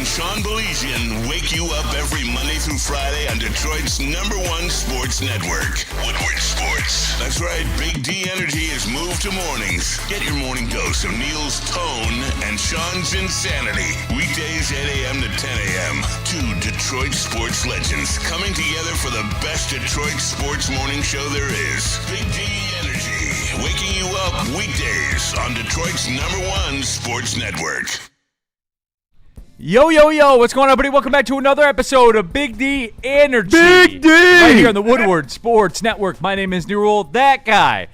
and Sean Belizian wake you up every Monday through Friday on Detroit's #1 sports network, Woodward Sports. That's right, Big D Energy has moved to mornings. Get your morning dose of Neil's tone and Sean's insanity. Weekdays 8 a.m. to 10 a.m. Two Detroit sports legends coming together for the best Detroit sports morning show there is. Big D Energy, waking you up weekdays on Detroit's #1 sports network. Yo, yo, yo, what's going on, everybody? Welcome back to another episode of Big D Energy. Big D! Right here on the Woodward Sports Network. My name is Newell. That guy,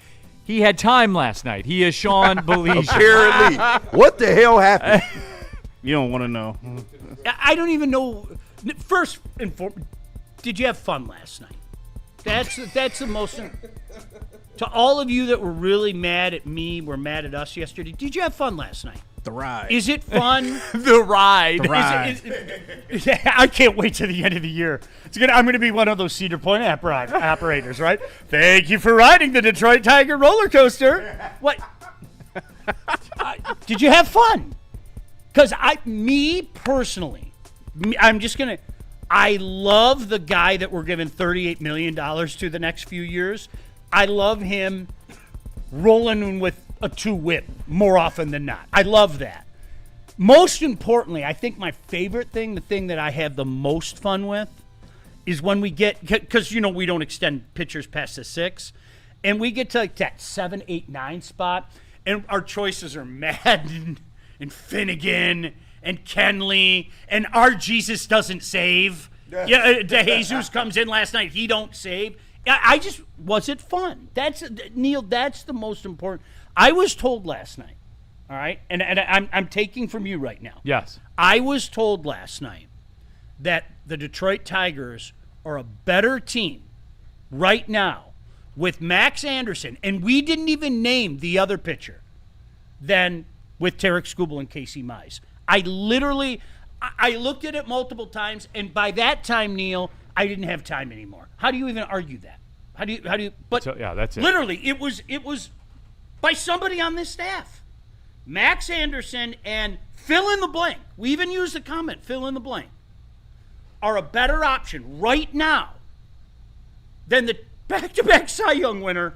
he had time last night. He is Sean Belizian. Apparently. What the hell happened? You don't want to know. I don't even know. First and foremost, did you have fun last night? That's the most. To all of you that were really mad at me, were mad at us yesterday, did you have fun last night? The ride. Is it fun? The ride. The ride. I can't wait to the end of the year. I'm going to be one of those Cedar Point operators, right? Thank you for riding the Detroit Tiger roller coaster. What? Did you have fun? Because me personally, I love the guy that we're giving $38 million to the next few years. I love him rolling with a two-whip more often than not. I love that. Most importantly, I think my favorite thing, the thing that I have the most fun with, is when we get, because, we don't extend pitchers past the 6, and we get to like that 7, 8, 9 spot, and our choices are Madden and Finnegan and Kenley, and our Jesus doesn't save. Yeah, DeJesus comes in last night, he don't save. Was it fun? Neil, that's the most important. I was told last night, all right, and I'm taking from you right now. Yes. I was told last night that the Detroit Tigers are a better team right now with Max Anderson, and we didn't even name the other pitcher, than with Tarek Skubal and Casey Mize. I looked at it multiple times, and by that time, Neil, I didn't have time anymore. How do you even argue that? How do you? But so, yeah, that's it. Literally, it was by somebody on this staff, Max Anderson and fill in the blank. We even used the comment, fill in the blank, are a better option right now than the back-to-back Cy Young winner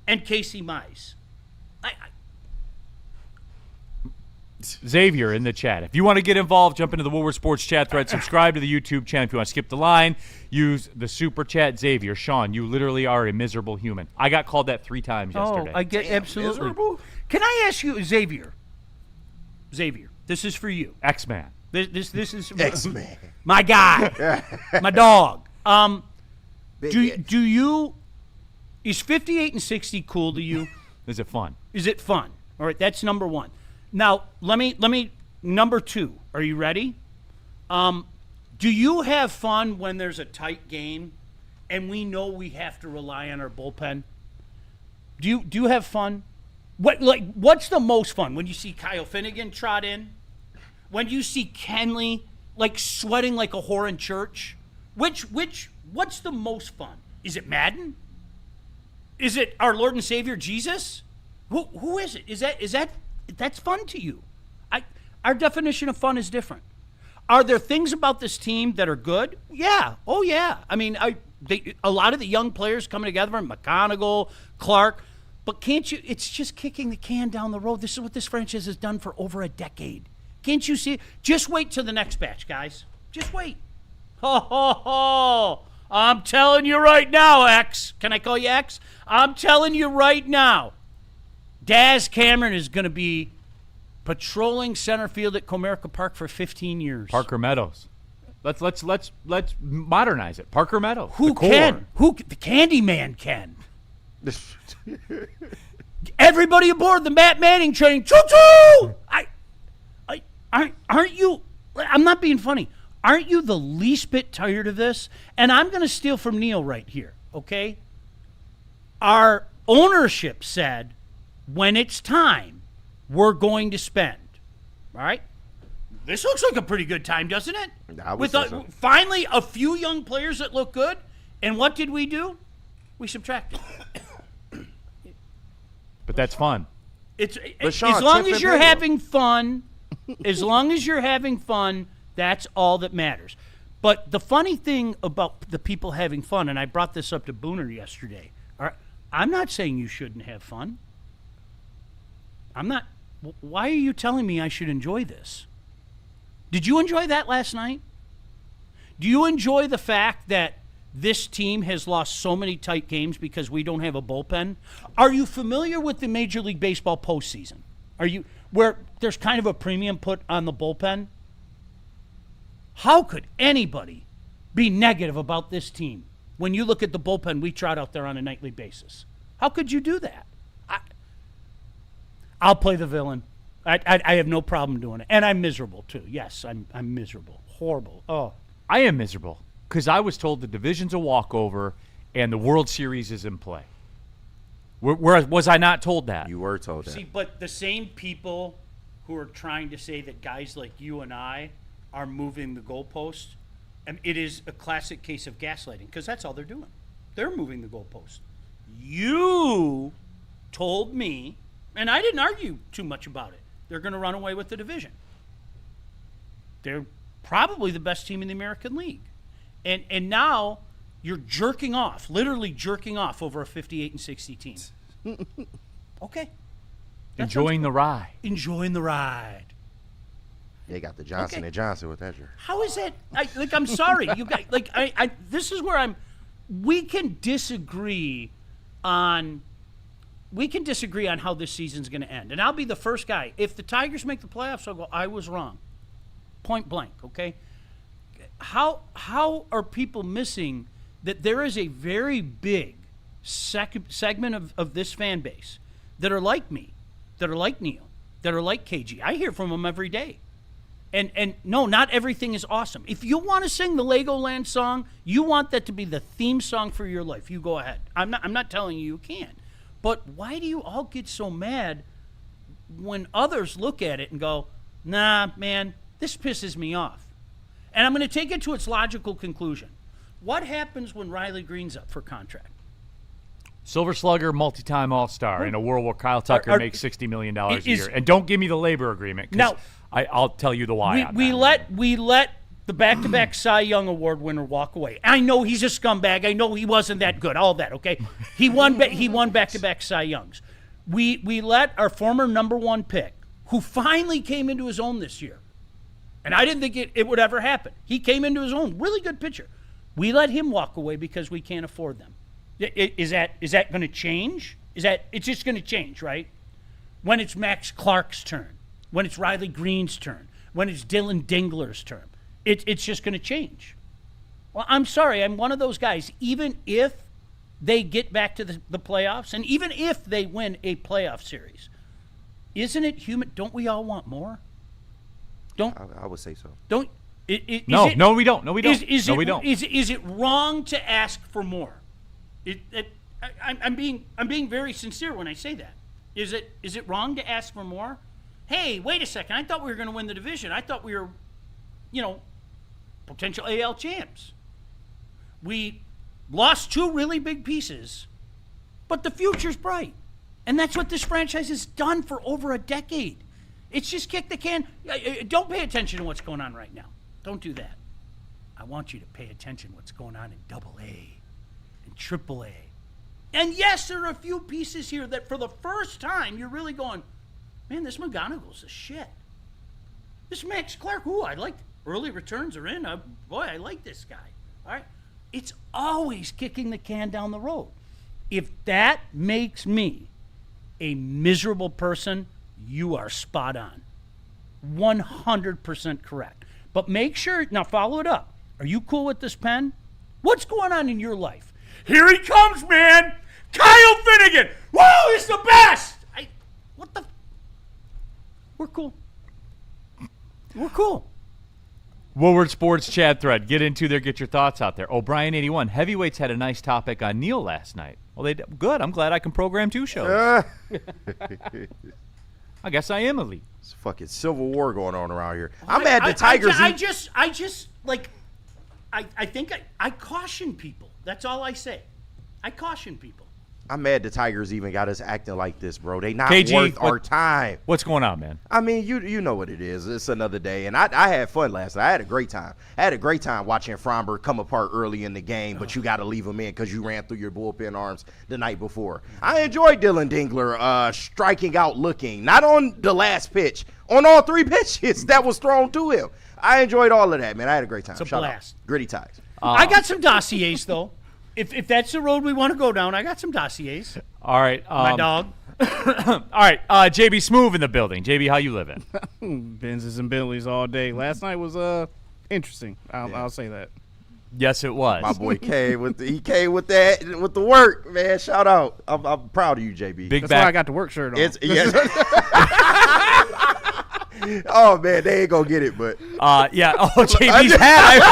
and Casey Mize. Xavier in the chat. If you want to get involved, jump into the Woodward Sports chat thread. Subscribe to the YouTube channel. If you want to skip the line, use the super chat. Xavier, Sean, you literally are a miserable human. I got called that 3 times yesterday. Oh, I get absolutely. Miserable? Can I ask you, Xavier, this is for you. X-Man. This is X-Man. My guy. My dog. Is 58 and 60 cool to you? Is it fun? Is it fun? All right, that's number 1. Now, let me number 2. Are you ready? Do you have fun when there's a tight game and we know we have to rely on our bullpen? Do you have fun? What's the most fun? When you see Kyle Finnegan trot in? When you see Kenley sweating like a whore in church? What's the most fun? Is it Madden? Is it our Lord and Savior Jesus? Who is it? Is that that's fun to you? Our definition of fun is different. Are there things about this team that are good? Yeah. Oh, yeah. I mean, a lot of the young players coming together, McConaughey, Clark, but can't you? It's just kicking the can down the road. This is what this franchise has done for over a decade. Can't you see it? Just wait till the next batch, guys. Just wait. Ho, ho, ho. I'm telling you right now, X. Can I call you X? I'm telling you right now. Daz Cameron is going to be patrolling center field at Comerica Park for 15 years. Parker Meadows. Let's modernize it. Parker Meadows. Who can? The Candyman can. Everybody aboard the Matt Manning train. Choo-choo! Aren't you? I'm not being funny. Aren't you the least bit tired of this? And I'm going to steal from Neil right here. Okay. Our ownership said, when it's time, we're going to spend. All right? This looks like a pretty good time, doesn't it? With finally a few young players that look good. And what did we do? We subtracted. But that's fun. As long as you're having fun, That's all that matters. But the funny thing about the people having fun, and I brought this up to Booner yesterday, I'm not saying you shouldn't have fun. I'm not. Why are you telling me I should enjoy this? Did you enjoy that last night? Do you enjoy the fact that this team has lost so many tight games because we don't have a bullpen? Are you familiar with the Major League Baseball postseason? Are you where there's kind of a premium put on the bullpen? How could anybody be negative about this team when you look at the bullpen we trot out there on a nightly basis? How could you do that? I'll play the villain. I have no problem doing it. And I'm miserable, too. Yes, I'm miserable. Horrible. Oh. I am miserable because I was told the division's a walkover and the World Series is in play. Was I not told that? You were told that. See, but the same people who are trying to say that guys like you and I are moving the goalposts, and it is a classic case of gaslighting because that's all they're doing. They're moving the goalposts. You told me, and I didn't argue too much about it, they're going to run away with the division. They're probably the best team in the American League. And now you're jerking off, literally jerking off over a 58-60 team. Okay. Enjoying the ride. Enjoying the ride. They got the Johnson and Johnson with that jerk. How is that? I'm sorry. You guys, this is where we can disagree on how this season's going to end. And I'll be the first guy. If the Tigers make the playoffs, I'll go, I was wrong. Point blank, okay? How are people missing that there is a very big segment of this fan base that are like me, that are like Neil, that are like KG? I hear from them every day. And no, not everything is awesome. If you want to sing the Legoland song, you want that to be the theme song for your life, you go ahead. I'm not telling you can't. But why do you all get so mad when others look at it and go, nah, man, this pisses me off? And I'm going to take it to its logical conclusion. What happens when Riley Green's up for contract? Silver Slugger, multi-time All-Star in a world where Kyle Tucker makes $60 million a year. And don't give me the labor agreement because I'll tell you the why. We let the back-to-back Cy Young Award winner walk away. I know he's a scumbag. I know he wasn't that good. All that, okay? He won back-to-back Cy Youngs. We let our former number one pick, who finally came into his own this year, and I didn't think it would ever happen. He came into his own, really good pitcher. We let him walk away because we can't afford them. Is that going to change? It's just going to change, right? When it's Max Clark's turn, when it's Riley Green's turn, when it's Dylan Dingler's turn, it's just going to change. Well, I'm sorry, I'm one of those guys. Even if they get back to the playoffs, and even if they win a playoff series, isn't it human? Don't we all want more? I would say so. No, we don't. Is it wrong to ask for more? I'm being very sincere when I say that. Is it wrong to ask for more? Hey, wait a second. I thought we were going to win the division. I thought we were, potential AL champs. We lost two really big pieces, but the future's bright. And that's what this franchise has done for over a decade. It's just kick the can. Don't pay attention to what's going on right now. Don't do that. I want you to pay attention to what's going on in AA and AAA. And yes, there are a few pieces here that for the first time you're really going, man, this McGonigal's a shit. This Max Clark, I like early returns are in. I like this guy. All right. It's always kicking the can down the road. If that makes me a miserable person, you are spot on. 100% correct. But make sure, now follow it up. Are you cool with this pen? What's going on in your life? Here he comes, man! Kyle Finnegan! Whoa, he's the best! We're cool. We're cool. Woodward Sports chat thread. Get into there. Get your thoughts out there. O'Brien81. Heavyweights had a nice topic on Neil last night. Well, they did. Good. I'm glad I can program two shows. I guess I am elite. It's a fucking civil war going on around here. I'm mad the Tigers. I think I caution people. That's all I say. I caution people. I'm mad the Tigers even got us acting like this, bro. They not KG, worth our time. What's going on, man? I mean, you know what it is. It's another day. And I had fun last night. I had a great time. I had a great time watching Fromberg come apart early in the game, but you got to leave him in because you ran through your bullpen arms the night before. I enjoyed Dylan Dingler striking out looking, not on the last pitch, on all 3 pitches that was thrown to him. I enjoyed all of that, man. I had a great time. It's a Shout blast. out. Gritty Tigers. I got some dossiers, though. If that's the road we want to go down, I got some dossiers. All right. My dog. All right. JB Smoove in the building. JB, how you living? Benzes and Bentleys all day. Last night was interesting. I'll say that. Yes, it was. My boy came with the work, man. Shout out. I'm proud of you, JB. Big That's back. why I got the work shirt on. Oh man, they ain't gonna get it, but Yeah. Oh, JB's hat.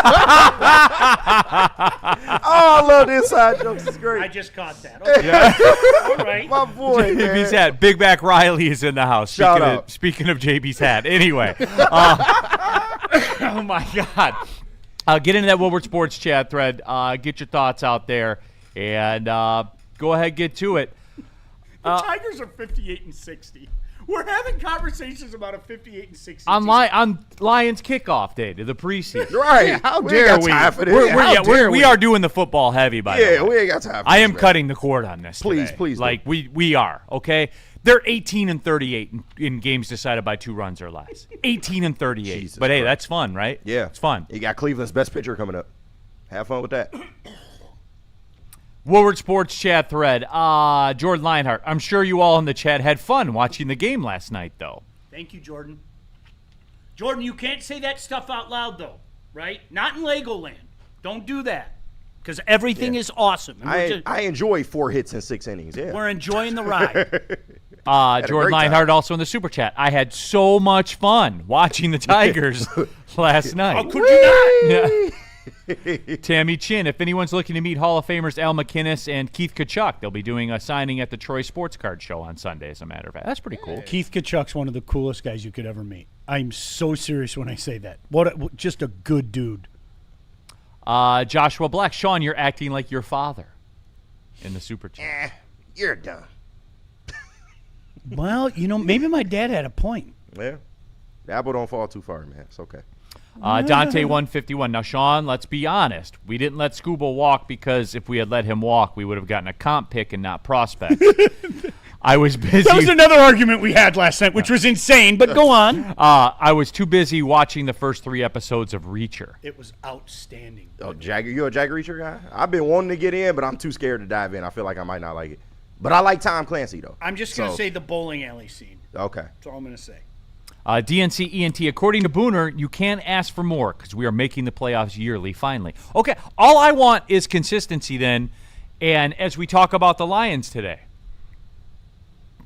I love the inside jokes. It's great. I just caught that. Okay. All right. My boy, JB's man. hat. Big back Riley is in the house. Shout out. Speaking of JB's hat. Anyway. Oh my God. Get into that Woodward Sports chat thread. Get your thoughts out there, and go ahead, get to it. The Tigers are 58-60. We're having conversations about a 58-60. On Lions kickoff day to the preseason. Right. How We dare ain't got we? time for this. We are doing the football heavy, by the way. Yeah, we ain't got time for I this, am man. cutting the cord on this. Please, today. please do. Like we are, okay? They're 18-38 in games decided by 2 runs or less. 18-38. Jesus But hey, Christ. that's fun, right? Yeah. It's fun. You got Cleveland's best pitcher coming up. Have fun with that. Woodward Sports chat thread. Jordan Lionheart. I'm sure you all in the chat had fun watching the game last night, though. Thank you, Jordan. Jordan, you can't say that stuff out loud, though, right? Not in Legoland. Don't do that, because everything is awesome. And I enjoy 4 hits in 6 innings. Yeah. we're enjoying the ride. Jordan great Lionheart also in the super chat. I had so much fun watching the Tigers last night. How could you not? Yeah. Tammy Chin. If anyone's looking to meet Hall of Famers Al McInnes and Keith Kachuk, they'll be doing a signing at the Troy Sports Card Show on Sunday, as a matter of fact. That's pretty cool. Keith Kachuk's one of the coolest guys you could ever meet. I'm so serious when I say that. Just a good dude. Joshua Black. Sean, you're acting like your father in the super chat. You're done. Well, maybe my dad had a point. Yeah. The apple don't fall too far, man. It's okay. Dante 151. Now, Sean, let's be honest. We didn't let Scuba walk because if we had let him walk, we would have gotten a comp pick and not prospect. I was busy. That was another argument we had last night, which was insane, but go on. I was too busy watching the first 3 episodes of Reacher. It was outstanding. Oh, Jagger, you a Jagger Reacher guy? I've been wanting to get in, but I'm too scared to dive in. I feel like I might not like it. But I like Tom Clancy, though. I'm just going to say the bowling alley scene. Okay. That's all I'm going to say. DNC ENT, according to Booner, you can't ask for more because we are making the playoffs yearly, finally. Okay, all I want is consistency then, and as we talk about the Lions today,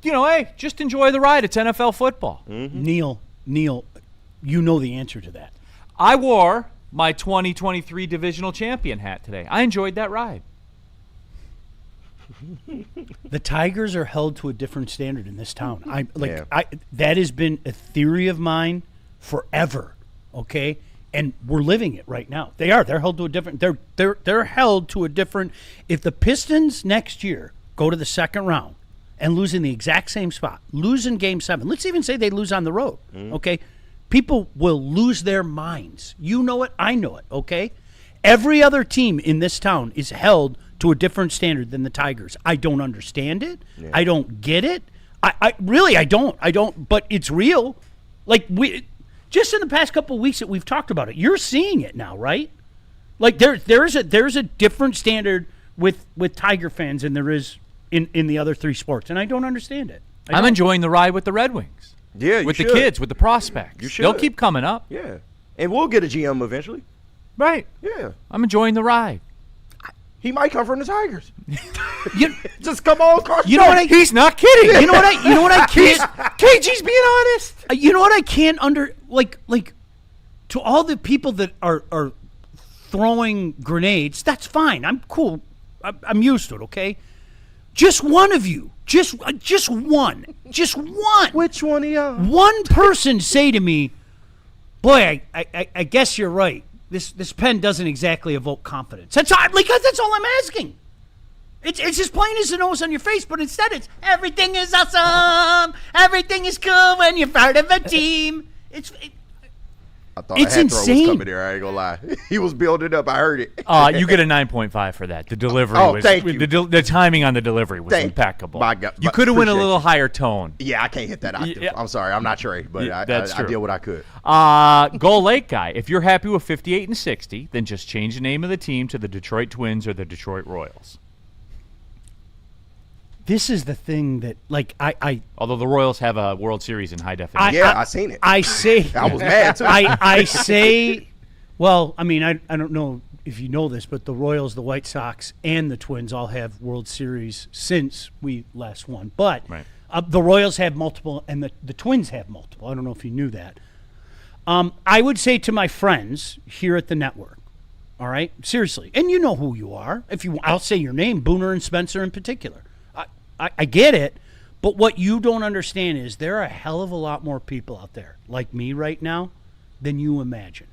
hey, just enjoy the ride. It's NFL football. Mm-hmm. Neil, you know the answer to that. I wore my 2023 divisional champion hat today. I enjoyed that ride. The Tigers are held to a different standard in this town. Yeah. That has been a theory of mine forever. Okay, and we're living it right now. They are. They're held to a different. They're held to a different. If the Pistons next year go to the second round and lose in the exact same spot, lose in Game 7. Let's even say they lose on the road. Okay, people will lose their minds. You know it. I know it. Okay, every other team in this town is held to a different standard than the Tigers. I don't understand it. Yeah. I don't get it. I really don't. But it's real. Like we just in the past couple of weeks that we've talked about it, you're seeing it now, right? Like there's a different standard with Tiger fans than there is in the other 3 sports, and I don't understand it. I'm enjoying the ride with the Red Wings. Yeah, you with should. the kids, with the prospects. You should. They'll keep coming up. Yeah. And we'll get a GM eventually. Right. Yeah. I'm enjoying the ride. He might come from the Tigers. You, Just come on, Carson. you know what I? He's not kidding. You know what I can't. KG's being honest. You know what I can't like to all the people that are throwing grenades. That's fine. I'm cool. I'm used to it. Okay. Just one of you. Just one. Just one. Which one of y'all? One person say to me, "Boy, I guess you're right. This pen doesn't exactly evoke confidence." That's all I'm asking. It's as plain as the nose on your face, but instead it's everything is awesome. Everything is cool when you're part of a team. I thought It's a hat throw was insane. coming there. I ain't gonna lie. He was building up. I heard it. You get a 9.5 for that. The delivery was thank you. The timing on the delivery was Thank- impeccable. my God, you could have went a appreciate little you. higher tone. Yeah, I can't hit that octave. Yeah. I'm sorry. I'm not Trey, but Yeah, I that's true. did what I could. Goal Lake guy. If you're happy with 58 and 60, then just change the name of the team to the Detroit Twins or the Detroit Royals. This is the thing that, like, I Although the Royals have a World Series in high definition. Yeah, I seen it. I say I was mad too. I say, well, I mean, I don't know if you know this, but the Royals, the White Sox, and the Twins all have World Series since we last won. But Right. The Royals have multiple, and the Twins have multiple. I don't know if you knew that. I would say to my friends here at the network, all right, seriously, and you know who you are. I'll say your name, Booner and Spencer in particular. I get it, but what you don't understand is there are a hell of a lot more people out there like me right now than you imagine.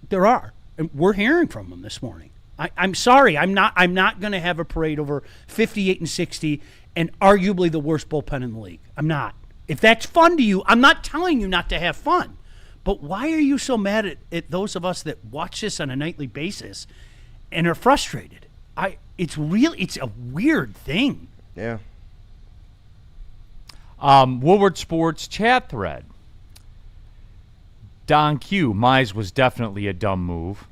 There are, and we're hearing from them this morning. I'm sorry, I'm not going to have a parade over 58 and 60 and arguably the worst bullpen in the league. I'm not. If that's fun to you, I'm not telling you not to have fun. But why are you so mad at those of us that watch this on a nightly basis and are frustrated? It's a weird thing. Yeah. Woodward Sports chat thread. Don Q. Mize was definitely a dumb move.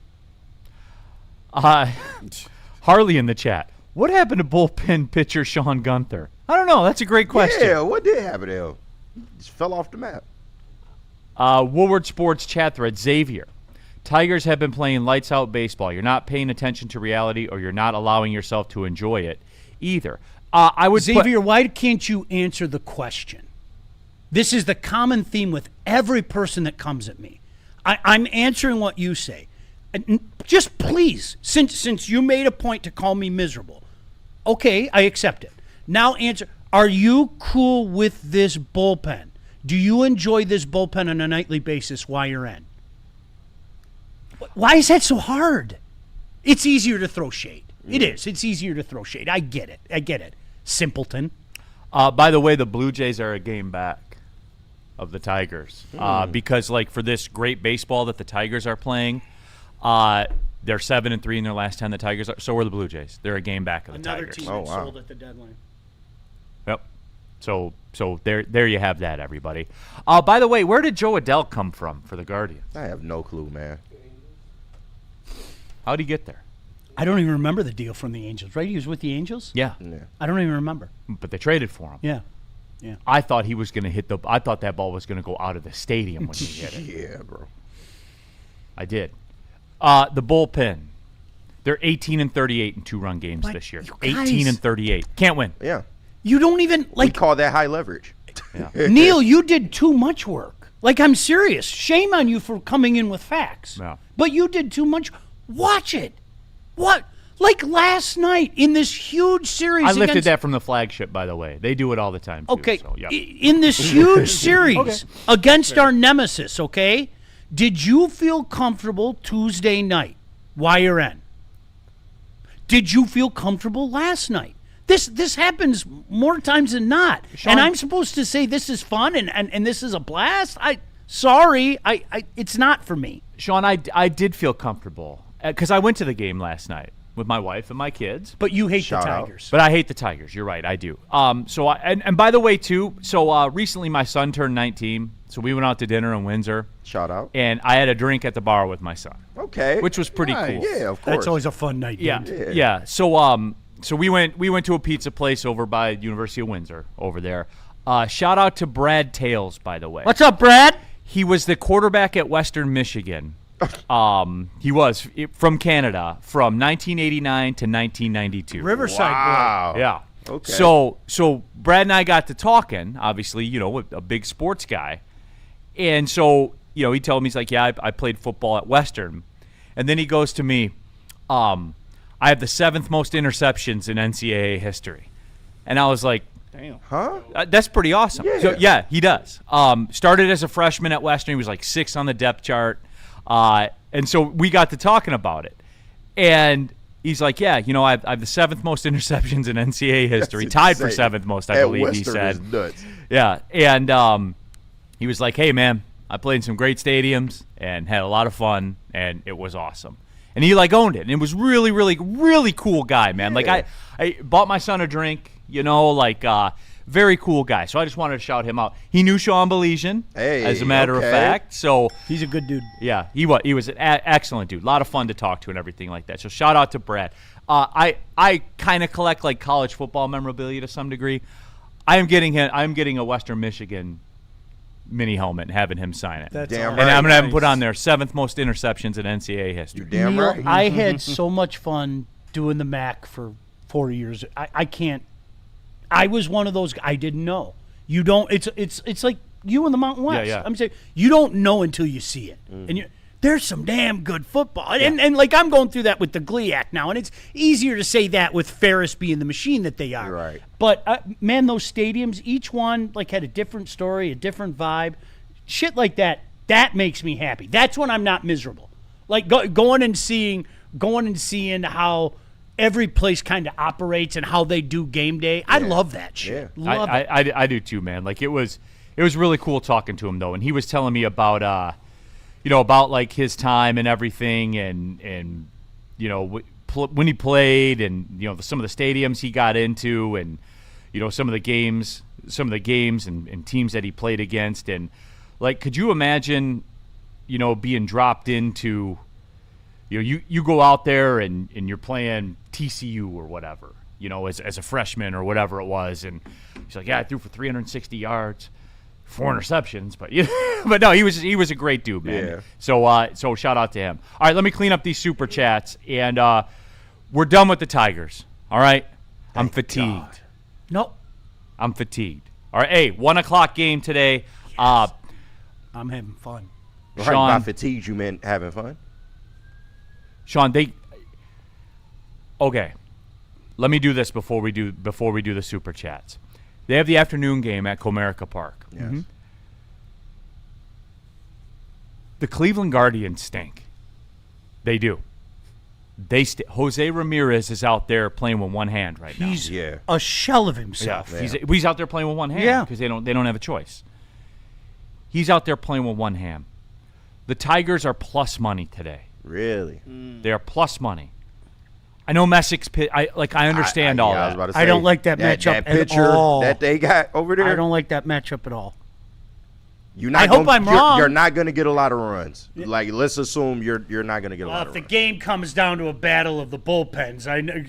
Harley in the chat. What happened to bullpen pitcher Sean Gunther? I don't know. That's a great question. Yeah, what did happen to him? Just fell off the map. Woodward Sports chat thread. Xavier. Tigers have been playing lights out baseball. You're not paying attention to reality, or you're not allowing yourself to enjoy it either. I would Xavier, why can't you answer the question? This is the common theme with every person that comes at me. I'm answering what you say. Just please, since you made a point to call me miserable, okay, I accept it. Now answer, are you cool with this bullpen? Do you enjoy this bullpen on a nightly basis while you're in? Why is that so hard? It's easier to throw shade. It is. It's easier to throw shade. I get it. Simpleton. By the way, the Blue Jays are a game back of the Tigers because, like, for this great baseball that the Tigers are playing, they're 7-3 in their last 10. The Tigers are. So are the Blue Jays. They're a game back of the Another Tigers. team that sold at the deadline. Yep. So there you have that, everybody. By the way, where did Joe Adele come from for the Guardians? I have no clue, man. How'd he get there? I don't even remember the deal from the Angels, right? He was with the Angels? Yeah. I don't even remember. But they traded for him. Yeah. I thought he was going to hit I thought that ball was going to go out of the stadium when he hit it. Yeah, bro. I did. The bullpen. They're 18 and 38 in 2-run games What? this year. You guys- 18 and 38. Can't win. Yeah. You don't even, We like, call that high leverage. Neil, you did too much work. Like, I'm serious. Shame on you for coming in with facts. Yeah. But you did too much. Watch it. What? Like last night in this huge series. I lifted against, that from the flagship, by the way. They do it all the time, too. Okay. So, yeah. In this huge series against our nemesis, okay? Did you feel comfortable Tuesday night while you're in? Did you feel comfortable last night? This happens more times than not. Sean, and I'm supposed to say this is fun and this is a blast? Sorry, it's not for me. Sean, I did feel comfortable because I went to the game last night with my wife and my kids. But you hate Shout the out. Tigers. But I hate the Tigers. You're right. I do. And by the way, too, so recently my son turned 19, so we went out to dinner in Windsor, Shout out. and I had a drink at the bar with my son, Okay. which was pretty Nice. cool. Yeah, of course. That's always a fun night, Yeah, dude. yeah. So we went to a pizza place over by University of Windsor over there. Shout out to Brad Tales, by the way. What's up, Brad? He was the quarterback at Western Michigan. He was from Canada from 1989 to 1992. Riverside Wow. Yeah. Okay. So Brad and I got to talking, obviously, a big sports guy. And so, he told me, he's like, yeah, I played football at Western. And then he goes to me, I have the 7th most interceptions in NCAA history. And I was like, Damn. Huh? that's pretty awesome. Yeah. So, yeah, he does. Started as a freshman at Western. He was like 6 on the depth chart. And so we got to talking about it. And, he's like, yeah, I have the 7th most interceptions in NCAA history, That's tied for insane. 7th most, I At believe he Western said. is nuts. Yeah, and he was like, hey, man, I played in some great stadiums and had a lot of fun, and it was awesome. And he, owned it. And it was really, really, really cool guy, man. Yeah. Like, I bought my son a drink, very cool guy. So I just wanted to shout him out. He knew Sean Belizean, as a matter of fact. So, He's a good dude. yeah, he was an excellent dude. A lot of fun to talk to and everything like that. So shout out to Brad. I kind of collect, college football memorabilia to some degree. I'm getting a Western Michigan mini helmet and having him sign it. That's Damn all. right. And I'm going to have him Nice. put on there 7th most interceptions in NCAA history. You damn Neil, right. I had so much fun doing the MAC for 4 years. I can't. I was one of those. I didn't know. You don't. It's like you in the Mountain West. Yeah. I'm saying you don't know until you see it, and there's some damn good football. And I'm going through that with the GLIAC now, and it's easier to say that with Ferris being the machine that they are. Right. But man, those stadiums, each one had a different story, a different vibe, shit like that. That makes me happy. That's when I'm not miserable. Like going and seeing how every place kind of operates and how they do game day. I love that shit. Yeah. Love it. I do too, man. It was really cool talking to him though, and he was telling me about about his time and everything, and when he played, and some of the stadiums he got into, and some of the games and teams that he played against, and could you imagine being dropped into you go out there and you're playing TCU or whatever, as a freshman or whatever it was, and he's like, yeah, I threw for 360 yards, 4 interceptions, but no, he was a great dude, man. Yeah. So shout out to him. All right, let me clean up these super chats, and we're done with the Tigers. All right, I'm fatigued. No, I'm fatigued. All right, hey, 1:00 game today. I'm having fun. Right, Sean, by fatigued, you meant having fun? Sean, okay. Let me do this before we do the super chats. They have the afternoon game at Comerica Park. Yes. The Cleveland Guardians stink. They do. Jose Ramirez is out there playing with one hand right now. He's Yeah. a shell of Yeah, himself. he's out there playing with one hand Yeah. because they don't have a choice. He's out there playing with one hand. The Tigers are plus money today. Really? They are plus money. I know Messick's I understand all I was that. about to say, I don't like that matchup That picture at all. that they got over there. I don't like that matchup at all. You're not I hope I'm wrong. You're not going to get a lot of runs. Let's assume you're not going to get a lot If of the runs. game comes down to a battle of the bullpens,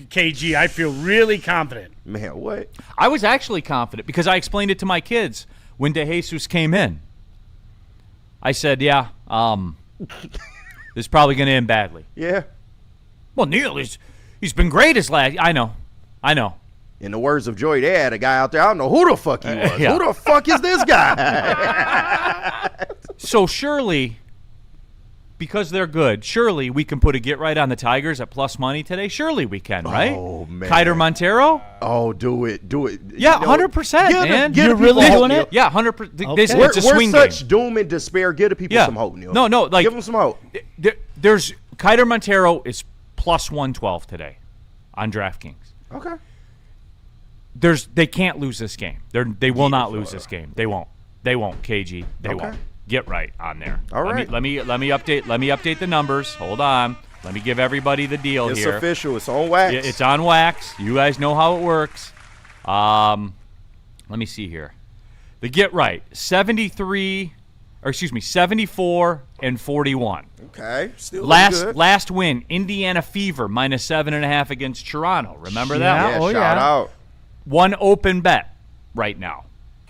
KG, I feel really confident. Man, what? I was actually confident because I explained it to my kids when DeJesus came in. I said, yeah, this is probably going to end badly. Yeah. Well, Neil, he's been great his last. I know. In the words of Joey, they had a guy out there. I don't know who the fuck he was. Yeah. Who the fuck is this guy? So surely, because they're good, surely we can put a get right on the Tigers at plus money today. Surely we can, right? Oh, man. Kyder Montero. Oh, do it. Yeah, 100%, man. You're really doing it? Yeah, 100%. Okay. It's We're a swing such game. doom and despair. Give the people Yeah. some hope, Neil. No, give them some hope. There's Kyder Montero is plus 112 today on DraftKings. Okay. They can't lose this game. They will not lose this game. They won't. KG. They Okay. won't. Get right on there. All right. Let me update the numbers. Hold on. Let me give everybody the deal It's here. official. It's on wax. It's on wax. You guys know how it works. Let me see here. The get right 74 and 41. Okay. Still looking good. Last win, Indiana Fever minus 7.5 against Toronto. Remember that? Yeah, Oh, shout yeah. out. One open bet right now.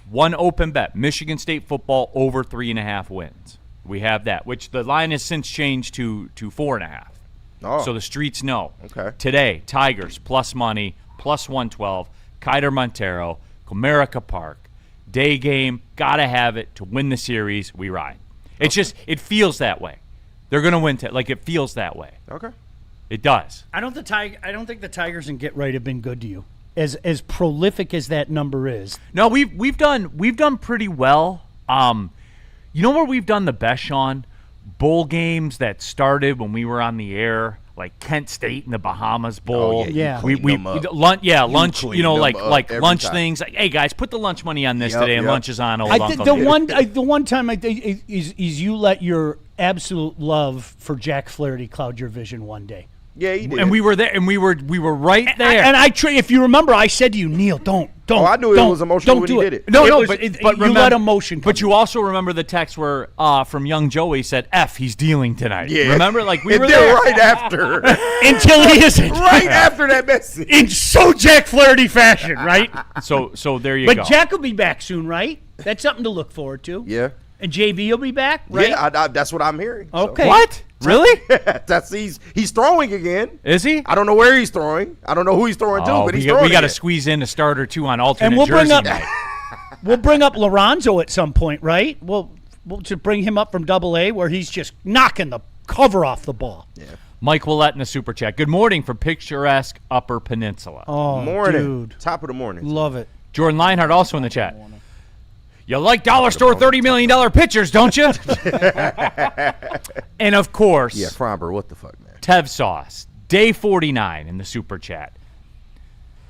One open bet. Michigan State football over 3.5 wins. We have that, which the line has since changed to 4.5. Oh. So the streets know. Okay. Today, Tigers plus money, plus 112. Kyder Montero, Comerica Park. Day game, gotta have it to win the series. We ride. It's just, it feels that way. They're gonna win. It feels that way. Okay. It does. I don't think the Tigers and get right have been good to you. As prolific as that number is. No, we've done pretty well. You know where we've done the best, Sean? Bowl games that started when we were on the air like Kent State in the Bahamas Bowl. Oh, Yeah. you clean them up. lunch, clean you know, them like up every lunch time. things. Like, hey guys, put the lunch money on this Yep, today, and yep. lunch is on old I Uncle think Nick. the one time is you let your absolute love for Jack Flaherty cloud your vision one day. Yeah, he did. And we were there, and we were right there. If you remember, I said to you, Neil, don't. Oh, I knew it was emotional don't when do he did it. No, you remember, let emotion. But you also remember the text where from young Joey said, "F, he's dealing tonight." Yeah. Remember, like we and were then there right after. until he isn't. Right after that message. In so Jack Flaherty fashion, right? So there you go. But Jack will be back soon, right? That's something to look forward to. Yeah. And JV will be back, right? Yeah, that's what I'm hearing. so. Okay. What? Really? That's he's throwing again. Is he? I don't know where he's throwing. I don't know who he's throwing to, but he's throwing. we got to again. squeeze in a start or two on alternate And we'll bring jersey up night. we'll bring up Lorenzo at some point, right? We'll just bring him up from Double-A where he's just knocking the cover off the ball. Yeah. Mike Willett in the super chat. Good morning from picturesque Upper Peninsula. Oh, Morning. dude. Top of the morning. Love it. Jordan Leinhardt also in the chat. You like dollar store $30 million pitchers, don't you? And of course, Yeah, Fromber, what the fuck, man? Tev Sauce, day 49 in the super chat.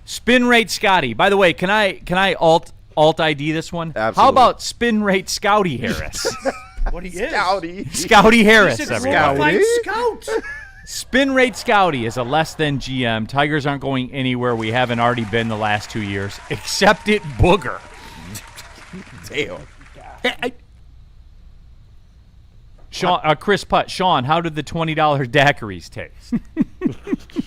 Spin rate Scotty. By the way, can I alt ID this one? How Absolutely. about spin rate Scouty Harris? What he is. Howdy. Scouty Harris, He's a everybody. glorified scout. Spin rate Scouty is a less than GM. Tigers aren't going anywhere we haven't already been the last 2 years, except at Booger. Damn. Sean, Chris Putt. Sean, how did the $20 daiquiris taste?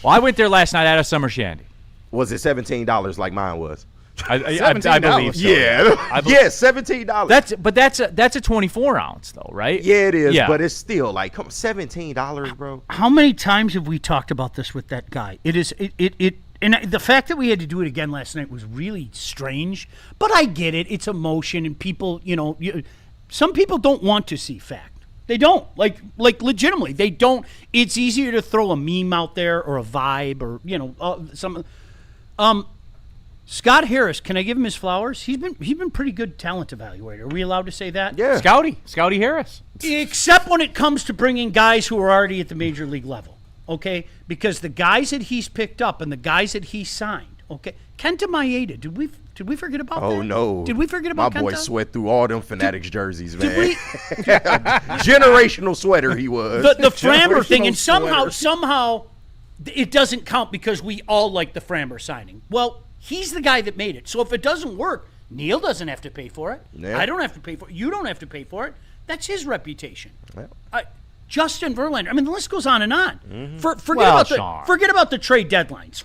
Well, I went there last night. I had a summer shandy. Was it $17 like mine was? I believe so. Yeah. I believe- Yeah, $17. That's a 24 ounce though, right? Yeah, it is, Yeah. but it's still like $17, bro. How many times have we talked about this with that guy? And the fact that we had to do it again last night was really strange. But I get it; it's emotion, and people, some people don't want to see fact. They don't like legitimately. They don't. It's easier to throw a meme out there or a vibe or some. Scott Harris, can I give him his flowers? He's been pretty good talent evaluator. Are we allowed to say that? Yeah. Scouty Harris. Except when it comes to bringing guys who are already at the major league level, okay? Because the guys that he's picked up and the guys that he signed, okay? Kenta Maeda, did we forget about that? Oh, no. Did we forget about My boy Kenta? sweat through all them Fanatics jerseys, man. Did we? Generational sweater he was. The Framber thing, and Generational somehow it doesn't count because we all like the Framber signing. Well, he's the guy that made it. So if it doesn't work, Neil doesn't have to pay for it. Yeah. I don't have to pay for it. You don't have to pay for it. That's his reputation. Yeah. Justin Verlander. I mean, the list goes on and on. Well, Sean. Forget about the trade deadlines.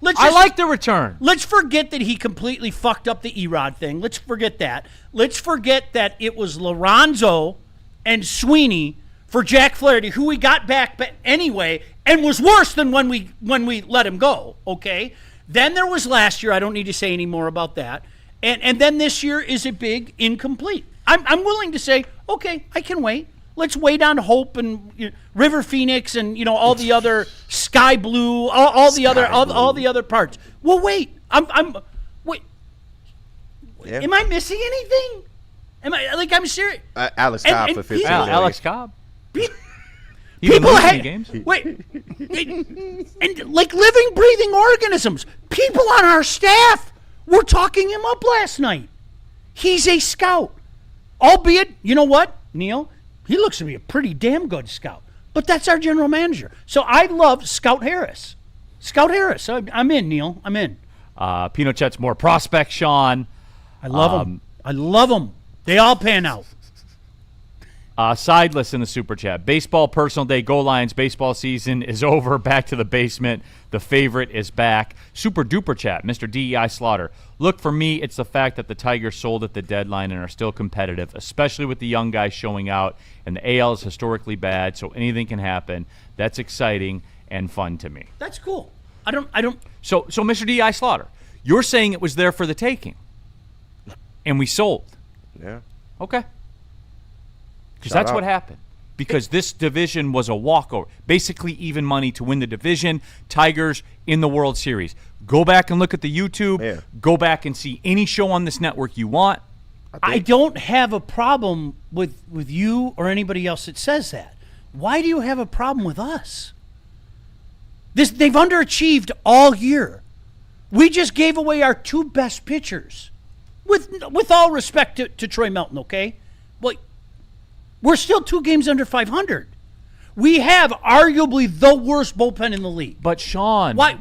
Let's I like the return. Let's forget that he completely fucked up the Erod thing. Let's forget that. Let's forget that it was Lorenzo and Sweeney for Jack Flaherty, who we got back anyway, and was worse than when we let him go. Okay. Then there was last year. I don't need to say any more about that. And then this year is a big incomplete. I'm willing to say, okay, I can wait. Let's wait on Hope and River Phoenix and all the other Sky Blue, all the other parts. Well, wait. Wait. Yeah. Am I missing anything? I'm serious. Alex And- Cobb and for he- 15 million. Alex Cobb. Pe- He didn't People lose any had games. wait, and like living, breathing organisms. People on our staff were talking him up last night. He's a scout, albeit you know what, Neil? He looks to be a pretty damn good scout. But that's our general manager. So I love Scout Harris. Scout Harris. I'm in, Neil. I'm in. Pinochet's more prospect, Sean. I love him. I love him. They all pan out. Sideless in the super chat. Baseball personal day. Go Lions. Baseball season is over. Back to the basement. The favorite is back. Super duper chat. Mr. DEI Slaughter. Look, for me, it's the fact that the Tigers sold at the deadline and are still competitive, especially with the young guys showing out. And the AL is historically bad, so anything can happen. That's exciting and fun to me. That's cool. I don't. So Mr. DEI Slaughter, you're saying it was there for the taking, and we sold. Yeah. Okay. Because Shout that's out. what happened. Because this division was a walkover. Basically even money to win the division. Tigers in the World Series. Go back and look at the YouTube. Yeah. Go back and see any show on this network you want. I don't have a problem with you or anybody else that says that. why do you have a problem with us? They've underachieved all year. We just gave away our 2 best pitchers. With all respect to Troy Melton, okay? Well, we're still 2 games under 500. We have arguably the worst bullpen in the league. But Sean, Why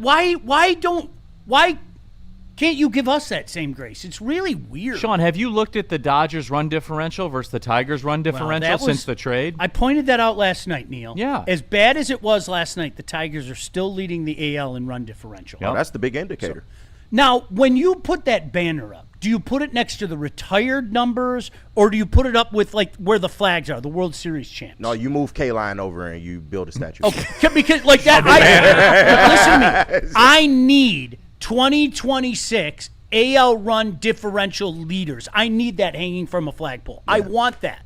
can't you give us that same grace? It's really weird. Sean, have you looked at the Dodgers run differential versus the Tigers run differential since the trade? I pointed that out last night, Neil. Yeah. As bad as it was last night, the Tigers are still leading the AL in run differential. Oh, that's the big indicator. Now, when you put that banner up, do you put it next to the retired numbers, or do you put it up with like where the flags are, the World Series champs? No, you move K-Line over and you build a statue. Okay, because like that. Listen to me. I need 2026 AL run differential leaders. I need that hanging from a flagpole. I want that.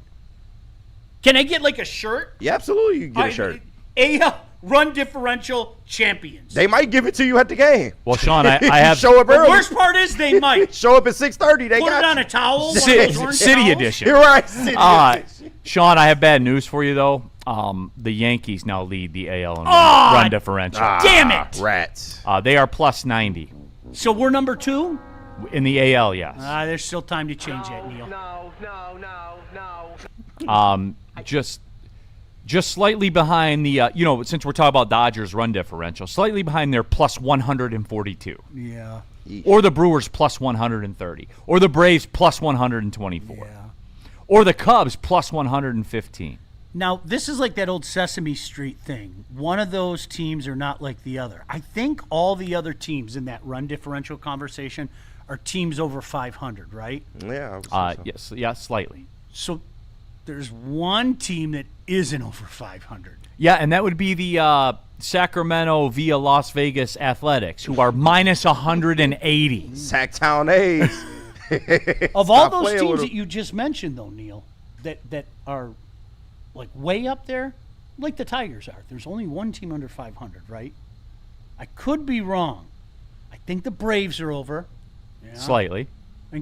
Can I get like a shirt? Yeah, absolutely. You can get a shirt. AL run differential champions. They might give it to you at the game. Well, Sean, I have show up The early. worst part is they might. Show up at 6:30. They Put got it on you. a towel. one of City, those orange City towels. edition. You're right. City edition. Sean, I have bad news for you though. The Yankees now lead the AL in run differential. Damn it. Rats. They are plus 90 So we're number 2? in the AL. Yes. There's still time to change that, Neil. Just slightly behind the, since we're talking about Dodgers run differential, slightly behind their plus 142. Yeah. Or the Brewers plus 130. Or the Braves plus 124. Yeah. Or the Cubs plus 115. Now, this is like that old Sesame Street thing. One of those teams are not like the other. I think all the other teams in that run differential conversation are teams over 500, right? Yeah. I would say so. Yes, slightly. So there's one team that isn't over 500. Yeah, and that would be the Sacramento via Las Vegas Athletics, who are minus 180. Sacktown A's. Of all Stop those playing with teams them. that you just mentioned, though, Neil, that are like way up there, like the Tigers are, there's only one team under 500, right? I could be wrong. I think the Braves are over. Yeah. Slightly. I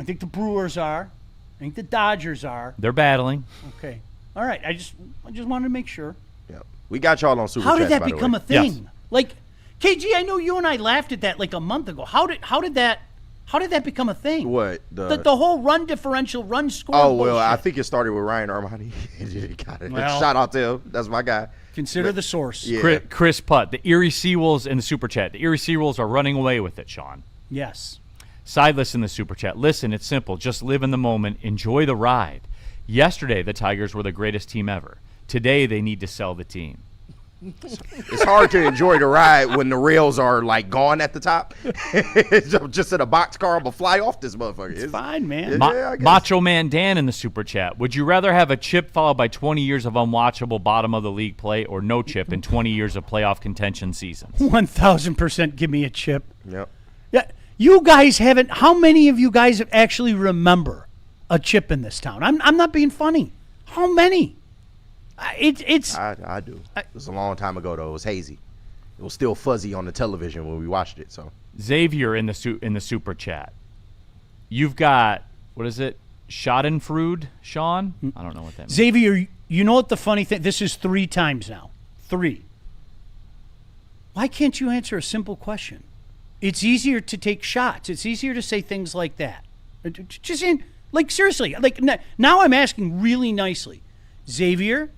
think the Brewers are. I think the Dodgers are. They're battling. Okay. All right. I just wanted to make sure. Yep. We got y'all on Super How did Chats, that by the become way. a thing? Yes. Like, KG, I know you and I laughed at that like a month ago. How did that become a thing? What? The whole run differential, run score. Oh, well, bullshit. I think it started with Ryan Armani. He got it. Well- Shout out to him. That's my guy. Consider the source. Yeah. Chris Putt, the Erie Seawolves in the Super Chat. The Erie Seawolves are running away with it, Sean. Yes. Sideless in the Super Chat. Listen, it's simple. Just live in the moment. Enjoy the ride. Yesterday, the Tigers were the greatest team ever. Today, they need to sell the team. It's hard to enjoy the ride when the rails are like gone at the top. Just in a boxcar, I'm gonna fly off this motherfucker. It's Fine, man. Yeah, I guess. Macho Man Dan in the Super Chat. Would you rather have a chip followed by 20 years of unwatchable bottom of the league play or no chip in 20 years of playoff contention seasons? 1,000% give me a chip. Yep. Yeah. You guys haven't. How many of you guys actually remember a chip in this town? I'm not being funny. How many? It's I do. It was a long time ago though. It was hazy. It was still fuzzy on the television when we watched it. So Xavier in the Super Chat. You've got, what is it? Schadenfreude, Sean? I don't know what that means. Xavier. You know what the funny thing? This is 3 times now. 3. Why can't you answer a simple question? It's easier to take shots. It's easier to say things like that. Just in, like, seriously. Like, now I'm asking really nicely. Xavier,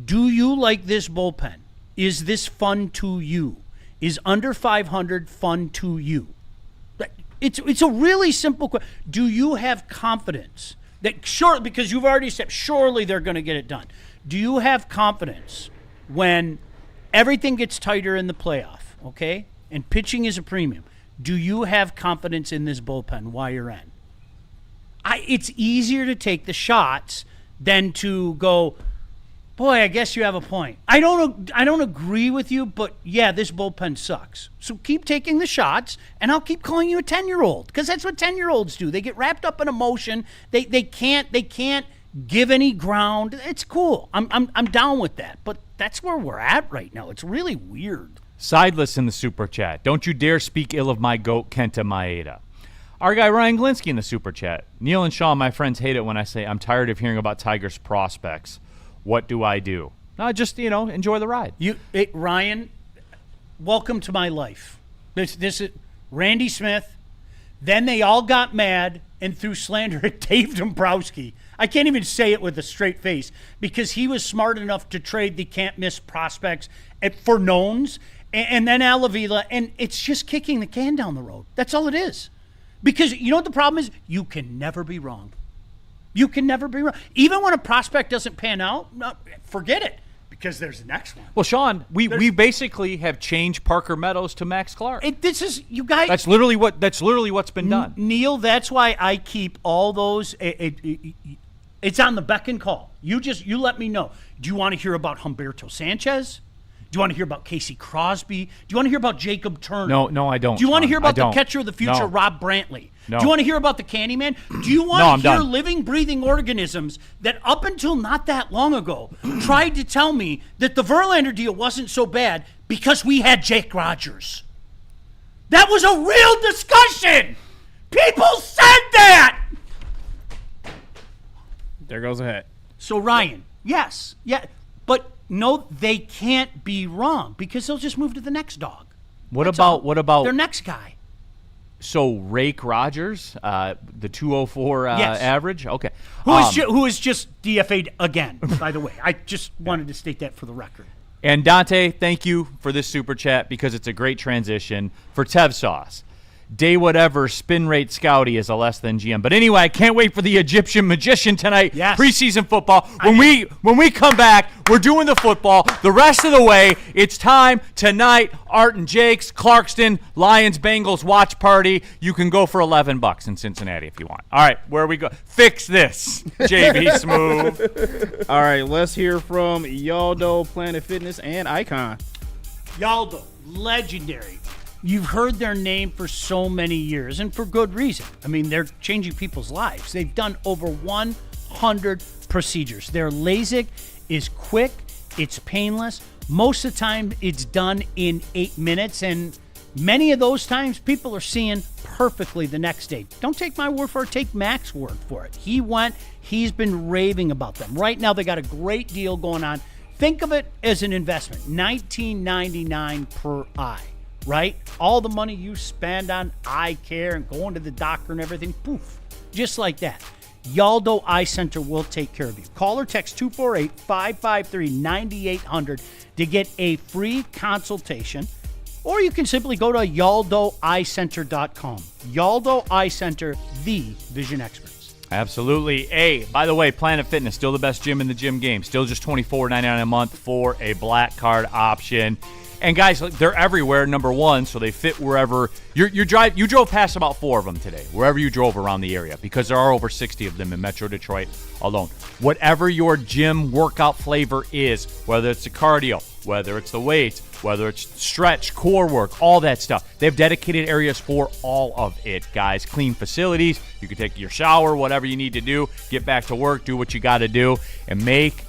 do you like this bullpen? Is this fun to you? Is under 500 fun to you? It's a really simple question. Do you have confidence that, sure, because you've already said surely they're going to get it done. Do you have confidence when everything gets tighter in the playoff, okay, and pitching is a premium? Do you have confidence in this bullpen while you're in? It's easier to take the shots than to go, boy, I guess you have a point. I don't agree with you, but yeah, this bullpen sucks. So keep taking the shots, and I'll keep calling you a 10-year-old because that's what 10-year-olds do. They get wrapped up in emotion. They can't give any ground. It's cool. I'm down with that. But that's where we're at right now. It's really weird. Sideless in the Super Chat. Don't you dare speak ill of my goat, Kenta Maeda. Our guy Ryan Glinsky in the Super Chat. Neil and Sean, my friends, hate it when I say I'm tired of hearing about Tigers prospects. What do I do? No, just, enjoy the ride. Ryan, welcome to my life. This is Randy Smith. Then they all got mad and threw slander at Dave Dombrowski. I can't even say it with a straight face because he was smart enough to trade the can't-miss prospects for knowns and then Al Avila, and it's just kicking the can down the road. That's all it is. Because you know what the problem is? You can never be wrong. You can never be wrong. Even when a prospect doesn't pan out, no, forget it. Because there's the next one. Well, Sean, we basically have changed Parker Meadows to Max Clark. This is, you guys. That's literally what's been done. Neil, that's why I keep all those. It's on the beck and call. You let me know. Do you want to hear about Humberto Sanchez? Do you want to hear about Casey Crosby? Do you want to hear about Jacob Turner? No, I don't. Do you want to Sean. hear about I the catcher of the future, No. Rob Brantley? No. Do you want to hear about the Candyman? Do you want to hear done. living, breathing organisms that up until not that long ago tried to tell me that the Verlander deal wasn't so bad because we had Jake Rogers? That was a real discussion. People said that. There goes a hat. So, Ryan, yes. Yeah. But no, they can't be wrong because they'll just move to the next dog. What about their next guy? So Rake Rogers, the 204 Yes. average? Okay. Who is just DFA'd again, by the way. I just wanted to state that for the record. And Dante, thank you for this super chat because it's a great transition for Tev Sauce. Day whatever, spin rate Scouty is a less than GM. But anyway, I can't wait for the Egyptian magician tonight. Yes. Preseason football. When we come back, we're doing the football. The rest of the way, it's time tonight. Art and Jake's, Clarkston, Lions, Bengals watch party. You can go for $11 in Cincinnati if you want. All right, where we go? Fix this, JB Smooth. All right, let's hear from Yaldo, Planet Fitness, and Icon. Yaldo, legendary. You've heard their name for so many years, and for good reason. I mean, they're changing people's lives. They've done over 100 procedures. Their LASIK is quick, it's painless. Most of the time, it's done in 8 minutes, and many of those times, people are seeing perfectly the next day. Don't take my word for it, take Mac's word for it. He's been raving about them. Right now, they got a great deal going on. Think of it as an investment, $19.99 per eye. Right? All the money you spend on eye care and going to the doctor and everything, poof, just like that. Yaldo Eye Center will take care of you. Call or text 248-553-9800 to get a free consultation, or you can simply go to yaldoeyecenter.com. Yaldo Eye Center, the vision experts. Absolutely. Hey, by the way, Planet Fitness, still the best gym in the gym game. Still just $24.99 a month for a black card option. And guys, they're everywhere, number one, so they fit wherever you drove past about 4 of them today, wherever you drove around the area, because there are over 60 of them in Metro Detroit alone. Whatever your gym workout flavor is, whether it's the cardio, whether it's the weights, whether it's stretch, core work, all that stuff, they have dedicated areas for all of it, guys. Clean facilities. You can take your shower, whatever you need to do, get back to work, do what you got to do, and make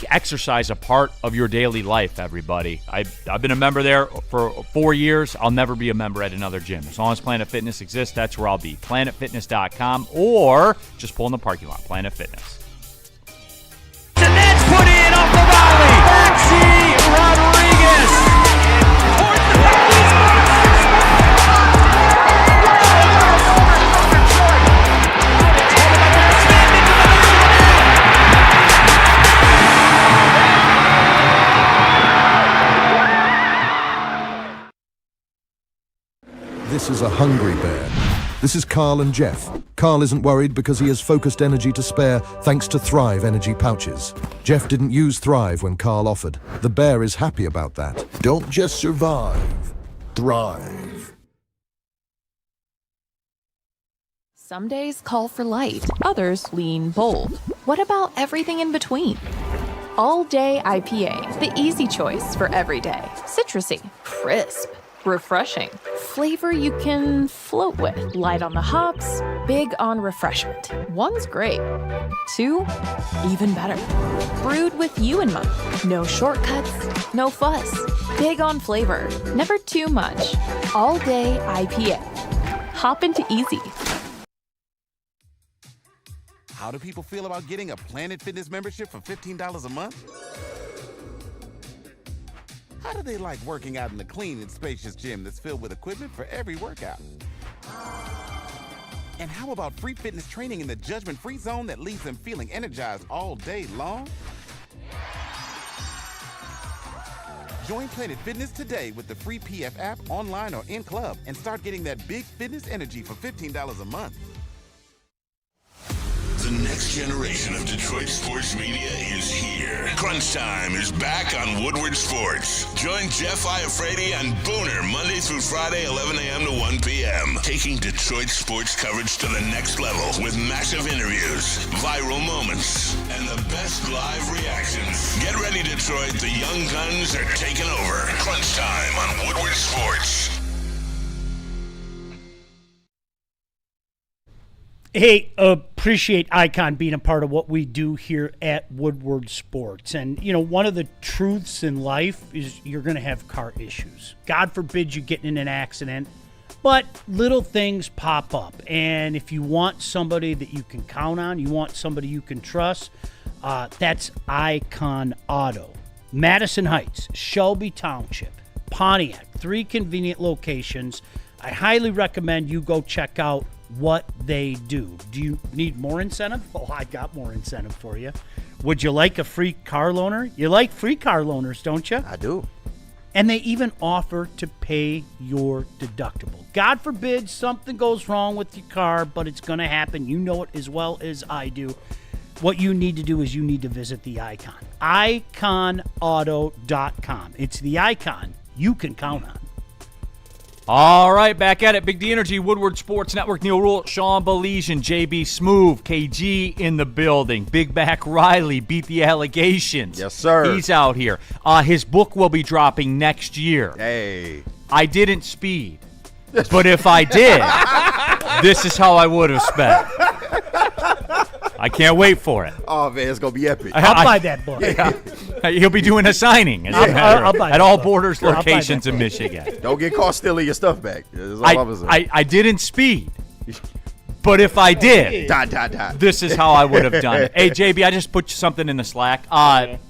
exercise a part of your daily life, everybody. I've been a member there for 4 years. I'll never be a member at another gym. As long as Planet Fitness exists, that's where I'll be. PlanetFitness.com, or just pull in the parking lot. Planet Fitness. And that's put in off the volley. Maxi Rodriguez. This is a hungry bear. This is Carl and Jeff. Carl isn't worried because he has focused energy to spare thanks to Thrive energy pouches. Jeff didn't use Thrive when Carl offered. The bear is happy about that. Don't just survive, thrive. Some days call for light, others lean bold. What about everything in between? All Day IPA, the easy choice for every day. Citrusy, crisp, refreshing. Flavor you can float with. Light on the hops, big on refreshment. One's great. 2, even better. Brewed with you in mind. No shortcuts, no fuss. Big on flavor, never too much. All Day IPA. Hop into easy. How do people feel about getting a Planet Fitness membership for $15 a month? How do they like working out in a clean and spacious gym that's filled with equipment for every workout? And how about free fitness training in the judgment-free zone that leaves them feeling energized all day long? Join Planet Fitness today with the free PF app, online or in club, and start getting that big fitness energy for $15 a month. The next generation of Detroit sports media is here. Crunch Time is back on Woodward Sports. Join Jeff Iafrate and Booner Monday through Friday, 11 a.m. to 1 p.m. Taking Detroit sports coverage to the next level with massive interviews, viral moments, and the best live reactions. Get ready, Detroit. The young guns are taking over. Crunch Time on Woodward Sports. Hey, appreciate Icon being a part of what we do here at Woodward Sports. And, you know, one of the truths in life is you're going to have car issues. God forbid you get in an accident, but little things pop up. And if you want somebody that you can count on, you want somebody you can trust, that's Icon Auto. Madison Heights, Shelby Township, Pontiac, 3 convenient locations. I highly recommend you go check out what they do. Do you need more incentive? Oh, I got more incentive for you. Would you like a free car loaner? You like free car loaners, don't you? I do. And they even offer to pay your deductible. God forbid something goes wrong with your car, but it's going to happen. You know it as well as I do. What you need to do is you need to visit the Icon. IconAuto.com. It's the Icon you can count on. All right, back at it. Big D Energy, Woodward Sports Network, Neil Rule, Sean Belizean, JB Smooth, KG in the building. Big Back Riley beat the allegations. Yes, sir. He's out here. His book will be dropping next year. Hey. I didn't speed, but if I did, this is how I would have sped. I can't wait for it. Oh, man, it's going to be epic. I'll buy that book. Yeah. He'll be doing a signing I'll buy at that all book. Borders I'll buy locations that in book. Michigan. Don't get caught stealing your stuff back. That's all I'm saying. I didn't speed, but if I did, this is how I would have done it. Hey, JB, I just put something in the Slack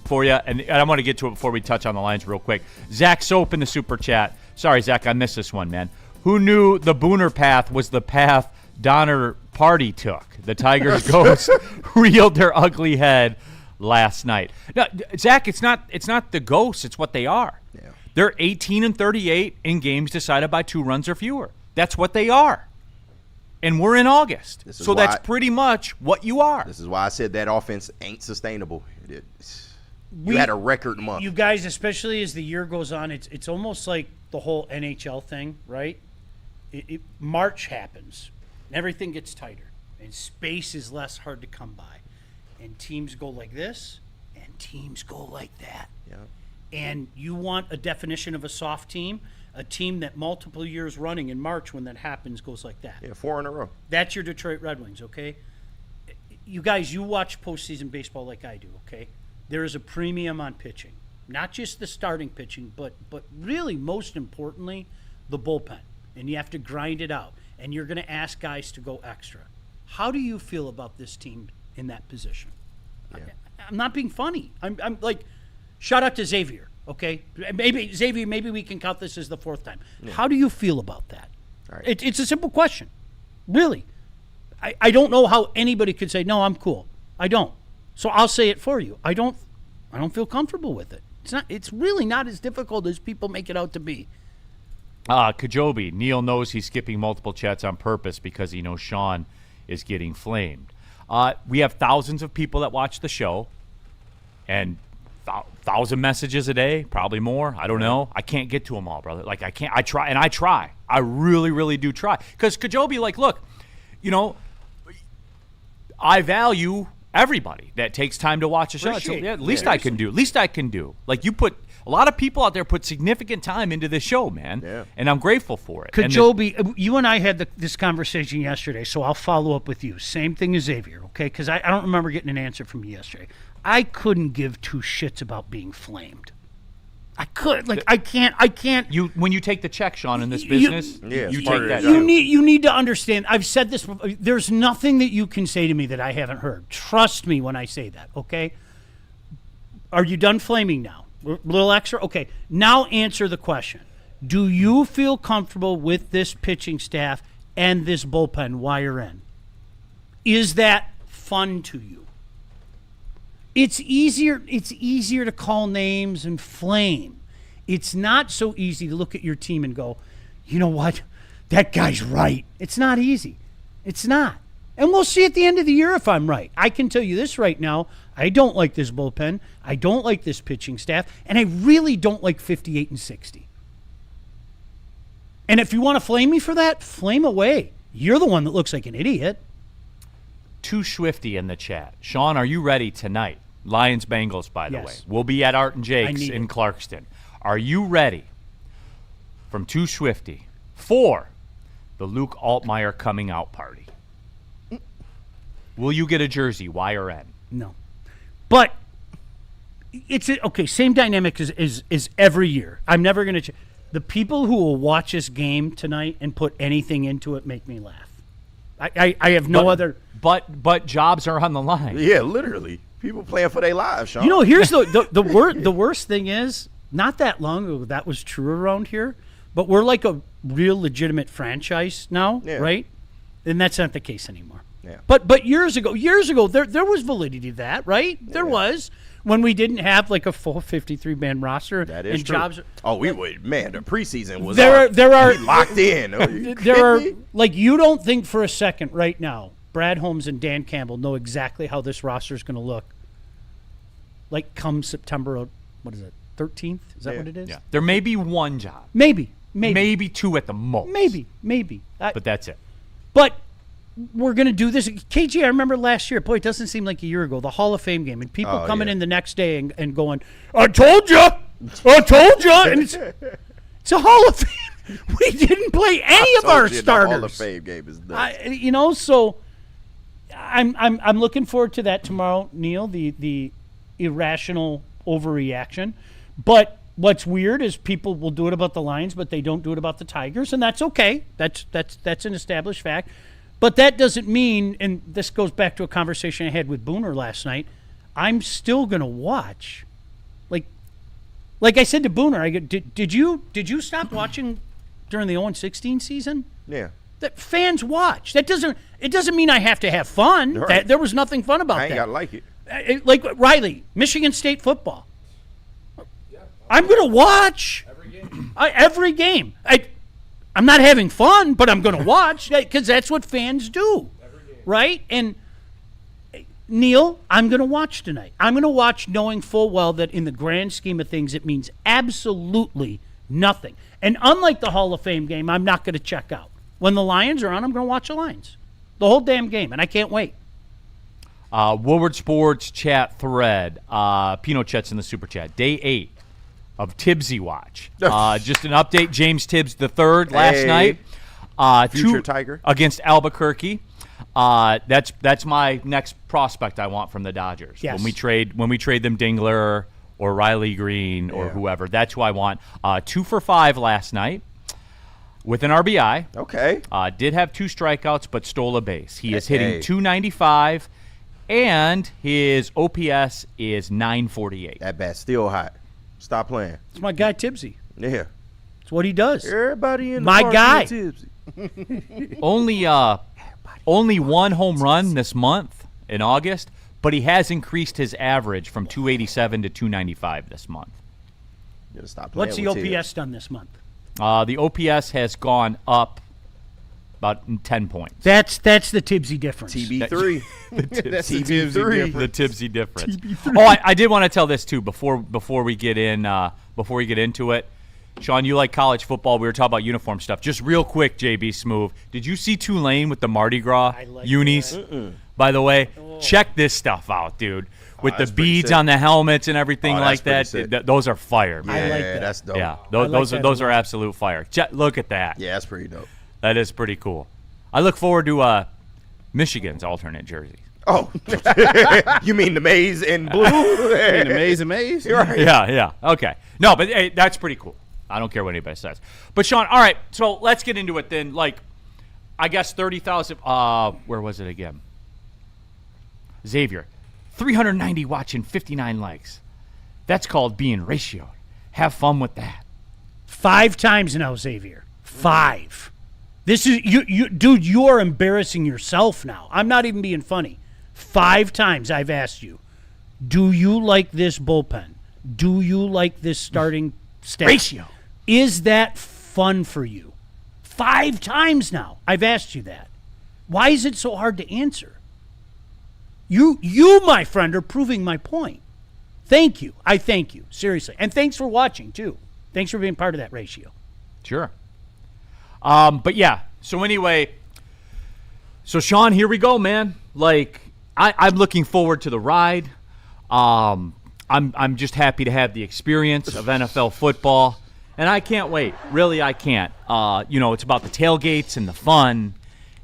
for you, and I want to get to it before we touch on the lines real quick. Zach Soap in the Super Chat. Sorry, Zach, I missed this one, man. Who knew the Booner path was the path Donner Party took? The Tigers ghost reeled their ugly head last night. Now, Zach, it's not the ghosts, it's what they are. Yeah. They're 18-38 in games decided by 2 runs or fewer. That's what they are. And we're in August. So that's pretty much what you are. This is why I said that offense ain't sustainable. You had a record month. You guys, especially as the year goes on, it's almost like the whole NHL thing, right? March happens, and everything gets tighter, and space is less hard to come by. And teams go like this, and teams go like that. Yeah. And you want a definition of a soft team, a team that multiple years running in March when that happens goes like that. Yeah, 4 in a row. That's your Detroit Red Wings, okay? You guys, you watch postseason baseball like I do, okay? There is a premium on pitching. Not just the starting pitching, but really, most importantly, the bullpen. And you have to grind it out. And you're going to ask guys to go extra. How do you feel about this team in that position? Yeah. I'm not being funny. I'm like, shout out to Xavier, okay? Maybe we can count this as the 4th time. Yeah. How do you feel about that? All right. It's a simple question. Really. I don't know how anybody could say, no, I'm cool. I don't. So I'll say it for you. I don't feel comfortable with it. It's really not as difficult as people make it out to be. Kajobi, Neil knows he's skipping multiple chats on purpose because he knows Sean is getting flamed. We have thousands of people that watch the show, and 1,000 messages a day, probably more. I don't know. I can't get to them all, brother. Like, I can't. I try. I really, really do try. Because Kajobi, like, look, you know, I value everybody that takes time to watch a show. So, yeah, least I can do. Like, you put a lot of people out there put significant time into this show, man. Yeah. And I'm grateful for it. Kajobi, you and I had this conversation yesterday, so I'll follow up with you. Same thing as Xavier, okay? Because I don't remember getting an answer from you yesterday. I couldn't give 2 shits about being flamed. I could. Like, I can't. When you take the check, Sean, in this business, you take that. You need to understand. I've said this before. There's nothing that you can say to me that I haven't heard. Trust me when I say that, okay? Are you done flaming now? A little extra? Okay. Now answer the question. Do you feel comfortable with this pitching staff and this bullpen while you're in? Is that fun to you? It's easier to call names and flame. It's not so easy to look at your team and go, you know what? That guy's right. It's not easy. It's not. And we'll see at the end of the year if I'm right. I can tell you this right now. I don't like this bullpen. I don't like this pitching staff. And I really don't like 58 and 60. And if you want to flame me for that, flame away. You're the one that looks like an idiot. Too Swifty in the chat. Sean, are you ready tonight? Lions Bengals, by the way. We'll be at Art and Jake's in Clarkston. Are you ready from Too Swifty for the Luke Altmaier coming out party? Will you get a jersey, Y or N? No. But it's okay, same dynamic as every year. I'm never going to the people who will watch this game tonight and put anything into it make me laugh. I have no other. But jobs are on the line. Yeah, literally. People playing for their lives, Sean. You know, here's the worst thing is, not that long ago that was true around here, but we're like a real legitimate franchise now, right? And that's not the case anymore. Yeah. But years ago, there was validity to that, right? There was. When we didn't have like a full 53-man roster. That is and true. Jobs. We would, man, the preseason was we locked in. Like, you don't think for a second right now, Brad Holmes and Dan Campbell know exactly how this roster is going to look. Like come September, what is it, 13th? Is that what it is? Yeah. There may be one job. Maybe two at the most. Maybe. But that's it. But we're going to do this. KG, I remember last year, boy, it doesn't seem like a year ago, the Hall of Fame game, and people coming in the next day and going, I told you. And it's a Hall of Fame. We didn't play any of our starters. The Hall of Fame game is nuts. So I'm looking forward to that tomorrow, Neil, the irrational overreaction. But what's weird is people will do it about the Lions, but they don't do it about the Tigers, and that's okay. That's an established fact. But that doesn't mean, and this goes back to a conversation I had with Booner last night, I'm still going to watch. Like I said to Booner, I go, did you stop watching during the 0-16 season? Yeah. That fans watch. It doesn't mean I have to have fun. Right. There was nothing fun about that. I ain't got to like it. Like Riley, Michigan State football. I'm going to watch every game. I'm not having fun, but I'm going to watch because that's what fans do, right? And Neil, I'm going to watch tonight. I'm going to watch knowing full well that in the grand scheme of things, it means absolutely nothing. And unlike the Hall of Fame game, I'm not going to check out. When the Lions are on, I'm going to watch the Lions. The whole damn game, and I can't wait. Woodward Sports chat thread. Pinochet's in the super chat. Day 8 of Tibbsy Watch. Just an update. James Tibbs III last night. Future Tiger. Against Albuquerque. That's my next prospect I want from the Dodgers. Yes. When we trade them Dingler or Riley Green or whoever. That's who I want. 2 for 5 last night with an RBI. Okay. Did have 2 strikeouts, but stole a base. He is hitting .295, and his OPS is .948. That bat's still hot. Stop playing. It's my guy Tibbsy. Yeah. It's what he does. Everybody in the my guy. Tibbsy. Only one home run this month in August, but he has increased his average from 287 to 295 this month. You gotta stop playing. What's the with OPS Tibbs. done this month? The OPS has gone up about 10 points. That's the Tibbsy difference. TB3. That's the TB3. The Tibbsy difference. Oh, I did want to tell this too before we get into it. Sean, you like college football. We were talking about uniform stuff. Just real quick, JB Smoove. Did you see Tulane with the Mardi Gras unis? By the way, check this stuff out, dude. With the beads on the helmets and everything like that. Those are fire, man. I like that. That's dope. Yeah, those are absolute fire. Look at that. Yeah, that's pretty dope. That is pretty cool. I look forward to Michigan's alternate jersey. Oh, you mean the maize and blue? In the maze and maze. Right. Yeah. Okay. No, but hey, that's pretty cool. I don't care what anybody says. But Sean, all right. So let's get into it then. Like, I guess 30,000. Where was it again? Xavier, 390 watching, 59 likes. That's called being ratioed. Have fun with that. 5 times now, Xavier. 5. This is you, dude. You are embarrassing yourself now. I'm not even being funny. 5 times I've asked you, do you like this bullpen? Do you like this starting staff? Ratio. Is that fun for you? 5 times now I've asked you that. Why is it so hard to answer? You, my friend, are proving my point. Thank you. I thank you, seriously. And thanks for watching, too. Thanks for being part of that ratio. Sure. But yeah, so anyway, so Sean, here we go, man. Like, I'm looking forward to the ride. I'm just happy to have the experience of NFL football, and I can't wait. Really, I can't. It's about the tailgates and the fun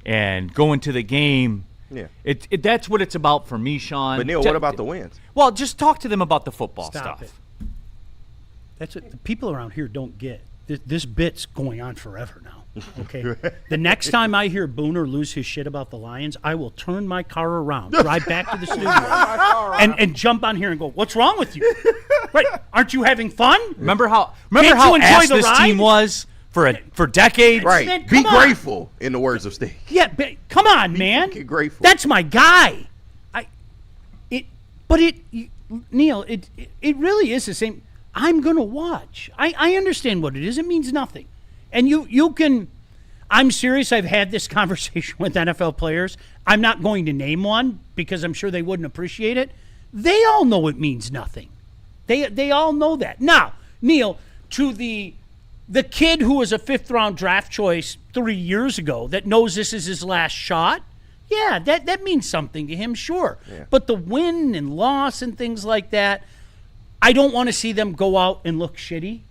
and going to the game. Yeah. That's what it's about for me, Sean. But Neil, what about the wins? Well, just talk to them about the football Stop stuff. it. That's what the people around here don't get. This bit's going on forever now. Okay. The next time I hear Booner lose his shit about the Lions, I will turn my car around, drive back to the studio, and jump on here and go, "What's wrong with you? Right? Aren't you having fun? Remember how you enjoy ass the this ride? team was for decades? Right. Man, Be come on. grateful, in the words of Steve. Yeah, but come on, man. fucking grateful. That's my guy. Neil, it really is the same. I'm gonna watch. I understand what it is. It means nothing. And you can, I'm serious. I've had this conversation with NFL players. I'm not going to name one because I'm sure they wouldn't appreciate it. They all know it means nothing. They all know that. Now, Neil, to the kid who was a 5th-round draft choice 3 years ago that knows this is his last shot, yeah, that means something to him, sure. Yeah. But the win and loss and things like that, I don't want to see them go out and look shitty.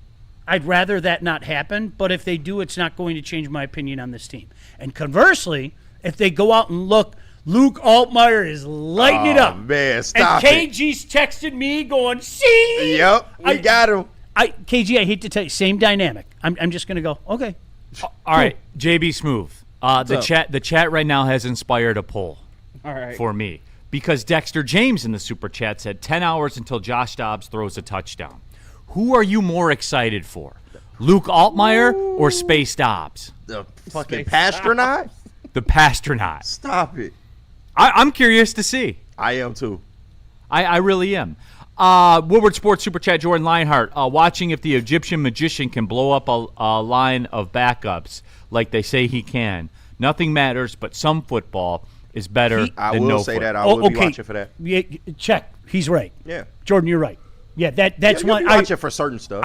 I'd rather that not happen, but if they do, it's not going to change my opinion on this team. And conversely, if they go out and look, Luke Altmaier is lighting it up. Man, stop and KG's texted me going, see? Yep, we got him. KG, I hate to tell you, same dynamic. I'm just going to go, okay. All right, JB Smooth. The chat right now has inspired a poll All right. for me because Dexter James in the super chat said 10 hours until Josh Dobbs throws a touchdown. Who are you more excited for, Luke Altmaier or Space Dobbs? The fucking Pastronaut? The Pastronaut. Stop it. I'm curious to see. I am too. I really am. Woodward Sports Super Chat, Jordan Lionheart, watching if the Egyptian magician can blow up a line of backups like they say he can. Nothing matters, but some football is better I than will no say football. that. I will be watching for that. Yeah, check. He's right. Yeah. Jordan, you're right. Yeah, that's You'll one. be watching for certain stuff.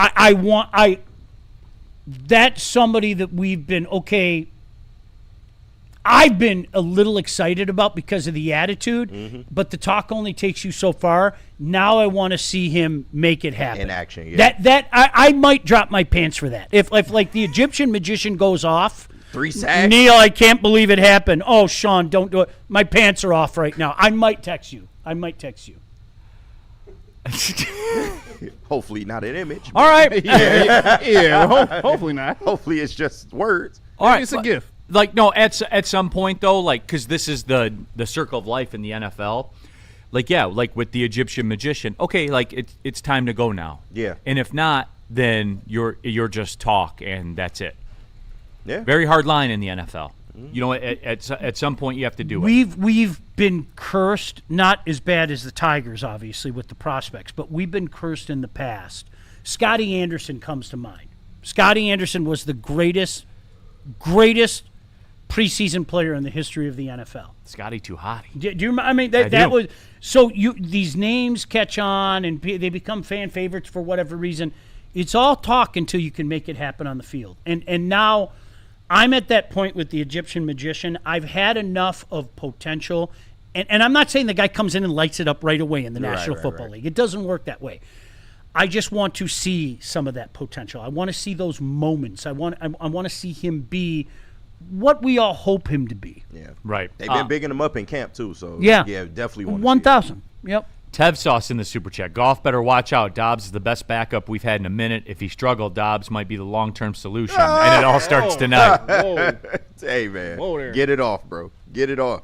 That's somebody that we've been I've been a little excited about because of the attitude, but the talk only takes you so far. Now I want to see him make it happen. In action, yeah. I might drop my pants for that. If like the Egyptian magician goes off, 3 sacks. Neil, I can't believe it happened. Oh, Sean, don't do it. My pants are off right now. I might text you. Hopefully not an image. All right. Hopefully not. Hopefully it's just words. All right. It's a gift. Like, no, at some point, though, like, because this is the circle of life in the NFL, like, yeah, like with the Egyptian magician, okay, like, it's time to go now. Yeah. And if not, then you're just talk, and that's it. Yeah. Very hard line in the NFL. You know, at some point you have to do it. We've been cursed, not as bad as the Tigers, obviously, with the prospects, but we've been cursed in the past. Scotty Anderson comes to mind. Scotty Anderson was the greatest preseason player in the history of the NFL. Scotty too hot. Do you remember? I mean, that was so. These names catch on and they become fan favorites for whatever reason. It's all talk until you can make it happen on the field. And now I'm at that point with the Egyptian magician. I've had enough of potential, and I'm not saying the guy comes in and lights it up right away in the National Football League. It doesn't work that way. I just want to see some of that potential. I want to see those moments. I want to see him be what we all hope him to be. Yeah. Yeah. Right. They've been bigging him up in camp, too. So, Yeah. definitely want 1,000. Yep. Tev Sauce in the super chat. Golf better watch out. Dobbs is the best backup we've had in a minute. If he struggled, Dobbs might be the long-term solution. And it all starts tonight. Whoa. Hey, man. Whoa there. Get it off, bro. Get it off.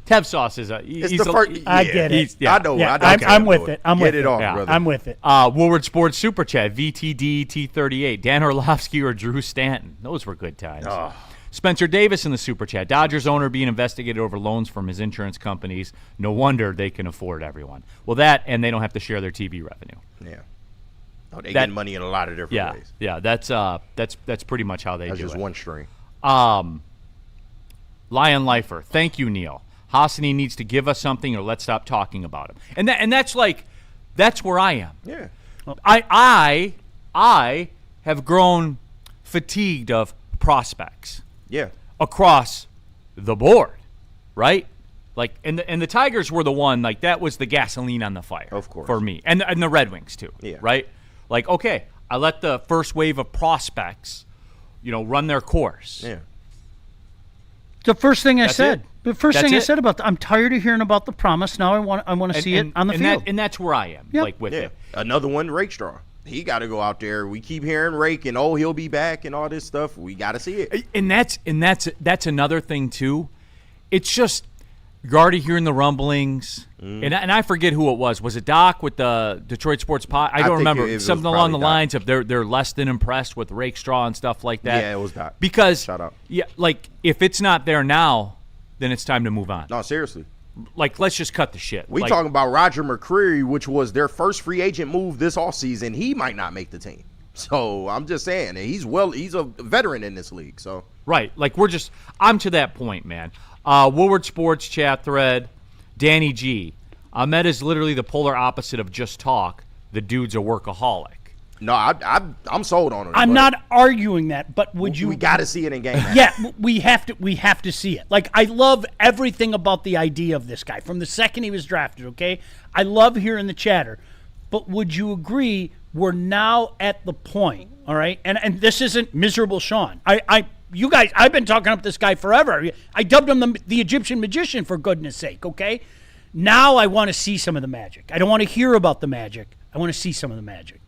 Tev Sauce is I get it. I know. Yeah, I know. I'm with it. I'm Get with it it. off, Yeah. brother. I'm with it. Woodward Sports Super Chat, VTD T38, Dan Orlovsky or Drew Stanton. Those were good times. Spencer Davis in the Super Chat, Dodgers owner being investigated over loans from his insurance companies. No wonder they can afford everyone. Well, that, and they don't have to share their TV revenue. Yeah. Oh, they get money in a lot of different ways. Yeah, that's pretty much how they That's do it. just one string. Lion Lifer, thank you, Neil. Hassani needs to give us something or let's stop talking about him. And that's where I am. Yeah. I have grown fatigued of prospects. Yeah. Across the board, right? Like, and the Tigers were the one, like, that was the gasoline on the fire. Of course. For me. And the Red Wings, too. Yeah. Right? Like, okay, I let the first wave of prospects, run their course. Yeah. The first thing I That's said. it. The first That's thing I it. said about I'm tired of hearing about the promise. Now I want to see it on the field. And that's where I am, Yep. like, with Yeah. it. Another one, Rakestraw. He got to go out there. We keep hearing Rake and, he'll be back and all this stuff. We got to see it. And that's another thing too. It's just you're already hearing the rumblings, and I forget who it was. Was it Doc with the Detroit Sports Pod? I don't think remember. it was Something along the probably Doc. lines of they're less than impressed with Rakestraw and stuff like that. Yeah, it was Doc. Because Shout out. yeah, like if it's not there now, then it's time to move on. No, seriously. Like, let's just cut the shit. We like, talking about Roger McCreary, which was their first free agent move this offseason. He might not make the team. So I'm just saying, he's a veteran in this league. So right. Like, I'm to that point, man. Woodward Sports chat thread, Danny G. Ahmed is literally the polar opposite of just talk. The dude's a workaholic. no, I'm sold on it. I'm but not arguing that, but would you? We got to see it in game. Yeah, we have to see it. Like, I love everything about the idea of this guy from the second he was drafted. Okay, I love hearing the chatter, but would you agree we're now at the point? All right, and this isn't miserable Sean. You guys, I've been talking up this guy forever. I dubbed him the Egyptian magician, for goodness sake. Okay, now I want to see some of the magic. I don't want to hear about the magic. I want to see some of the magic.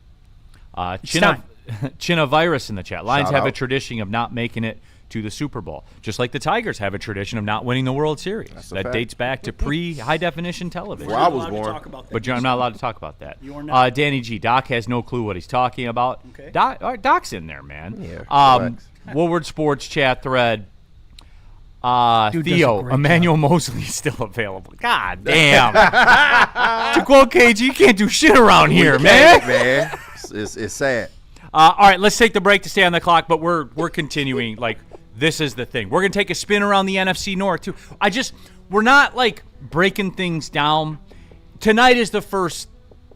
China Virus in the chat. Lions Shout have a out. tradition of not making it to the Super Bowl, just like the Tigers have a tradition of not winning the World Series. a That fact. dates back to pre-high definition television. Where I was born. But I'm not allowed to talk about that. You are not. Danny G. Doc has no clue what he's talking about. Okay. Doc's in there, man. Yeah, relax. Woodward Sports chat thread. Dude does a Theo, great Emmanuel Mosley is still available. God damn. To quote KG, you can't do shit around here, man. man. It's sad. All right, let's take the break to stay on the clock, but we're continuing. Like, this is the thing. We're going to take a spin around the NFC North, too. We're not, like, breaking things down. Tonight is the first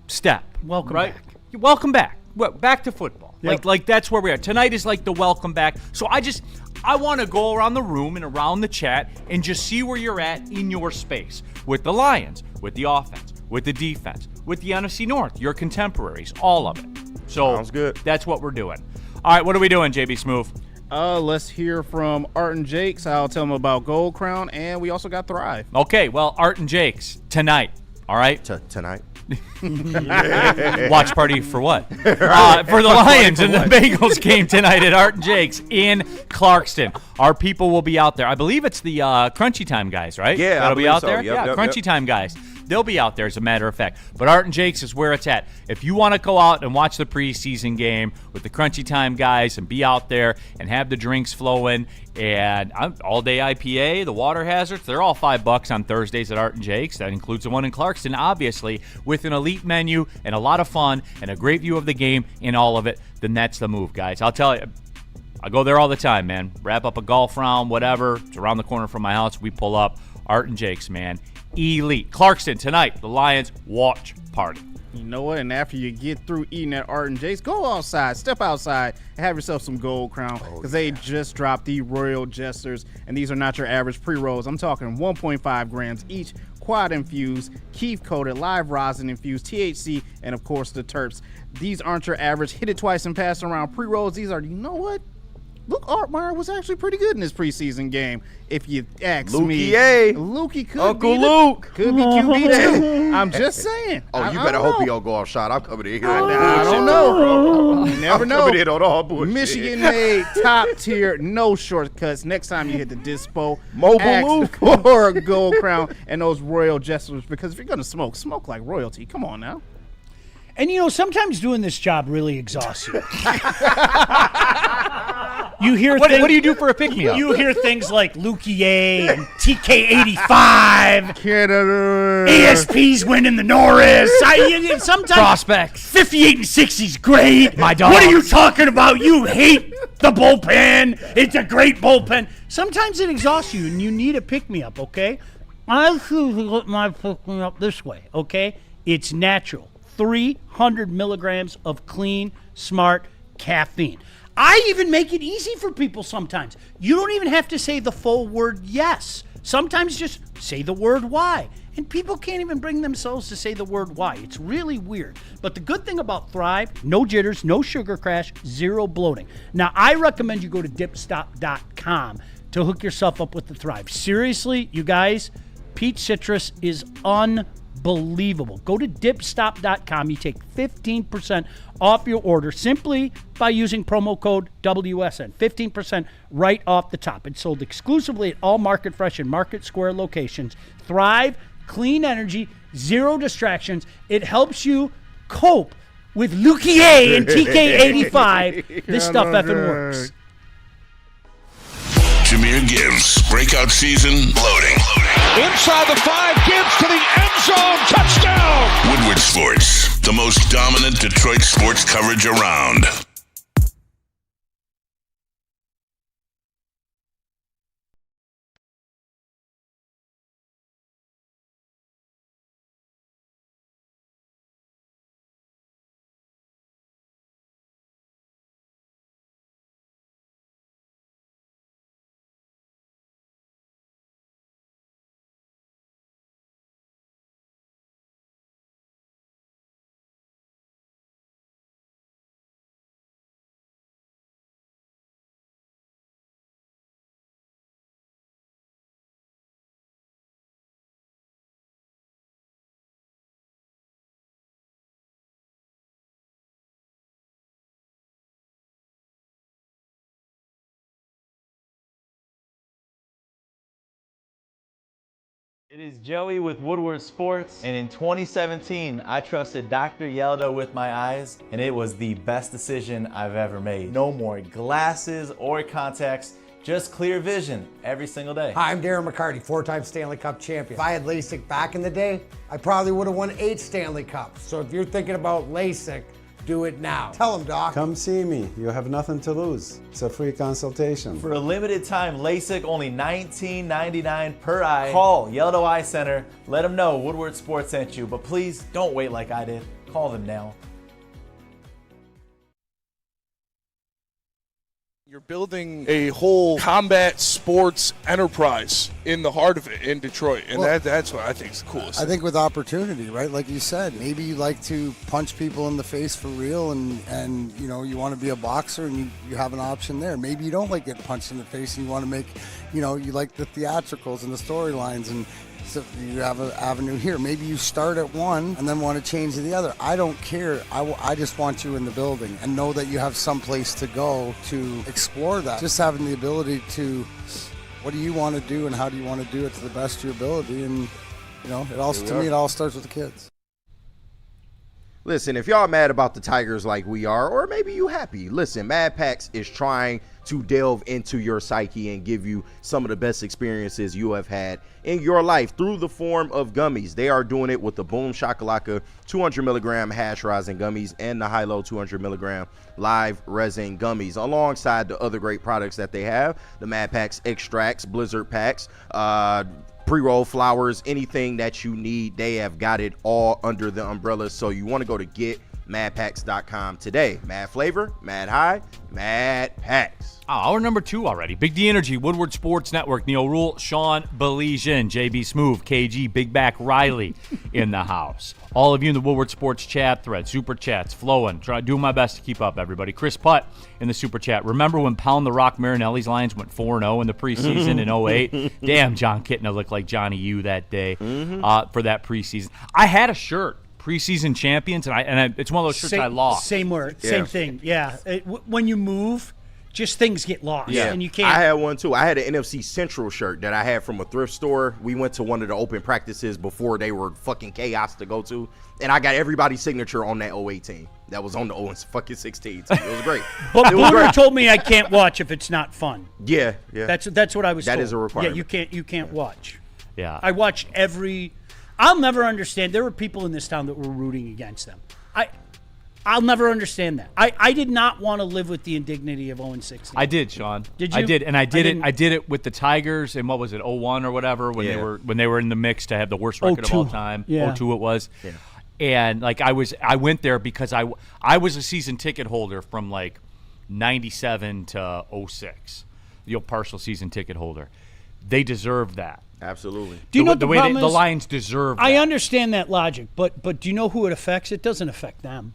step. Welcome right? back. Welcome back. Back to football. Yep. Like that's where we are. Tonight is like the welcome back. So I want to go around the room and around the chat and just see where you're at in your space with the Lions, with the offense, with the defense, with the NFC North, your contemporaries, all of it. So Sounds good. That's what we're doing. All right, what are we doing, JB Smooth? Let's hear from Art and Jakes. I'll tell them about Gold Crown, and we also got Thrive. Okay, well, Art and Jake's tonight. All right. Tonight. Watch party for what? For the Lions and the Bengals game tonight at Art and Jake's in Clarkston. Our people will be out there. I believe it's the Crunchy Time guys, right? Yeah, I That'll be believe out so. there. Yep, Crunchy yep. Time guys. They'll be out there, as a matter of fact. But Art and Jake's is where it's at. If you want to go out and watch the preseason game with the Crunchy Time guys and be out there and have the drinks flowing and all-day IPA, the water hazards, they're all $5 on Thursdays at Art and Jake's. That includes the one in Clarkston, obviously, with an elite menu and a lot of fun and a great view of the game in all of it. Then that's the move, guys. I'll tell you. I go there all the time, man. Wrap up a golf round, whatever. It's around the corner from my house. We pull up. Art and Jake's, man. Elite. Clarkston tonight, the Lions watch party. You know what? And after you get through eating at Art and Jakes, go outside, step outside, and have yourself some Gold Crown, because they just dropped the Royal Jesters, and these are not your average pre-rolls. I'm talking 1.5 grams each, quad infused, Keef coated, live rosin infused, THC, and of course the terps. These aren't your average hit it twice and pass around pre-rolls. These are, you know what? Luke Altmaier was actually pretty good in this preseason game. If you ask me, Lukey could Uncle be Luke could be QB too. I'm just saying. Oh, you better hope he don't go off shot. I'm coming in here. I don't know. You never know. Coming in on all bullshit. Michigan made top tier, no shortcuts. Next time you hit the dispo, Mobile ask Luke for a gold crown and those royal gestures. Because if you're gonna smoke like royalty. Come on now. And, sometimes doing this job really exhausts you. You hear what do you do for a pick-me-up? You hear things like Lukier and TK85. Canada. ESP's winning the Norris. Sometimes Prospects. 58 and 60's great. My dogs. What are you talking about? You hate the bullpen. It's a great bullpen. Sometimes it exhausts you, and you need a pick-me-up, okay? I choose to get my pick-me-up this way, okay? It's natural. 300 milligrams of clean, smart caffeine. I even make it easy for people sometimes. You don't even have to say the full word yes. Sometimes just say the word why. And people can't even bring themselves to say the word why. It's really weird. But the good thing about Thrive, no jitters, no sugar crash, zero bloating. Now, I recommend you go to dipstop.com to hook yourself up with the Thrive. Seriously, you guys, peach citrus is unbelievable. Go to dipstop.com. You take 15% off your order simply by using promo code WSN. 15% right off the top. It's sold exclusively at all Market Fresh and Market Square locations. Thrive, clean energy, zero distractions. It helps you cope with Lukier and TK85. This stuff effing works. Jameer Gibbs, breakout season, loading. Inside the 5, Gibbs to the end zone, touchdown! Woodward Sports, the most dominant Detroit sports coverage around. It is Joey with Woodward Sports, and in 2017, I trusted Dr. Yelda with my eyes, and it was the best decision I've ever made. No more glasses or contacts, just clear vision every single day. Hi, I'm Darren McCarty, 4-time Stanley Cup champion. If I had LASIK back in the day, I probably would have won 8 Stanley Cups. So if you're thinking about LASIK, do it now. Tell them, Doc. Come see me. You have nothing to lose. It's a free consultation. For a limited time, LASIK only $19.99 per eye. Call Yeldo Eye Center. Let them know Woodward Sports sent you. But please don't wait like I did. Call them now. You're building a whole combat sports enterprise in the heart of it in Detroit, and that's what I think is the coolest. I think with opportunity, right? Like you said, maybe you like to punch people in the face for real, and you know you want to be a boxer, and you have an option there. Maybe you don't like getting punched in the face, and you want to make, you like the theatricals and the storylines, and so you have an avenue here. Maybe you start at one and then want to change to the other. I don't care. I just want you in the building and know that you have some place to go to explore that. Just having the ability to, what do you want to do and how do you want to do it to the best of your ability? And it all starts with the kids. Listen, if y'all mad about the Tigers like we are, or maybe you happy, listen, Mad Packs is trying to delve into your psyche and give you some of the best experiences you have had in your life through the form of gummies. They are doing it with the Boom Shakalaka 200 milligram hash rosin gummies and the High Low 200 milligram live resin gummies, alongside the other great products that they have, the Mad Packs extracts, Blizzard packs, pre-roll flowers, anything that you need, they have got it all under the umbrella. So you want to go to madpacks.com today. Mad flavor, mad high, mad packs. Hour number 2 already. Big D Energy, Woodward Sports Network, Neil Rule, Sean Belizean, JB Smooth, KG, Big Back Riley in the house. All of you in the Woodward Sports chat thread, super chats flowing. Doing my best to keep up, everybody. Chris Putt in the super chat. Remember when Pound the Rock Marinelli's Lions went 4-0 in the preseason in 08? Damn, John Kitna looked like Johnny U that day for that preseason. I had a shirt. Preseason champions, and it's one of those shirts I lost. Same thing. Yeah, when you move, just things get lost. Yeah, and you can't. I had one too. I had an NFC Central shirt that I had from a thrift store. We went to one of the open practices before they were fucking chaos to go to, and I got everybody's signature on that 08 team. That was on the 0-16 team. It was great. But Booter told me I can't watch if it's not fun. Yeah. That's what I was told. That is a requirement. Yeah, you can't watch. Yeah. I watched every. I'll never understand. There were people in this town that were rooting against them. I'll never understand that. I did not want to live with the indignity of 0-16. I did, Sean. Did you? I did, and I did it with the Tigers in what was it, 01 or whatever, when they were in the mix to have the worst record of all time. Yeah. 02 it was. Yeah. And like I went there because I was a season ticket holder from like 97 to 06. Partial season ticket holder. They deserve that. Absolutely. Do you know the way the Lions deserve that. I understand that logic, but do you know who it affects? It doesn't affect them.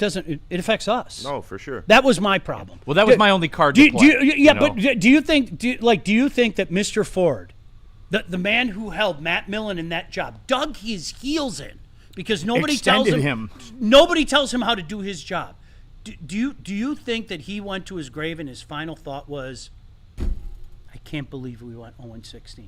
It affects us. No, for sure. That was my problem. Well, that was my only card to play. But do you think that Mr. Ford, the man who held Matt Millen in that job, dug his heels in because nobody tells him how to do his job? Do you think that he went to his grave and his final thought was, I can't believe we went 0-16?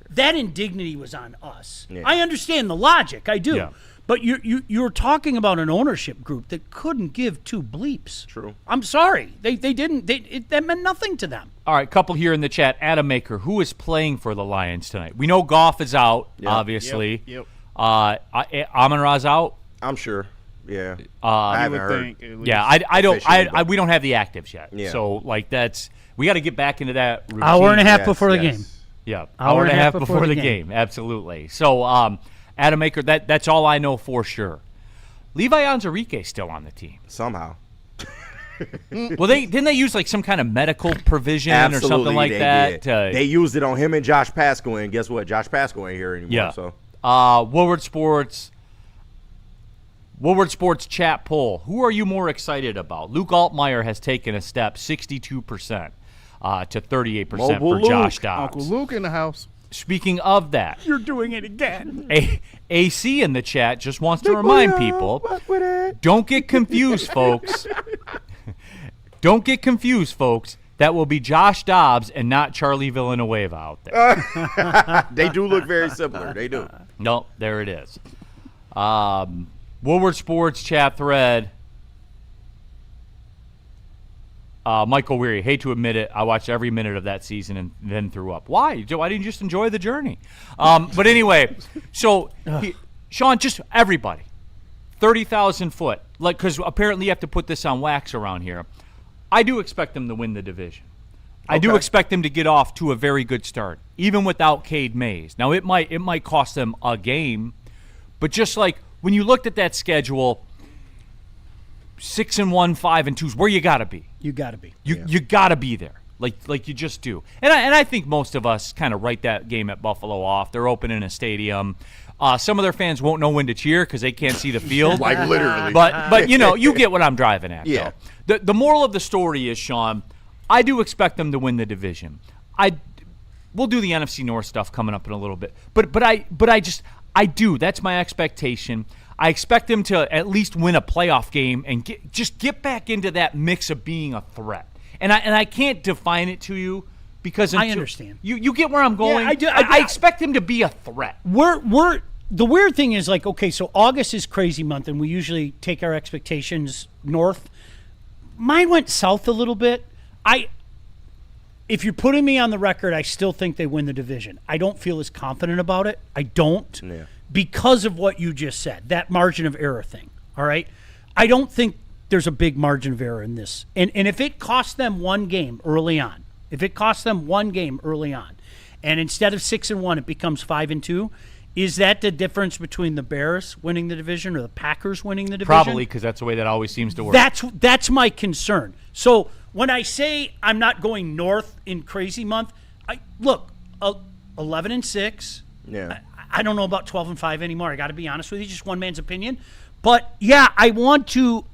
That indignity was on us. Yeah. I understand the logic, I do. Yeah. But you're talking about an ownership group that couldn't give two bleeps. True. I'm sorry. They didn't. That meant nothing to them. All right, couple here in the chat. Adam Maker, who is playing for the Lions tonight? We know Goff is out, obviously. Yep. Amon-Ra's out. I'm sure. Yeah. I haven't heard. Yeah, I don't. We don't have the actives yet. Yeah. So we got to get back into that routine. Hour and a half before the game. Yeah, hour and a half before the game. Absolutely. So, Adam Maker, that's all I know for sure. Levi Onwuzurike still on the team somehow. Well, didn't they use like some kind of medical provision or something like that? They used it on him and Josh Pascal, and guess what? Josh Pascal ain't here anymore. Yeah. So, Woodward Sports chat poll. Who are you more excited about? Luke Altmaier has taken a step, 62%. To 38% for Josh Dobbs. Uncle Luke in the house. Speaking of that, you're doing it again. AC in the chat just wants to remind people, don't get confused, folks. Don't get confused, folks. That will be Josh Dobbs and not Charlie Villanueva out there. They do look very similar. They do. No, there it is. Woodward Sports chat thread. Michael Weary, hate to admit it, I watched every minute of that season and then threw up. Why? Why didn't you just enjoy the journey? But anyway, so Sean, just everybody, 30,000 foot, like, because apparently you have to put this on wax around here. I do expect them to win the division. I do expect them to get off to a very good start, even without Cade Mays. Now it might cost them a game, but just like when you looked at that schedule, 6-1, 5-2 where you gotta be. You gotta be. You gotta be there. Like you just do. And I think most of us kind of write that game at Buffalo off. They're opening a stadium. Some of their fans won't know when to cheer because they can't see the field. Like literally. But you get what I'm driving at. Yeah. Though. The moral of the story is, Sean, I do expect them to win the division. We'll do the NFC North stuff coming up in a little bit. But I do. That's my expectation. I expect them to at least win a playoff game and get back into that mix of being a threat. And I can't define it to you because I understand. You get where I'm going. Yeah, I do. I expect them to be a threat. The weird thing is, like, okay, so August is crazy month, and we usually take our expectations north. Mine went south a little bit. If you're putting me on the record, I still think they win the division. I don't feel as confident about it. I don't. Yeah. Because of what you just said, that margin of error thing, all right? I don't think there's a big margin of error in this. And if it costs them one game early on, and instead of 6-1, it becomes 5-2, Is that the difference between the Bears winning the division or the Packers winning the division? Probably, because that's the way that always seems to work. That's my concern. So when I say I'm not going north in crazy month, look, 11-6. Yeah. I don't know about 12-5 anymore. I got to be honest with you, just one man's opinion. But yeah, I want to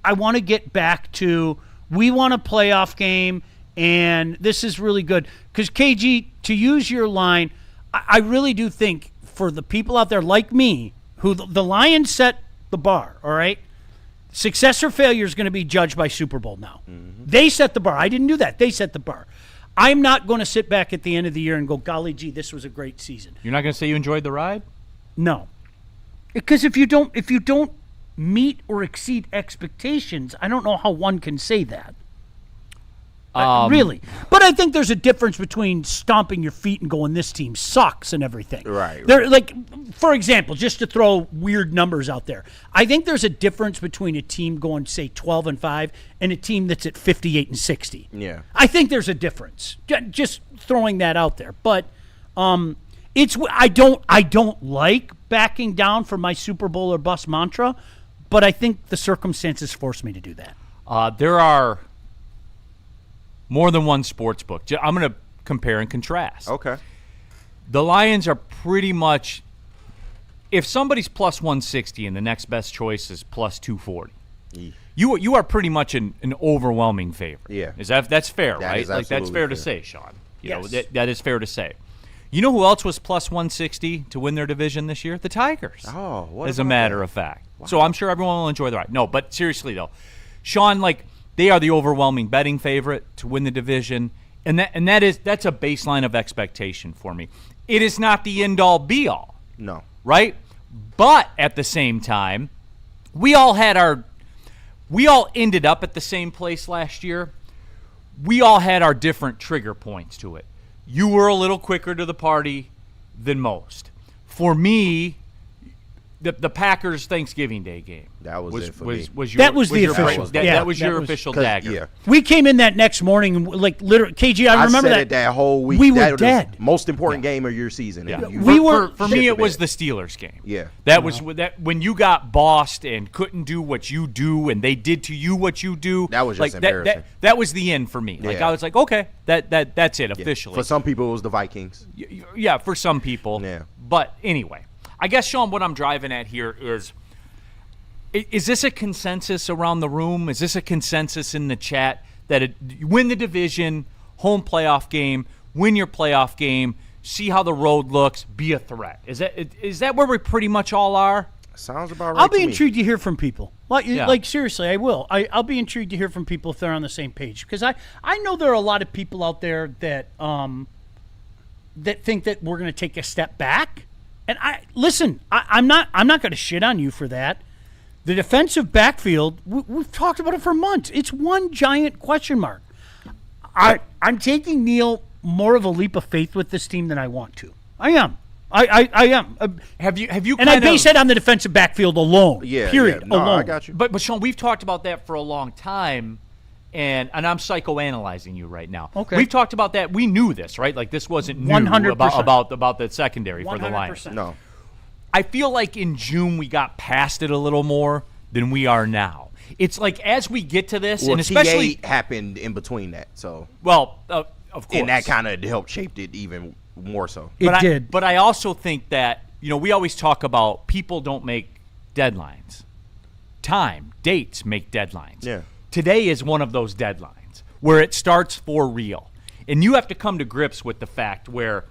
get back to, we want a playoff game, and this is really good because KG, to use your line, I really do think for the people out there like me, who the Lions set the bar. All right, success or failure is going to be judged by Super Bowl now. Mm-hmm. They set the bar. I didn't do that. They set the bar. I'm not going to sit back at the end of the year and go, golly gee, this was a great season. You're not going to say you enjoyed the ride? No, because if you don't meet or exceed expectations, I don't know how one can say that. Really. But I think there's a difference between stomping your feet and going, this team sucks and everything. Right. They're like, for example, just to throw weird numbers out there, I think there's a difference between a team going, say, 12-5 and a team that's at 58-60. Yeah. I think there's a difference. Just throwing that out there. But I don't like backing down for my Super Bowl or bust mantra, but I think the circumstances force me to do that. There are more than one sports book. I'm going to compare and contrast. Okay. The Lions are pretty much, if somebody's plus 160 and the next best choice is plus 240, you are pretty much an overwhelming favorite. Yeah. That's fair, That right? is Like that's absolutely fair to fair. say, Sean. You Yes. know, that is fair to say. You know who else was plus 160 to win their division this year? The Tigers. Oh, what as a about matter that? of fact. Wow. So I'm sure everyone will enjoy the ride. No, but seriously though, Sean, like, they are the overwhelming betting favorite to win the division, and that's a baseline of expectation for me. It is not the end all be all. No. Right? But at the same time, we all ended up at the same place last year. We all had our different trigger points to it. You were a little quicker to the party than most. For me, the Packers Thanksgiving Day game. That was it for me. That was the official. That was your official dagger. Yeah. We came in that next morning, and like literally, KG, I remember said that whole week. We that were was dead. the most important game of your season. Yeah. And For me, it was the Steelers game. Yeah. That was that when you got bossed and couldn't do what you do, and they did to you what you do. That was just like embarrassing. That was the end for me. Like Yeah. I was like, okay, that's it officially. For some people, it was the Vikings. Yeah, for some people. Yeah. But anyway, I guess, Sean, what I'm driving at here is this a consensus around the room? Is this a consensus in the chat that you win the division, home playoff game, win your playoff game, see how the road looks, be a threat? Is that where we pretty much all are? Sounds about right. I'll be to me. intrigued to hear from people. Like seriously, I will. I'll be intrigued to hear from people if they're on the same page, because I know there are a lot of people out there that that think that we're going to take a step back. And I'm not going to shit on you for that. The defensive backfield, we've talked about it for months. It's one giant question mark. I'm taking Neil more of a leap of faith with this team than I want to. I am. I am. Have you? And I base it on the defensive backfield alone. Yeah. Period. Yeah. No, alone. I got you. But Sean, we've talked about that for a long time, and I'm psychoanalyzing you right now. Okay. We've talked about that. We knew this, right? Like this wasn't new 100%. about the secondary for the Lions. 100%. No. I feel like in June we got past it a little more than we are now. It's like as we get to this, Well, and especially T8 happened in between that, so of course, and that kind of helped shaped it even more so. It did. But I also think that we always talk about people don't make deadlines. Dates make deadlines. Yeah. Today is one of those deadlines where it starts for real, and you have to come to grips with the fact where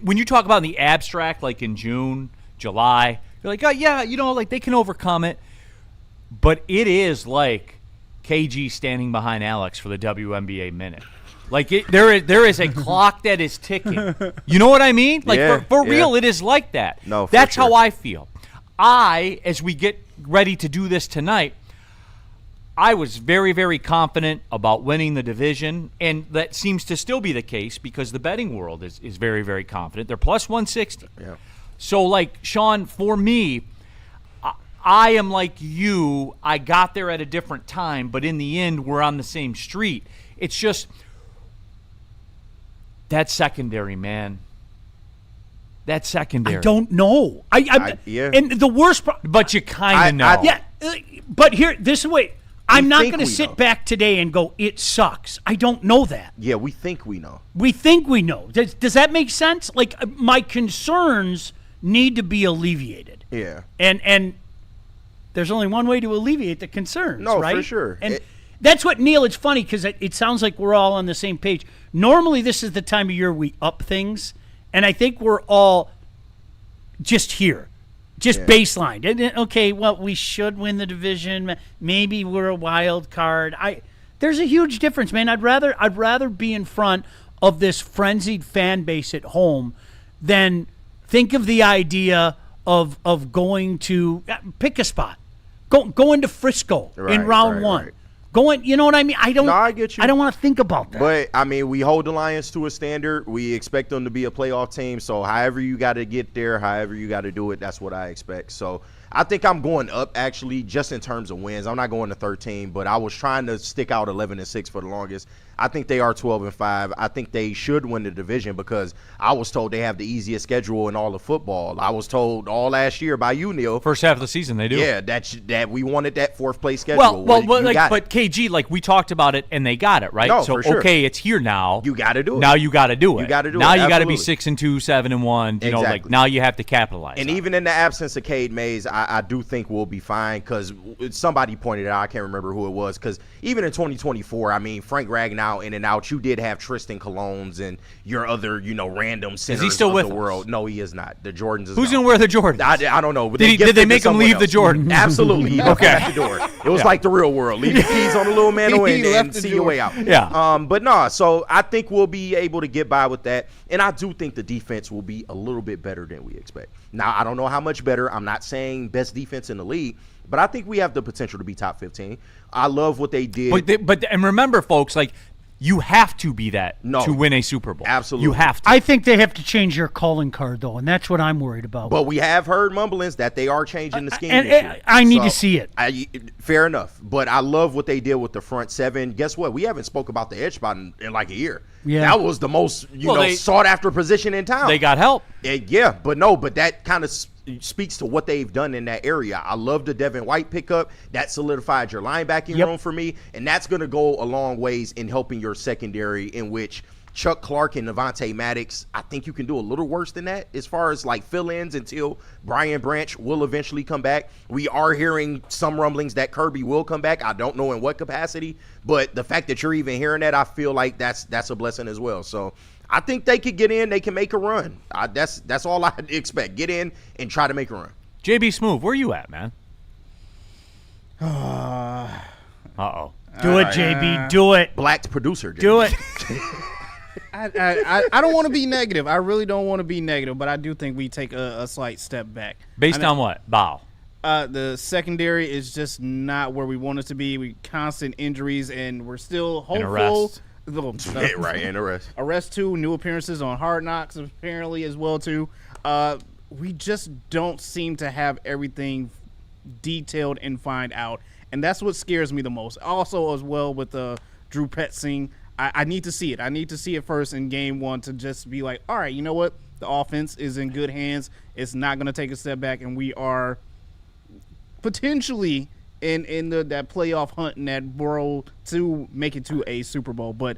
when you talk about in the abstract, like in June, July, you're like, oh yeah, like they can overcome it. But it is like KG standing behind Alex for the WNBA minute. Like there is a clock that is ticking. You know what I mean? Like Yeah, for yeah. real, it is like that. No, for that's sure. how I feel. As we get ready to do this tonight, I was very, very confident about winning the division, and that seems to still be the case because the betting world is very, very confident. They're plus 160. Yeah. So, like, Sean, for me, I am like you. I got there at a different time, but in the end, we're on the same street. It's just that secondary, man. that secondary? I don't know. Yeah. And the worst part, but you kind of know. Yeah, but here, this way, I'm not think going to we sit know. back today and go, it sucks. I don't know that. Yeah, we think we know. We think we know. Does that make sense? Like, my concerns need to be alleviated. Yeah. And there's only one way to alleviate the concerns, No, right? for sure. And that's what, Neil, it's funny because it sounds like we're all on the same page. Normally, this is the time of year we up things, and I think we're all just here. Just baseline. Okay, well, we should win the division. Maybe we're a wild card. There's a huge difference, man. I'd rather be in front of this frenzied fan base at home than think of the idea of going to pick a spot. Going to Frisco in round one. Right. Going, you know what I mean? I get you. I don't want to think about that. But, I mean, we hold the Lions to a standard. We expect them to be a playoff team. So, however you got to get there, however you got to do it, that's what I expect. So, I think I'm going up, actually, just in terms of wins. I'm not going to 13, but I was trying to stick out 11-6 for the longest. I think they are 12-5. I think they should win the division because I was told they have the easiest schedule in all of football. I was told all last year by you, Neil. First half of the season, they do. Yeah, that we wanted that fourth place schedule. But KG, like we talked about it, and they got it right. No, so for sure. okay, it's here now. You got to do it. Now you got to do it. You got to do now it. Now you got to be Absolutely. 6-2, 7-1. You know, like now you have to capitalize. And on even in the absence of Cade Mays, I do think we'll be fine because somebody pointed out, I can't remember who it was, because even in 2024, I mean, Frank Ragnow in and out, you did have Tristan Colognes and your other, random centers still of with the us? world. No, he is not. The Jordans is Who's gone. going to wear the Jordans? I don't know. But Did they make him leave the Jordan? Absolutely. He left Okay. at the door. It was like the real world. Leave your keys on the little mantle He left and the see your door. way out. Yeah. But no, so I think we'll be able to get by with that. And I do think the defense will be a little bit better than we expect. Now, I don't know how much better. I'm not saying best defense in the league, but I think we have the potential to be top 15. I love what they did. But remember, folks, like you have to be that No. to win a Super Bowl. Absolutely. You have to. I think they have to change their calling card, though, and that's what I'm worried about. But we have heard mumblings that they are changing the scheme and this year. I need to see it. Fair enough. But I love what they did with the front seven. Guess what? We haven't spoke about the edge spot in like a year. Yeah. That was the most sought after position in town. They got help. Yeah, but that kind of speaks to what they've done in that area. I love the Devin White pickup. That solidified your linebacking room for me, and that's going to go a long ways in helping your secondary, in which Chuck Clark and Devontae Maddox, I think you can do a little worse than that as far as like fill-ins until Brian Branch will eventually come back. We are hearing some rumblings that Kirby will come back. I don't know in what capacity, but the fact that you're even hearing that, I feel like that's a blessing as well. So I think they could get in. They can make a run. That's all I expect. Get in and try to make a run. JB Smoove, where you at, man? Do it, JB. Do it. Black producer. JB. Do it. I don't want to be negative. I really don't want to be negative, but I do think we take a slight step back. Based on what? Bow. The secondary is just not where we want it to be. We constant injuries, and we're still hopeful. arrest. Right, and arrest. Arrest 2, new appearances on Hard Knocks apparently as well too. We just don't seem to have everything detailed and find out, and that's what scares me the most. Also, as well with Drew Petzing, I need to see it. I need to see it first in game one to just be like, all right, you know what? The offense is in good hands. It's not going to take a step back, and we are potentially in that playoff hunt and that road to make it to a Super Bowl. But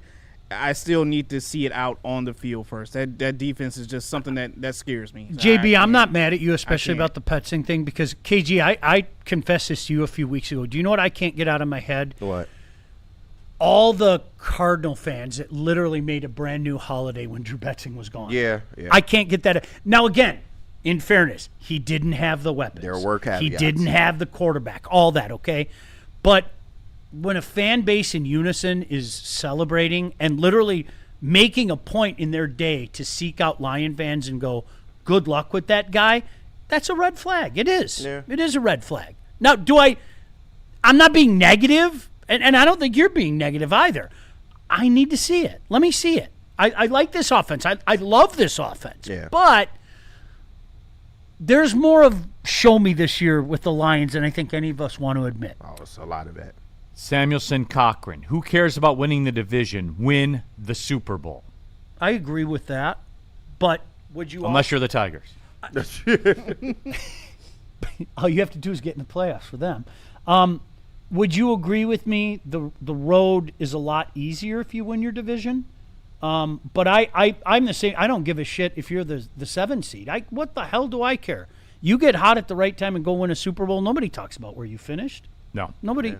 I still need to see it out on the field first. That defense is just something that scares me. JB, I'm not mad at you, especially about the Petzing thing, because KG, I confessed this to you a few weeks ago. Do you know what I can't get out of my head? What? All the Cardinal fans that literally made a brand new holiday when Drew Petzing was gone. Yeah. I can't get that. Now, again, in fairness, he didn't have the weapons. There were caveats. He didn't have the quarterback, all that, okay? But when a fan base in unison is celebrating and literally making a point in their day to seek out Lion fans and go, good luck with that guy, that's a red flag. It is. Yeah. It is a red flag. Now, I'm not being negative, and I don't think you're being negative either. I need to see it. Let me see it. I like this offense. I love this offense. Yeah. But there's more of show me this year with the Lions than I think any of us want to admit. Oh, it's a lot of that. Samuelson Cochran. Who cares about winning the division? Win the Super Bowl. I agree with that. But would you? Unless you're the Tigers. All you have to do is get in the playoffs for them. Would you agree with me? The road is a lot easier if you win your division. But I'm the same. I don't give a shit if you're the 7 seed. What the hell do I care? You get hot at the right time and go win a Super Bowl. Nobody talks about where you finished. No. Nobody. Yeah.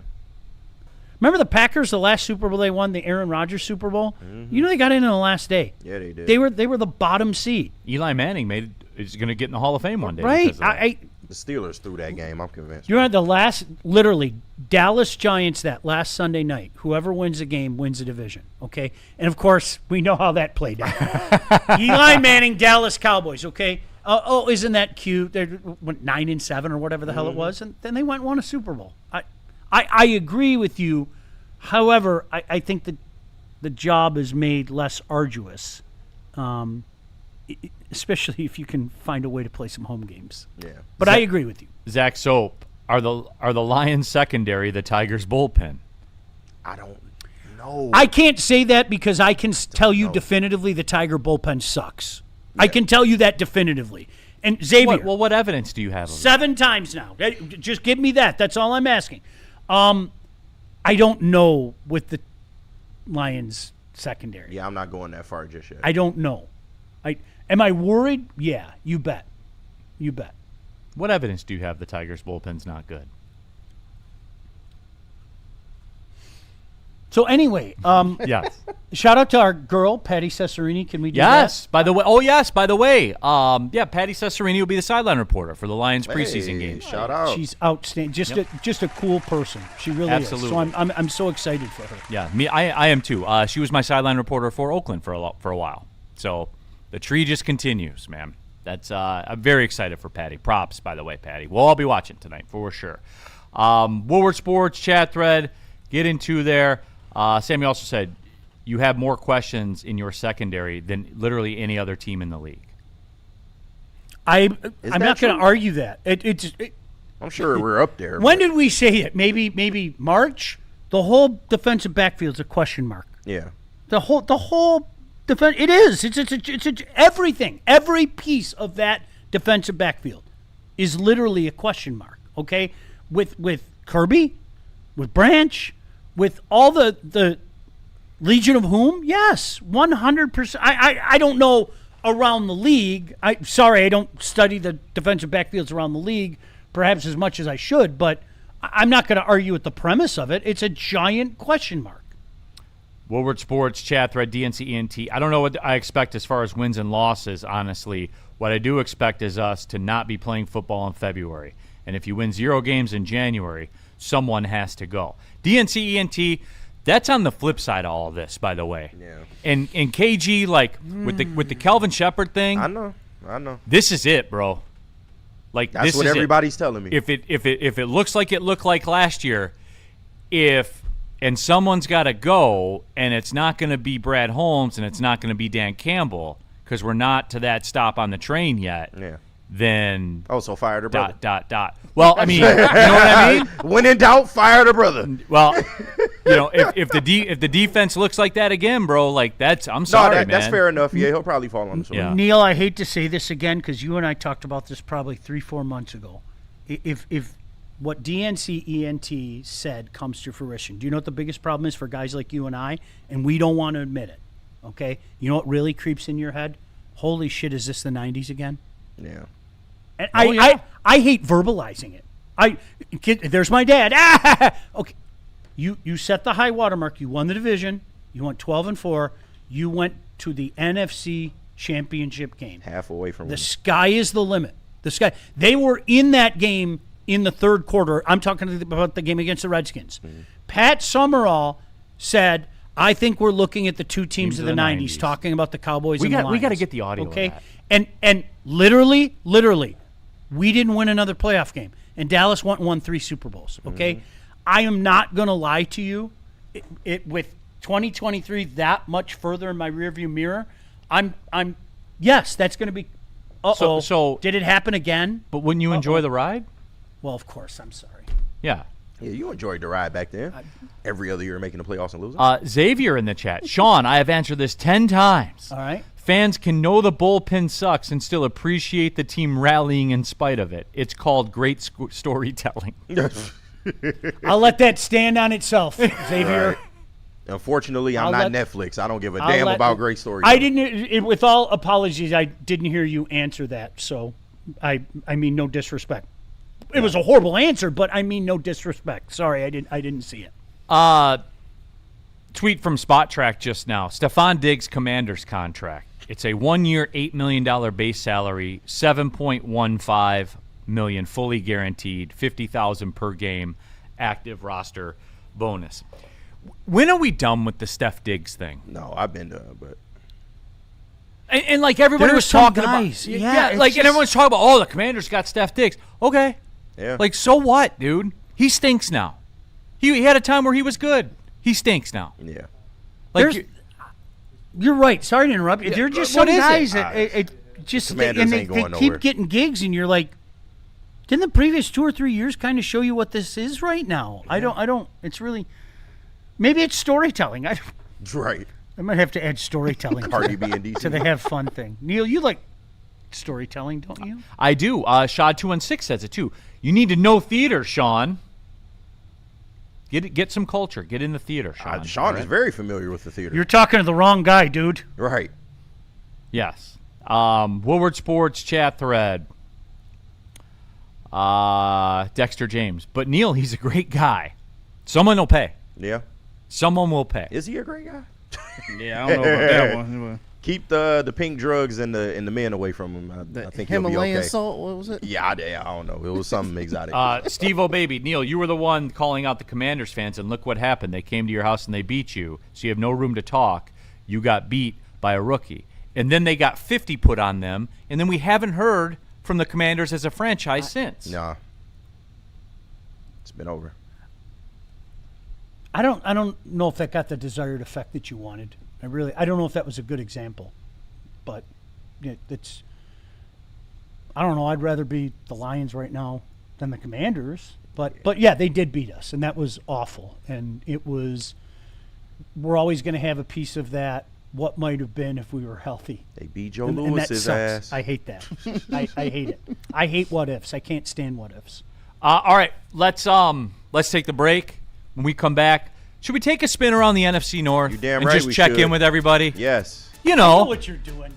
Remember the Packers, the last Super Bowl they won, the Aaron Rodgers Super Bowl? Mm-hmm. You know they got in on the last day. Yeah, they did. They were the bottom seed. Eli Manning is going to get in the Hall of Fame one day. Right. The Steelers threw that game, I'm convinced. You're at the last, literally, Dallas Giants that last Sunday night. Whoever wins the game wins the division, okay? And, of course, we know how that played out. Eli Manning, Dallas Cowboys, okay? Oh, isn't that cute? They went 9-7 or whatever the hell it was, and then they went and won a Super Bowl. I agree with you. However, I think that the job is made less arduous, especially if you can find a way to play some home games. Yeah. But I agree with you. Zach Soap, are the Lions secondary the Tigers bullpen? I don't know. I can't say that because I can tell you definitively the Tiger bullpen sucks. Yeah. I can tell you that definitively. And Xavier. What evidence do you have of 7 times now. Just give me that. That's all I'm asking. I don't know with the Lions secondary. Yeah, I'm not going that far just yet. I don't know. Am I worried? Yeah, you bet. You bet. What evidence do you have the Tigers bullpen's not good? So anyway, yes. Shout out to our girl, Patty Cesarini. Can we do that? Yes. By the way, Patty Cesarini will be the sideline reporter for the Lions preseason game. Shout out. She's outstanding. Just a cool person. She really Absolutely. is. So I'm so excited for her. Yeah, I am too. She was my sideline reporter for Oakland for a while. So the tree just continues, man. That's I'm very excited for Patty. Props, by the way, Patty. We'll all be watching tonight for sure. Woodward Sports chat thread. Get into there. Sammy also said you have more questions in your secondary than literally any other team in the league. I'm not going to argue that. I'm sure we're up there. When did we say it? Maybe March. The whole defensive backfield's a question mark. Yeah. The whole defense. It is. It's everything. Every piece of that defensive backfield is literally a question mark. Okay, with Kirby, with Branch, with all the Legion of whom? Yes, 100%. I don't know around the league. I don't study the defensive backfields around the league perhaps as much as I should, but I'm not going to argue with the premise of it. It's a giant question mark. Woodward Sports chat thread, DNCENT. I don't know what I expect as far as wins and losses, honestly. What I do expect is us to not be playing football in February. And if you win 0 games in January, someone has to go. DNCENT, that's on the flip side of all of this, by the way. Yeah. And KG, like, with the Calvin Shepard thing. I know. This is it, bro. Like, that's this what is everybody's telling me. If it looks like it looked like last year, and someone's got to go, and it's not going to be Brad Holmes, and it's not going to be Dan Campbell, because we're not to that stop on the train yet. Yeah. Then so fire the brother. Well, I mean, you know what I mean? When in doubt, fire the brother. Well, if the defense looks like that again, bro, like I'm sorry, man. That's fair enough. Yeah, he'll probably fall on the sword. Yeah. Neil, I hate to say this again because you and I talked about this probably 3-4 months ago. If what DNCENT said comes to fruition, do you know what the biggest problem is for guys like you and I? And we don't want to admit it. Okay, you know what really creeps in your head? Holy shit, is this the 90s again? Yeah. And I hate verbalizing it. There's my dad. Ah! Okay, you set the high watermark. You won the division. You went 12-4. You went to the NFC Championship game. Half away from the sky is the limit. The sky. They were in that game in the third quarter. I'm talking about the game against the Redskins. Mm-hmm. Pat Summerall said, "I think we're looking at the two teams of the 90s, talking about the Cowboys and the Lions." We got to get the audio. Okay, of that. And literally, we didn't win another playoff game, and Dallas won 3 Super Bowls. Okay, I am not going to lie to you. With 2023 that much further in my rearview mirror, yes, that's going to be. So did it happen again? But wouldn't you enjoy the ride? Well, of course. I'm sorry. Yeah. Yeah, you enjoyed the ride back then. Every other year making the playoffs and losing. Xavier in the chat. Sean, I have answered this 10 times. All right. Fans can know the bullpen sucks and still appreciate the team rallying in spite of it. It's called great storytelling. I'll let that stand on itself, Xavier. Right. Unfortunately, I'm not Netflix. I don't give a I'll damn let- about great stories. I didn't. With all apologies, I didn't hear you answer that. So, I mean no disrespect. It was a horrible answer, but I mean no disrespect. Sorry, I didn't see it. Tweet from Spot Track just now. Stephon Diggs Commander's contract. It's a 1-year, $8 million base salary, $7.15 million fully guaranteed, $50,000 per game, active roster bonus. When are we done with the Steph Diggs thing? No, I've been done, but and like everybody There was are some talking guys, about, yeah, it's like just- and everyone's talking about, oh, the Commanders got Steph Diggs. Okay, yeah, like so what, dude? He stinks now. He had a time where he was good. He stinks now. Yeah, like you're right. Sorry to interrupt. They're just some what is guys it? that it just Commanders and they ain't going keep nowhere. getting gigs, and you're like, didn't the previous 2 or 3 years kind of show you what this is right now? I don't. It's really, maybe it's storytelling. right. I might have to add storytelling Cardi B and DC. to the have fun thing. Neil, you like storytelling, don't you? I do. Shad216 says it too. You need to know theater, Sean. Get some culture. Get in the theater, Sean. Sean is very familiar with the theater. You're talking to the wrong guy, dude. Right. Yes. Woodward Sports chat thread. Dexter James. But Neil, he's a great guy. Someone will pay. Yeah. Someone will pay. Is he a great guy? Yeah, I don't know about that one. Keep the pink drugs and the men away from him. I think he'll be Himalayan okay. salt, what was it? Yeah, I don't know. It was something exotic. Steve O'Baby, Neil, you were the one calling out the Commanders fans, and look what happened. They came to your house and they beat you, so you have no room to talk. You got beat by a rookie. And then they got 50 put on them, and then we haven't heard from the Commanders as a franchise since. Nah. It's been over. I don't know if that got the desired effect that you wanted. I don't know if that was a good example, but it's. I don't know. I'd rather be the Lions right now than the Commanders, but yeah, they did beat us, and that was awful. And it was. We're always going to have a piece of that. What might have been if we were healthy. They beat Joe And that Lewis's sucks. ass. I hate that. I hate it. I hate what ifs. I can't stand what ifs. All right, let's take the break. When we come back, should we take a spin around the NFC North You're damn and right just we check should. in with everybody? Yes. You I know know what you're doing.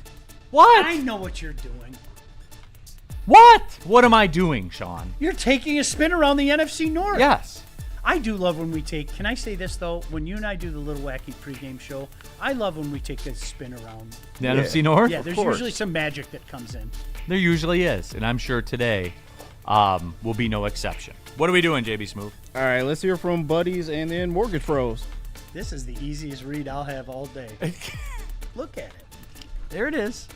What? I know what you're doing. What? What am I doing, Sean? You're taking a spin around the NFC North. Yes. I do love when we take. Can I say this though? When you and I do the Little Wacky pregame show, I love when we take a spin around The NFC North? Yeah, Of there's course. usually some magic that comes in. There usually is, and I'm sure today will be no exception. What are we doing, JB Smooth? All right, let's hear from Buddies and then Mortgage Pros. This is the easiest read I'll have all day. Look at it. There it is.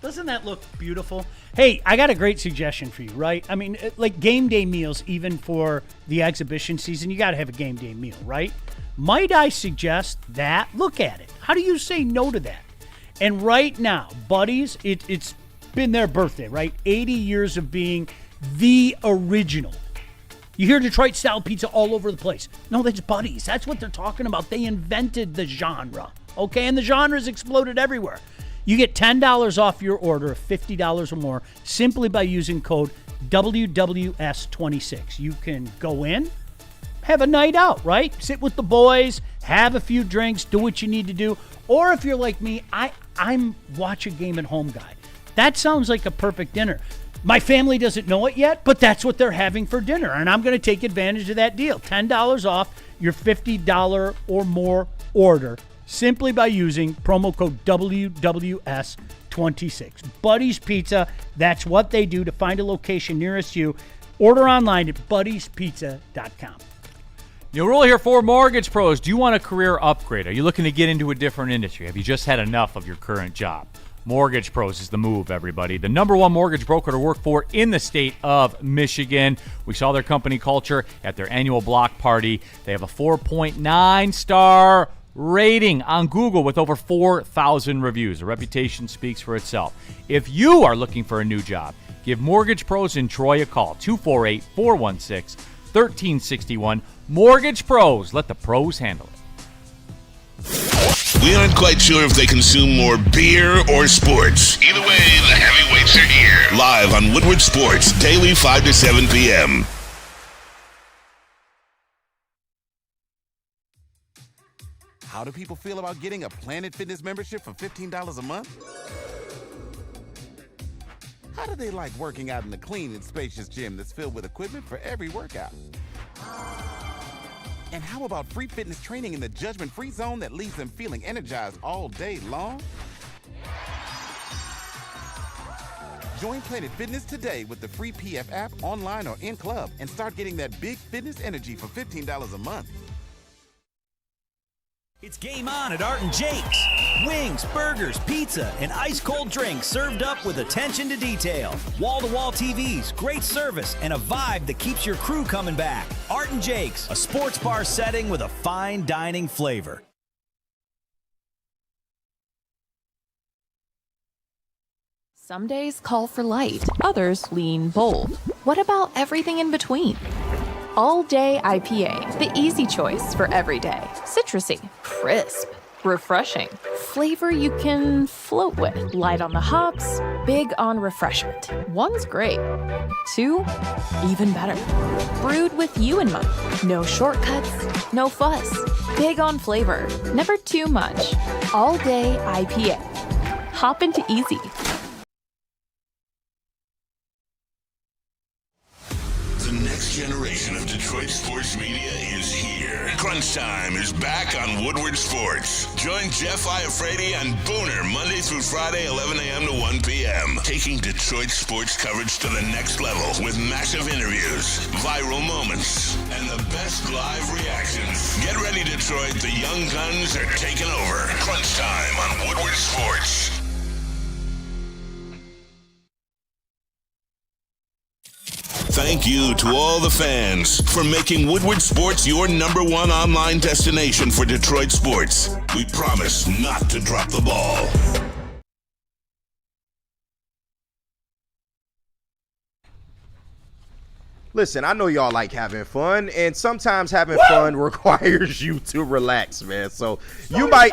Doesn't that look beautiful? Hey, I got a great suggestion for you, right? I mean, like game day meals, even for the exhibition season, you got to have a game day meal, right? Might I suggest that? Look at it. How do you say no to that? And right now, Buddies, it's been their birthday, right? 80 years of being the original. You hear Detroit-style pizza all over the place. No, that's Buddies. That's what they're talking about. They invented the genre, okay? And the genre's exploded everywhere. You get $10 off your order of $50 or more simply by using code WWS26. You can go in, have a night out, right? Sit with the boys, have a few drinks, do what you need to do. Or if you're like me, I'm watch a game at home guy. That sounds like a perfect dinner. My family doesn't know it yet, but that's what they're having for dinner, and I'm going to take advantage of that deal. $10 off your $50 or more order simply by using promo code WWS26. Buddy's Pizza, that's what they do. To find a location nearest you, order online at buddiespizza.com. You'll roll here for Mortgage Pros. Do you want a career upgrade? Are you looking to get into a different industry? Have you just had enough of your current job? Mortgage Pros is the move, everybody. The #1 mortgage broker to work for in the state of Michigan. We saw their company culture at their annual block party. They have a 4.9-star rating on Google with over 4,000 reviews. The reputation speaks for itself. If you are looking for a new job, give Mortgage Pros in Troy a call, 248-416 1361. Mortgage Pros. Let the pros handle it. We aren't quite sure if they consume more beer or sports. Either way, the heavyweights are here. Live on Woodward Sports, daily 5 to 7 p.m. How do people feel about getting a Planet Fitness membership for $15 a month? How do they like working out in a clean and spacious gym that's filled with equipment for every workout? And how about free fitness training in the judgment-free zone that leaves them feeling energized all day long? Join Planet Fitness today with the free PF app, online or in club, and start getting that big fitness energy for $15 a month. It's game on at Art and Jake's. Wings, burgers, pizza, and ice-cold drinks served up with attention to detail. Wall-to-wall TVs, great service, and a vibe that keeps your crew coming back. Art and Jake's, a sports bar setting with a fine dining flavor. Some days call for light, others lean bold. What about everything in between? All Day IPA, the easy choice for every day. Citrusy, crisp, refreshing. Flavor you can float with. Light on the hops, big on refreshment. One's great. Two, even better. Brewed with you in mind. No shortcuts, no fuss. Big on flavor, never too much. All Day IPA. Hop into easy. The next generation of Detroit sports media is here. Crunch Time is back on Woodward Sports. Join Jeff Iafrate and Booner Monday through Friday, 11 a.m. to 1 p.m. Taking Detroit sports coverage to the next level with massive interviews, viral moments, and the best live reactions. Get ready, Detroit. The young guns are taking over. Crunch Time on Woodward Sports. Thank you to all the fans for making Woodward Sports your number one online destination for Detroit sports. We promise not to drop the ball. Listen, I know y'all like having fun, and sometimes having fun requires you to relax, man. So you might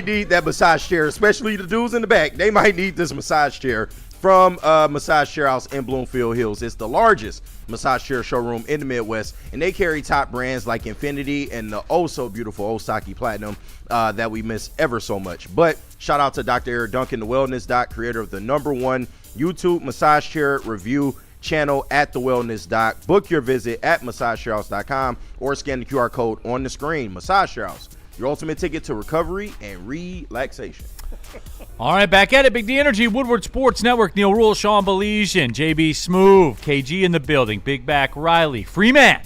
need that massage chair, especially the dudes in the back. They might need this massage chair from Massage Chair House in Bloomfield Hills. It's the largest massage chair showroom in the Midwest, and they carry top brands like Infinity and the oh-so-beautiful Osaki Platinum that we miss ever so much. But shout out to Dr. Eric Duncan, the Wellness Doc, creator of the #1 YouTube massage chair review channel at the Wellness Doc. Book your visit at massagechairhouse.com or scan the QR code on the screen. Massage Chair House, your ultimate ticket to recovery and relaxation. All right, back at it. Big D Energy, Woodward Sports Network. Neil Rule, Sean Belizean, JB Smoove, KG in the building. Big Back Riley. Freeman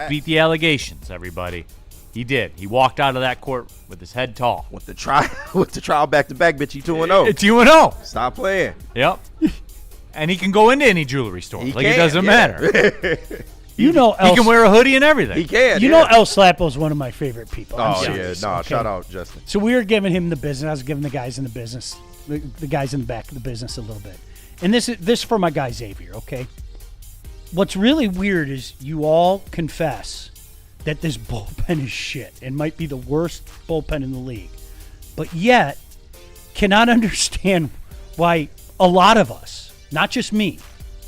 beat the allegations, everybody. He did. He walked out of that court with his head tall. With the trial back-to-back, bitch, he 2-0. 2-0. Stop playing. Yep. And he can go into any jewelry store. It doesn't matter. You know, he can wear a hoodie and everything. He can. You know, El Slapo is one of my favorite people. Oh, yeah. No, shout out, Justin. So we were giving him the business. I was giving the guys in the business, the guys in the back of the business a little bit. And this is for my guy Xavier, okay? What's really weird is you all confess that this bullpen is shit and might be the worst bullpen in the league. But yet, cannot understand why a lot of us, not just me,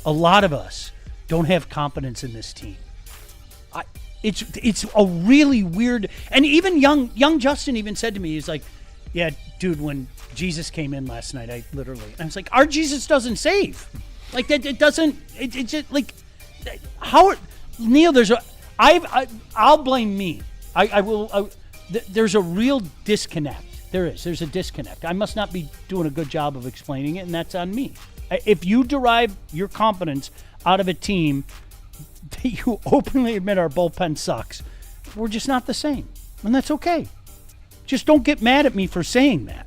a lot of us don't have confidence in this team. It's a really weird, and even young Justin even said to me, he's like, yeah, dude, when Jesus came in last night, I was like, our Jesus doesn't save. Like that, it doesn't, it's just like, how, Neil, I'll blame me. There's a real disconnect. There's a disconnect. I must not be doing a good job of explaining it, and that's on me. If you derive your confidence out of a team that you openly admit our bullpen sucks, we're just not the same. And that's okay. Just don't get mad at me for saying that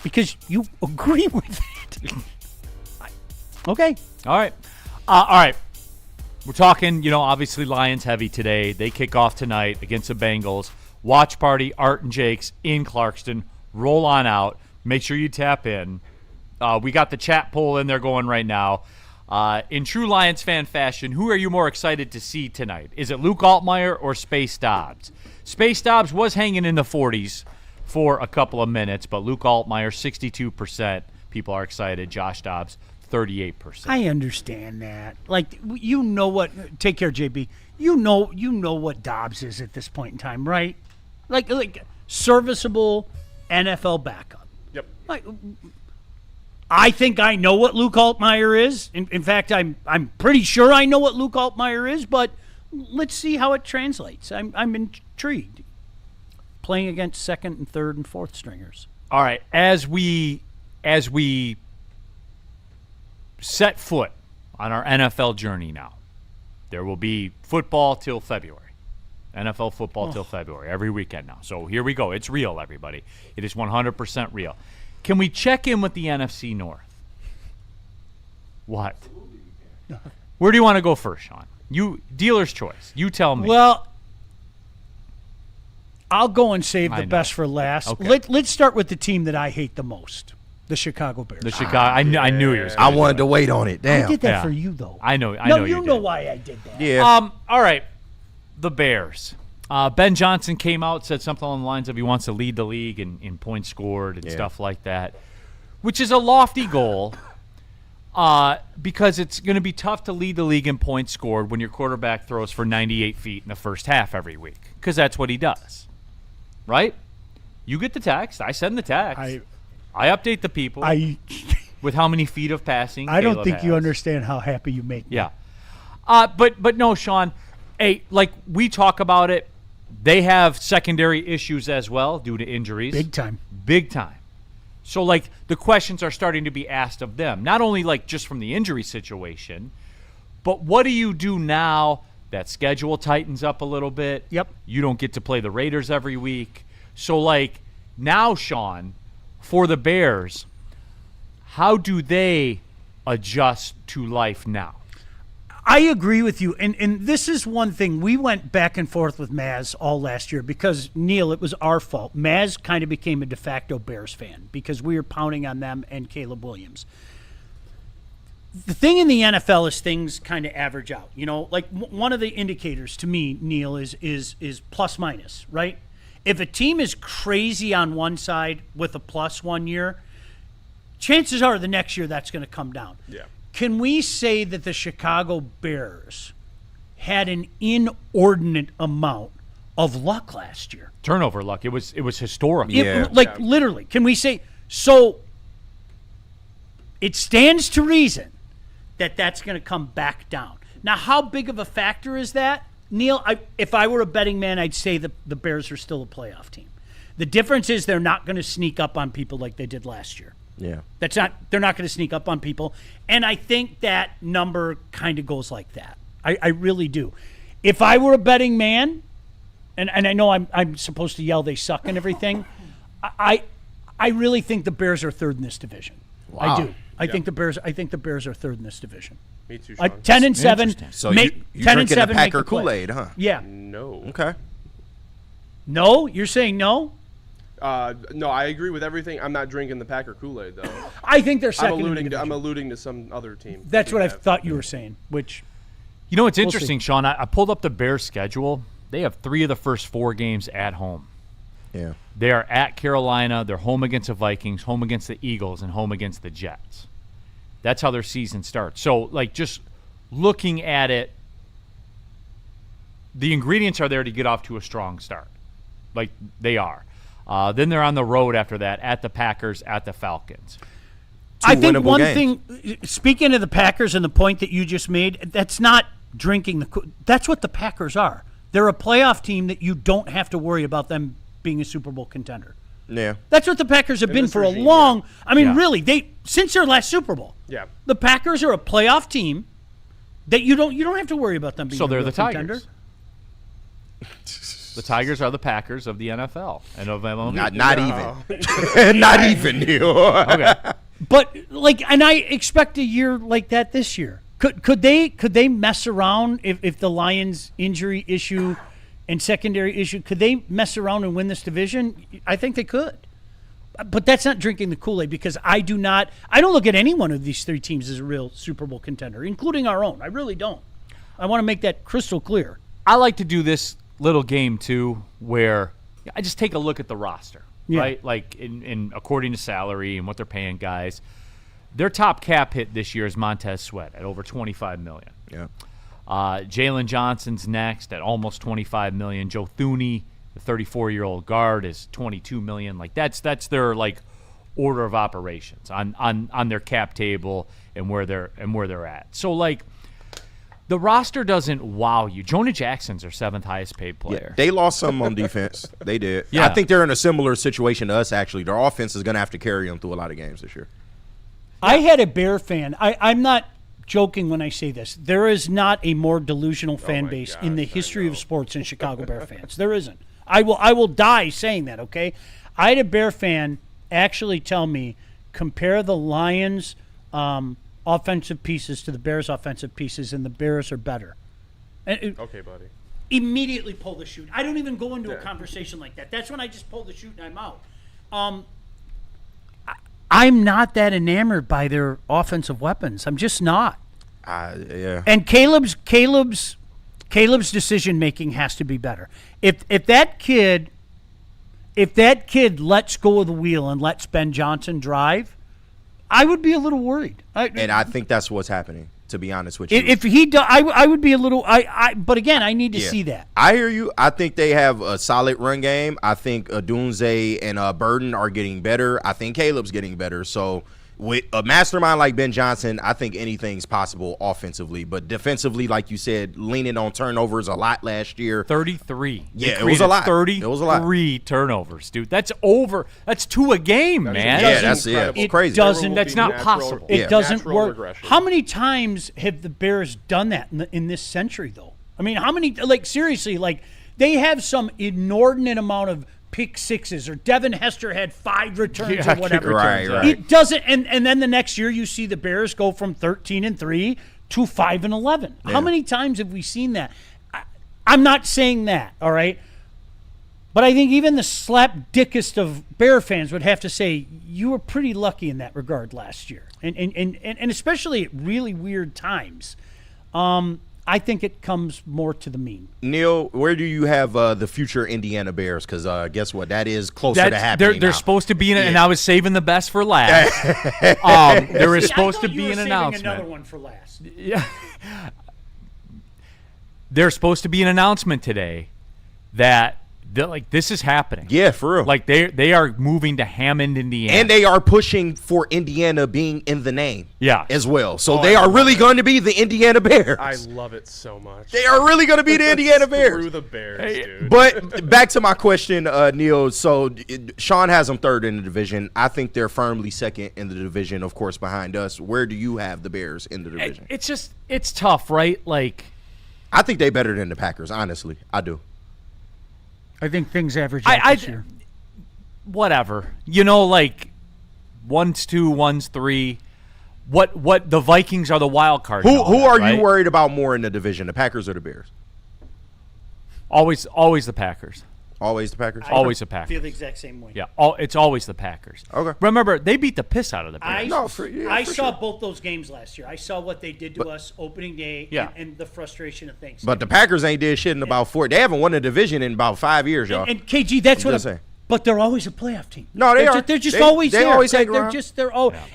because you agree with it. Okay. All right. We're talking, obviously Lions heavy today. They kick off tonight against the Bengals. Watch party, Art and Jake's in Clarkston. Roll on out. Make sure you tap in. We got the chat poll in there going right now. In true Lions fan fashion, who are you more excited to see tonight? Is it Luke Altmaier or Space Dobbs? Space Dobbs was hanging in the 40s for a couple of minutes, but Luke Altmaier, 62%. People are excited. Josh Dobbs, 38%. I understand that. Like, you know what? Take care, JB. You know what Dobbs is at this point in time, right? Like serviceable NFL backup. Yep. Like, I think I know what Luke Altmaier is. In fact, I'm pretty sure I know what Luke Altmaier is, but let's see how it translates. I'm intrigued. Playing against second and third and fourth stringers. All right, as we set foot on our NFL journey now, there will be football till February. NFL football till February, every weekend now. So here we go. It's real, everybody. It is 100% real. Can we check in with the NFC North? What? Where do you want to go first, Sean? You, dealer's choice. You tell me. Well, I'll go and save the best for last. Okay. Let's start with the team that I hate the most, the Chicago Bears. The Chicago. I knew you. I wanted to wait on it. Damn. I did that for you, though. I know. No, you know did. why I did that. Yeah. All right. The Bears. Ben Johnson came out, said something along the lines of he wants to lead the league in points scored and stuff like that, which is a lofty goal because it's going to be tough to lead the league in points scored when your quarterback throws for 98 feet in the first half every week, because that's what he does. Right? You get the text. I send the text. I update the people with how many feet of passing I don't Caleb think you has. understand how happy you make me. Yeah. But no, Sean, hey, like we talk about it, they have secondary issues as well due to injuries. Big time. Big time. So, like, the questions are starting to be asked of them, not only, like, just from the injury situation, but what do you do now that schedule tightens up a little bit? Yep. You don't get to play the Raiders every week. So, like, now, Sean, for the Bears, how do they adjust to life now? I agree with you, and this is one thing. We went back and forth with Maz all last year because, Neil, it was our fault. Maz kind of became a de facto Bears fan because we were pounding on them and Caleb Williams. The thing in the NFL is things kind of average out. You know, like one of the indicators to me, Neil, is plus minus, right? If a team is crazy on one side with a plus 1 year, chances are the next year that's going to come down. Yeah. Can we say that the Chicago Bears had an inordinate amount of luck last year? Turnover luck. It was historic. Literally. Can we say so? It stands to reason that that's going to come back down. Now, how big of a factor is that, Neil? If I were a betting man, I'd say the Bears are still a playoff team. The difference is they're not going to sneak up on people like they did last year. Yeah. They're not going to sneak up on people. And I think that number kind of goes like that. I really do. If I were a betting man, and I know I'm supposed to yell they suck and everything, I really think the Bears are third in this division. Wow. I do. I think the Bears are third in this division. Me too, Sean. 10-7. So you 10 and drinking 7 the make Packer the play. Kool-Aid, huh? Yeah. No. Okay. No? You're saying no? No, I agree with everything. I'm not drinking the Packer Kool-Aid, though. I think they're second in the division. I'm alluding to some other team. That's what I thought you were saying, which... You know what's We'll interesting, see. Sean? I pulled up the Bears' schedule. They have 3 of the first 4 games at home. Yeah. They are at Carolina. They're home against the Vikings, home against the Eagles, and home against the Jets. That's how their season starts. So, like, just looking at it, the ingredients are there to get off to a strong start. Like, they are. Then they're on the road after that, at the Packers, at the Falcons. I think winnable one games. thing, speaking of the Packers and the point that you just made, that's not drinking that's what the Packers are. They're a playoff team that you don't have to worry about them being a Super Bowl contender. Yeah. That's what the Packers have In been this for regime, a long. I mean, Yeah. really, since their last Super Bowl. Yeah. The Packers are a playoff team that you don't have to worry about them being. So a they're real the contender. Tigers. The Tigers are the Packers of the NFL and of MLB. Not even. Not even, Neil. Okay. But and I expect a year like that this year. Could they mess around if the Lions injury issue and secondary issue, could they mess around and win this division? I think they could. But that's not drinking the Kool-Aid because I don't look at any one of these three teams as a real Super Bowl contender, including our own. I really don't. I want to make that crystal clear. I like to do this little game too where I just take a look at the roster, right? Like in according to salary and what they're paying guys. Their top cap hit this year is Montez Sweat at over $25 million. Yeah. Jalen Johnson's next at almost $25 million. Joe Thuney, the 34-year-old guard, is $22 million. Like that's their like order of operations on their cap table and where they're at. So like the roster doesn't wow you. Jonah Jackson's their 7th highest paid player. Yeah, they lost some on defense. They did. Yeah. I think they're in a similar situation to us, actually. Their offense is going to have to carry them through a lot of games this year. I had a Bear fan. I'm not joking when I say this. There is not a more delusional fan base in the history of sports than Chicago Bear fans. There isn't. I will die saying that, okay? I had a Bear fan actually tell me, compare the Lions' offensive pieces to the Bears' offensive pieces, and the Bears are better. Okay, buddy. Immediately pull the chute. I don't even go into a conversation like that. That's when I just pull the chute and I'm out. I'm not that enamored by their offensive weapons. I'm just not. Yeah. And Caleb's decision making has to be better. If that kid lets go of the wheel and lets Ben Johnson drive, I would be a little worried. And I think that's what's happening, to be honest with you. If he does, I would be a little. But again, I need to see that. I hear you. I think they have a solid run game. I think Odunze and Burden are getting better. I think Caleb's getting better. So with a mastermind like Ben Johnson, I think anything's possible offensively. But defensively, like you said, leaning on turnovers a lot last year. 33. Yeah, it was a lot. 33 turnovers, dude. That's over. That's 2 a game, man. Yeah, it's crazy. That's not possible. It doesn't work. How many times have the Bears done that in this century, though? I mean, how many? Like seriously, like they have some inordinate amount of pick sixes, or Devin Hester had 5 returns or whatever. Right. It doesn't, and then the next year you see the Bears go from 13-3 to 5-11. Yeah. How many times have we seen that? I'm not saying that, all right, but I think even the slapdickest of Bear fans would have to say you were pretty lucky in that regard last year, and especially at really weird times. I think it comes more to the mean. Neil, where do you have the future Indiana Bears? Because guess what? That is closer to happening. They're supposed to be in it, and I was saving the best for last. There is supposed to be an announcement. Another one for last. Yeah. There's supposed to be an announcement today that like this is happening. Yeah, for real. Like they are moving to Hammond, Indiana, and they are pushing for Indiana being in the name. Yeah, as well. So they are really going to be the Indiana Bears. I love it so much. They are really going to be the Indiana Bears. Screw the Bears, dude. But back to my question, Neil. So Sean has them 3rd in the division. I think they're firmly 2nd in the division, of course, behind us. Where do you have the Bears in the division? It's tough, right? Like, I think they're better than the Packers. Honestly, I do. I think things average out this year. Whatever. Like 1's 2, 1's 3. What the Vikings are the wild card. Who are right? you worried about more in the division, the Packers or the Bears? Always the Packers. Always the Packers? Always the Packers. Feel the exact same way. Yeah, it's always the Packers. Okay. Remember, they beat the piss out of the Bears. I saw both those games last year. I saw what they did to us opening day and the frustration of things. But the Packers ain't did shit in about 4. They haven't won a division in about 5 years, y'all. And KG, that's what I'm saying. But they're always a playoff team. No, they're just always they there. Always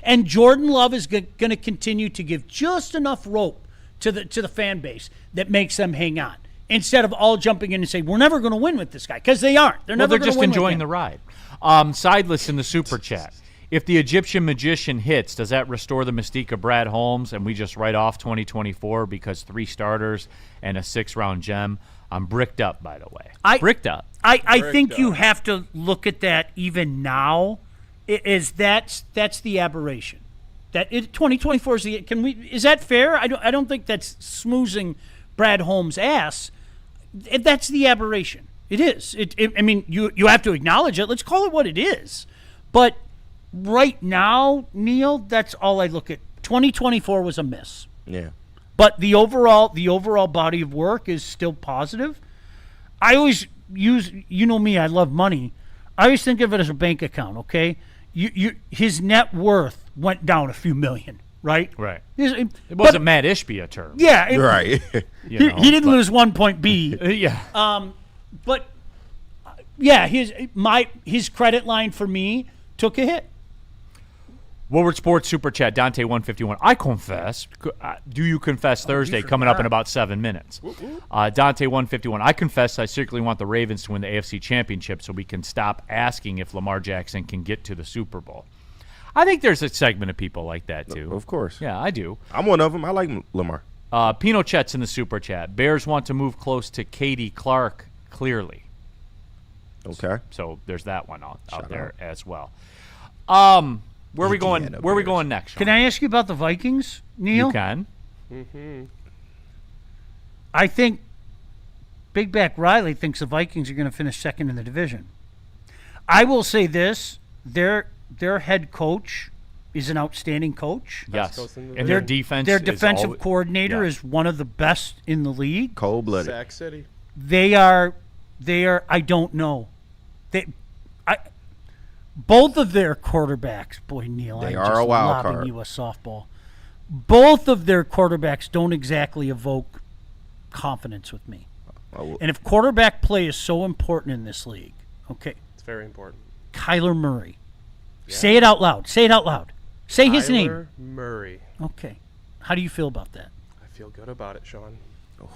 And Jordan Love is going to continue to give just enough rope to the fan base that makes them hang on. Instead of all jumping in and saying, we're never going to win with this guy, because they aren't. They're just enjoying the ride. Sideless in the super chat. If the Egyptian magician hits, does that restore the mystique of Brad Holmes and we just write off 2024 because 3 starters and a 6-round gem? I'm bricked up, by the way. Bricked up. I think you have to look at that even now. That's the aberration. That 2024 is the is that fair? I don't think that's smoozing Brad Holmes' ass. That's the aberration. It is. I mean, you have to acknowledge it. Let's call it what it is. But right now, Neil, that's all I look at. 2024 was a miss. Yeah. But the overall body of work is still positive. I always use, me, I love money. I always think of it as a bank account, okay? his net worth went down a few million, right? Right. It wasn't Matt Ishbia term. Yeah. Right. He didn't lose 1 point B. Yeah. But yeah, his credit line for me took a hit. Woodward Sports Super Chat, Dante 151. I confess. Do you confess Thursday coming up in about 7 minutes? Dante 151. I confess I secretly want the Ravens to win the AFC Championship so we can stop asking if Lamar Jackson can get to the Super Bowl. I think there's a segment of people like that, too. Of course. Yeah, I do. I'm one of them. I like Lamar. Pinochet's in the Super Chat. Bears want to move close to Katie Clark, clearly. Okay. So there's that one out there as well. Where are we going? Where are we going next? Sean? Can I ask you about the Vikings, Neil? You can. Mm-hmm. I think Big Back Riley thinks the Vikings are going to finish second in the division. I will say this: their head coach is an outstanding coach. Yes, and their defense. Their defensive coordinator is one of the best in the league. Cold-blooded. Sac City. They are. I don't know. Both of their quarterbacks, boy, Neil, They I'm are just a wild lobbing card. you a softball. Both of their quarterbacks don't exactly evoke confidence with me. And if quarterback play is so important in this league, okay. It's very important. Kyler Murray. Yeah. Say it out loud. Say it out loud. Say his name. Kyler Murray. Okay. How do you feel about that? I feel good about it, Sean.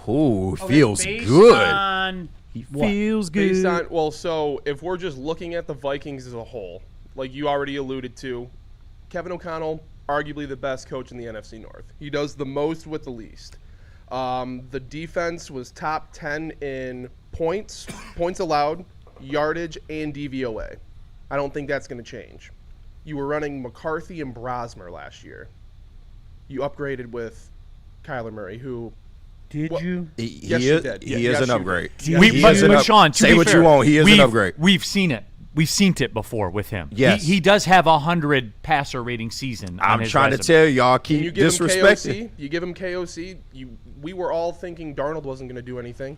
Ooh, feels based good. On he what? feels good. Based on, well, so if we're just looking at the Vikings as a whole, like you already alluded to, Kevin O'Connell, arguably the best coach in the NFC North. He does the most with the least. The defense was top 10 in points allowed, yardage, and DVOA. I don't think that's going to change. You were running McCarthy and Brosmer last year. You upgraded with Kyler Murray, who... Did you? Yes, you did. He is an upgrade. But Sean, say what you want. He is an upgrade. We've seen it. We've seen it before with him. Yes. He does have 100 passer rating season. I'm on his trying resume. to tell y'all, keep disrespecting. You give him KOC. We were all thinking Darnold wasn't going to do anything.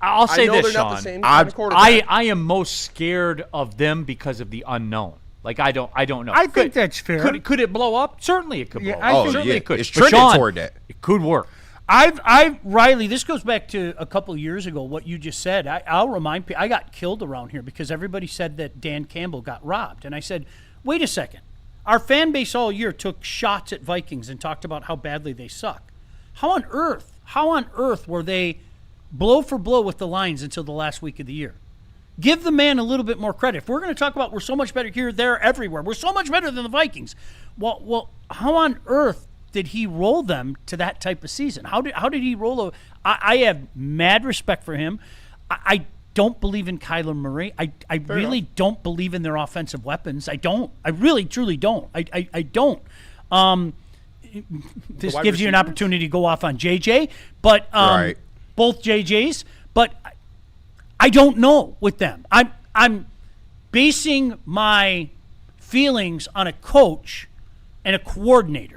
I'll say I know this, they're Sean. not the same kind of quarterback. I am most scared of them because of the unknown. Like I don't know. I think that's fair. Could it blow up? Certainly it could blow I up. think Certainly it could. It's But trending Sean, toward that. It could work. Riley, this goes back to a couple of years ago, what you just said. I'll remind people, I got killed around here because everybody said that Dan Campbell got robbed. And I said, wait a second. Our fan base all year took shots at Vikings and talked about how badly they suck. How on earth were they blow for blow with the Lions until the last week of the year? Give the man a little bit more credit. If we're going to talk about we're so much better here, there, everywhere, we're so much better than the Vikings. Well, how on earth did he roll them to that type of season? How did he roll? I have mad respect for him. I don't believe in Kyler Murray. I really don't believe in their offensive weapons. I don't. I really, truly don't. I don't. This gives you an opportunity to go off on JJ, but Right. both JJs. But I don't know with them. I'm basing my feelings on a coach and a coordinator.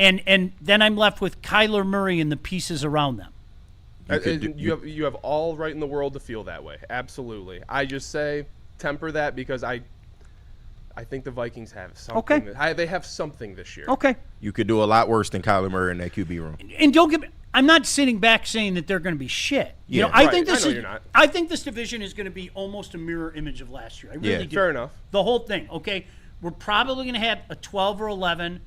And then I'm left with Kyler Murray and the pieces around them. You have all right in the world to feel that way. Absolutely. I just say temper that because I think the Vikings have something. Okay. They have something this year. Okay. You could do a lot worse than Kyler Murray in that QB room. And don't get me, I'm not sitting back saying that they're going to be shit. You know, I think this is. you're not. I think this division is going to be almost a mirror image of last year. I really do. Fair enough. The whole thing. Okay, we're probably going to have a 12 or 11.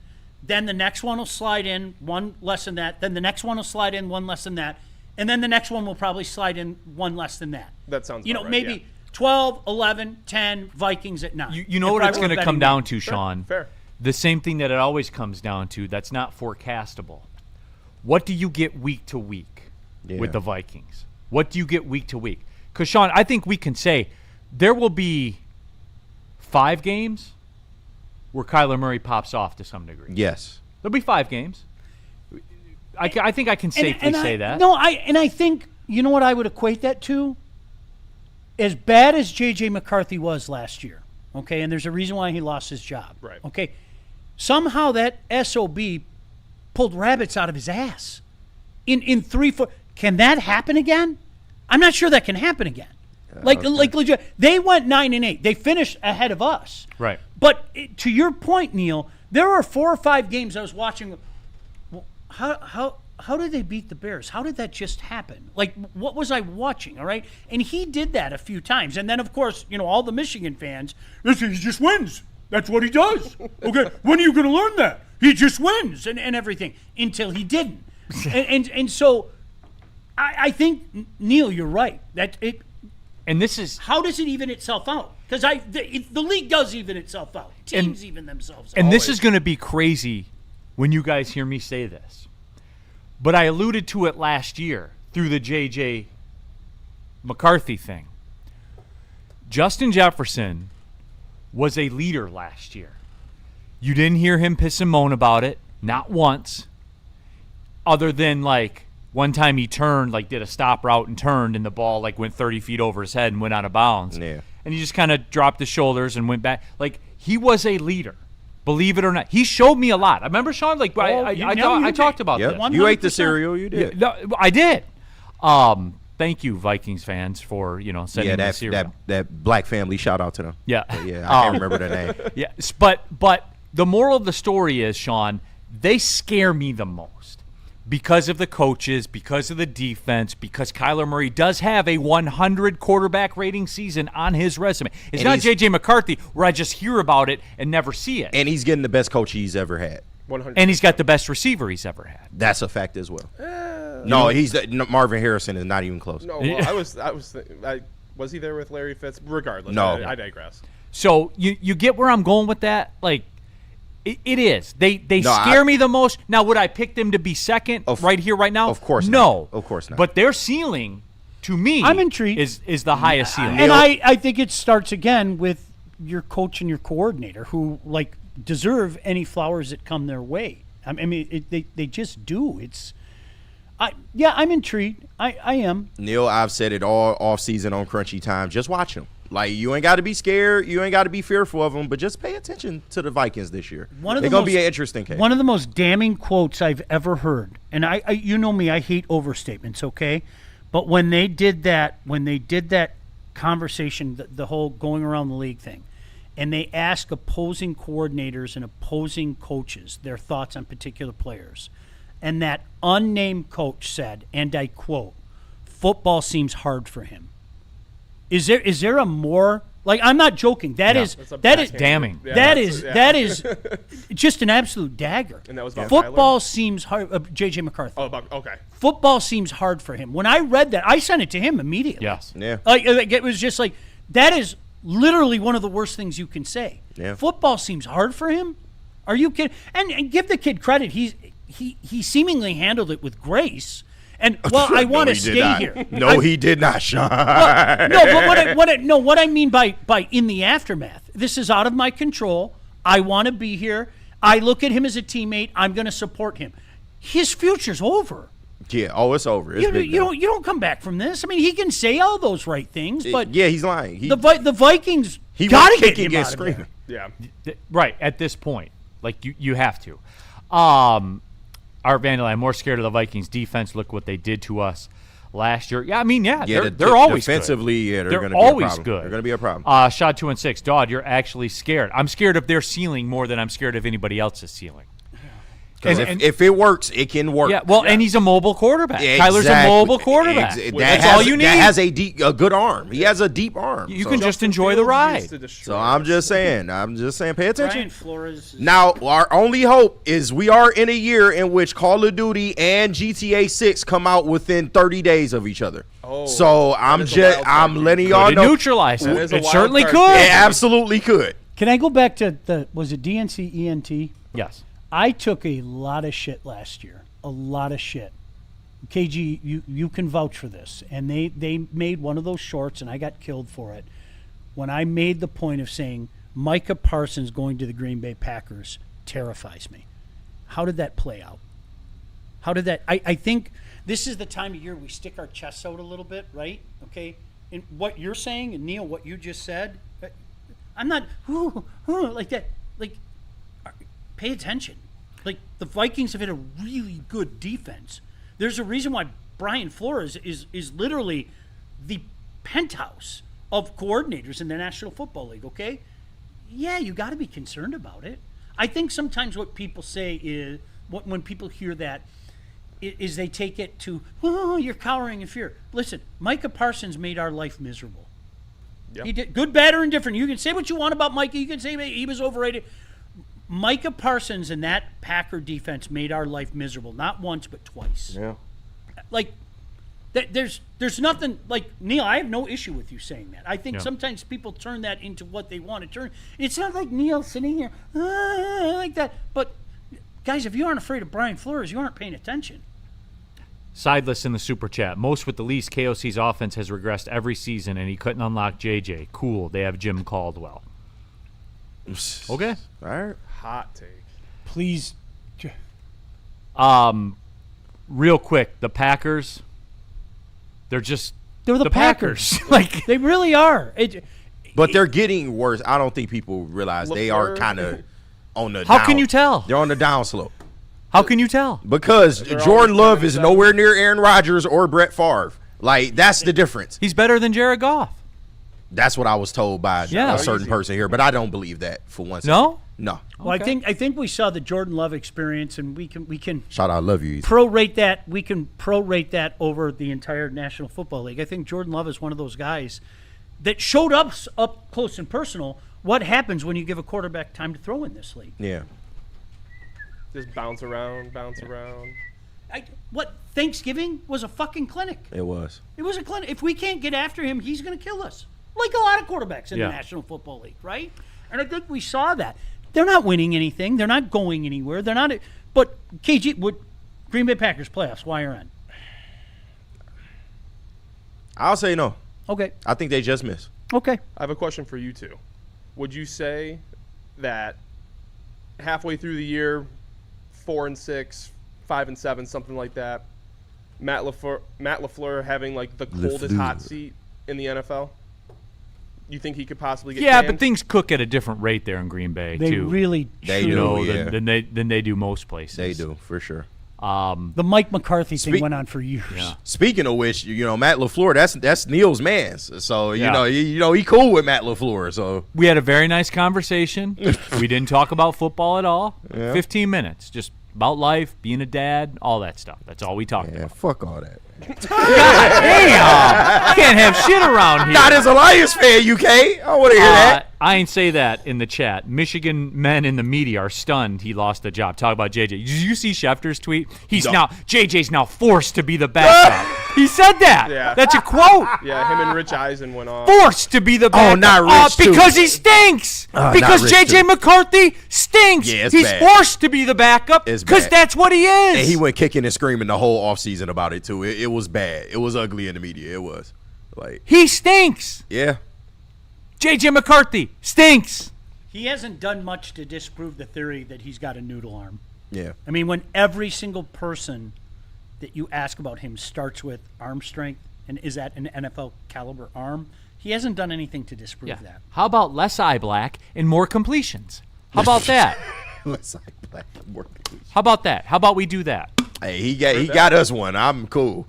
Then the next one will slide in one less than that. Then the next one will slide in one less than that. And then the next one will probably slide in one less than that. That sounds You know, about right, maybe yeah. 12, 11, 10, Vikings at 9. You know what it's going to come down to, Sean? Fair. The same thing that it always comes down to that's not forecastable. What do you get week to week with the Vikings? What do you get week to week? Because, Sean, I think we can say there will be 5 games where Kyler Murray pops off to some degree. Yes. There'll be 5 games. I think I can safely say that. No, I think, you know what I would equate that to? As bad as J.J. McCarthy was last year, okay, and there's a reason why he lost his job. Right. Okay, somehow that SOB pulled rabbits out of his ass in 3-4. Can that happen again? I'm not sure that can happen again. Like legit. They went 9-8. They finished ahead of us. Right. But to your point, Neil, there were 4 or 5 games I was watching. Well, how did they beat the Bears? How did that just happen? Like, what was I watching? All right. And he did that a few times. And then, of course, all the Michigan fans, he just wins. That's what he does. Okay. When are you going to learn that? He just wins and everything until he didn't. and so I think, Neil, you're right. And this is how does it even itself out? Because the league does even itself out. Teams even themselves out. And this is going to be crazy when you guys hear me say this. But I alluded to it last year through the J.J. McCarthy thing. Justin Jefferson was a leader last year. You didn't hear him piss and moan about it, not once, other than one time he turned, did a stop route and turned, and the ball went 30 feet over his head and went out of bounds. Yeah. And he just kind of dropped his shoulders and went back. He was a leader, believe it or not. He showed me a lot. I remember, Sean, I talked about this. You ate the cereal, you did. No, I did. Thank you, Vikings fans, for sending the cereal. That black family, shout out to them. Yeah, yeah. I can't remember their name. Yeah, but the moral of the story is, Sean, they scare me the most because of the coaches, because of the defense, because Kyler Murray does have a 100 quarterback rating season on his resume. It's not J.J. McCarthy where I just hear about it and never see it. And he's getting the best coach he's ever had. 100%. And he's got the best receiver he's ever had. That's a fact as well. Marvin Harrison is not even close. No, well, was he there with Larry Fitz? Regardless, no. I digress. So you get where I'm going with that? It is. They scare me the most. Now, would I pick them to be second right here, right now? Of course no. Not. Of course not. But their ceiling, to me, I'm intrigued. is the highest ceiling. And I think it starts again with your coach and your coordinator who, deserve any flowers that come their way. I mean, they just do. I'm intrigued. I am. Neil, I've said it all off season on Crunchy Time. Just watch them. You ain't got to be scared. You ain't got to be fearful of them, but just pay attention to the Vikings this year. They're going to be an interesting case. One of the most damning quotes I've ever heard, and I you know me, I hate overstatements, okay? But when they did that conversation, the whole going around the league thing, and they ask opposing coordinators and opposing coaches their thoughts on particular players, and that unnamed coach said, and I quote, "Football seems hard for him." Is there a more I'm not joking. That is damning. Yeah, that is just an absolute dagger. And that was about football Kyler? Seems hard. J.J. McCarthy. Oh, okay. Football seems hard for him. When I read that, I sent it to him immediately. Yes. Yeah. It was just that is literally one of the worst things you can say. Yeah. Football seems hard for him. Are you kidding? And give the kid credit. He seemingly handled it with grace. And I want to stay here. No, he did not, Sean. What I mean by in the aftermath, this is out of my control. I want to be here. I look at him as a teammate. I'm going to support him. His future's over. Yeah. Oh, it's over. It's you don't come back from this. I mean, he can say all those right things, but he's lying. The Vikings got to get him out of screaming. there. Yeah. Right at this point, you have to. Art Vandal, I'm more scared of the Vikings defense. Look what they did to us last year. They're always defensively. Good. Yeah, they're going to always be a problem. good. They're going to be a problem. Shad 216, Dodd, you're actually scared. I'm scared of their ceiling more than I'm scared of anybody else's ceiling. Because if it works, it can work. Yeah, well, and he's a mobile quarterback. Yeah, Kyler's a mobile quarterback. That's all you need. That has a good arm. He has a deep arm. You can just enjoy the ride. So I'm just saying, pay attention. Brian Flores now, our only hope is we are in a year in which Call of Duty and GTA 6 come out within 30 days of each other. Oh, so I'm letting y'all know. Neutralize it. It certainly could. It absolutely could. Can I go back to was it DNC ENT? Yes. I took a lot of shit last year. A lot of shit. KG, you can vouch for this. And they made one of those shorts, and I got killed for it. When I made the point of saying Micah Parsons going to the Green Bay Packers terrifies me. How did that play out? How did that? I think this is the time of year we stick our chests out a little bit, right? Okay? And what you're saying, and Neil, what you just said, I'm not like that. Pay attention. The Vikings have had a really good defense. There's a reason why Brian Flores is literally the penthouse of coordinators in the National Football League, okay? Yeah, you got to be concerned about it. I think sometimes what people say is, when people hear that, is they take it to, oh, you're cowering in fear. Listen, Micah Parsons made our life miserable. Yep. He did good, bad, or indifferent. You can say what you want about Micah. You can say he was overrated. Micah Parsons and that Packer defense made our life miserable, not once but twice. Yeah. Like, there's nothing, like, Neil, I have no issue with you saying that. I think sometimes people turn that into what they want to turn. It's not like Neil sitting here like that. But, guys, if you aren't afraid of Brian Flores, you aren't paying attention. Sideless in the super chat. Most with the least, KOC's offense has regressed every season, and he couldn't unlock JJ. Cool. They have Jim Caldwell. Okay. All right. Hot take. Please. Real quick, the Packers. They're the Packers. Like, they really are. But they're getting worse. I don't think people realize they are kind of on the. How can you tell? They're on the downslope. How can you tell? Because Jordan Love is nowhere near Aaron Rodgers or Brett Favre. Like, that's the difference. He's better than Jared Goff. That's what I was told by a certain person here, but I don't believe that for one second. No? No. Well, I think we saw the Jordan Love experience, and we can shout out, love you. Prorate that. We can prorate that over the entire National Football League. I think Jordan Love is one of those guys that showed up close and personal. What happens when you give a quarterback time to throw in this league? Yeah. Just bounce around. What, Thanksgiving was a fucking clinic. It was. It was a clinic. If we can't get after him, he's going to kill us. Like a lot of quarterbacks in the National Football League, right? And I think we saw that. They're not winning anything. They're not going anywhere. They're not. But KG, would Green Bay Packers playoffs, Y or N? I'll say no. Okay. I think they just missed. Okay. I have a question for you two. Would you say that halfway through the year, 4-6, 5-7, something like that, Matt LaFleur having like the coldest hot seat in the NFL? You think he could possibly get Yeah, canned? but things cook at a different rate there in Green Bay, They too. really They do, than they do most places. They do, for sure. The Mike McCarthy thing went on for years. Yeah. Speaking of which, Matt LaFleur, that's Neil's man. So he cool with Matt LaFleur. So we had a very nice conversation. We didn't talk about football at all. Yeah. 15 minutes, just about life, being a dad, all that stuff. That's all we talked about. Fuck all that. God damn! You can't have shit around here. Not as a Lions fan, UK. I want to hear that. I ain't say that in the chat. Michigan men in the media are stunned he lost the job. Talk about JJ. Did you see Schefter's tweet? JJ's now forced to be the backup. He said that. Yeah. That's a quote. Yeah, him and Rich Eisen went off. Forced to be the backup. Oh, not Rich, too. Because he stinks. Because not Rich, JJ too. McCarthy stinks. Yeah, it's He's bad. forced to be the backup It's because bad. that's what he is. And he went kicking and screaming the whole offseason about it, too. It was bad. It was ugly in the media. It was. Like, he stinks. yeah. JJ McCarthy stinks. He hasn't done much to disprove the theory that he's got a noodle arm. Yeah. I mean, when every single person that you ask about him starts with arm strength and is at an NFL caliber arm, he hasn't done anything to disprove that. How about less eye black and more completions? How about that? Less eye black, more completions. How about that? How about we do that? Hey, he got us one. I'm cool.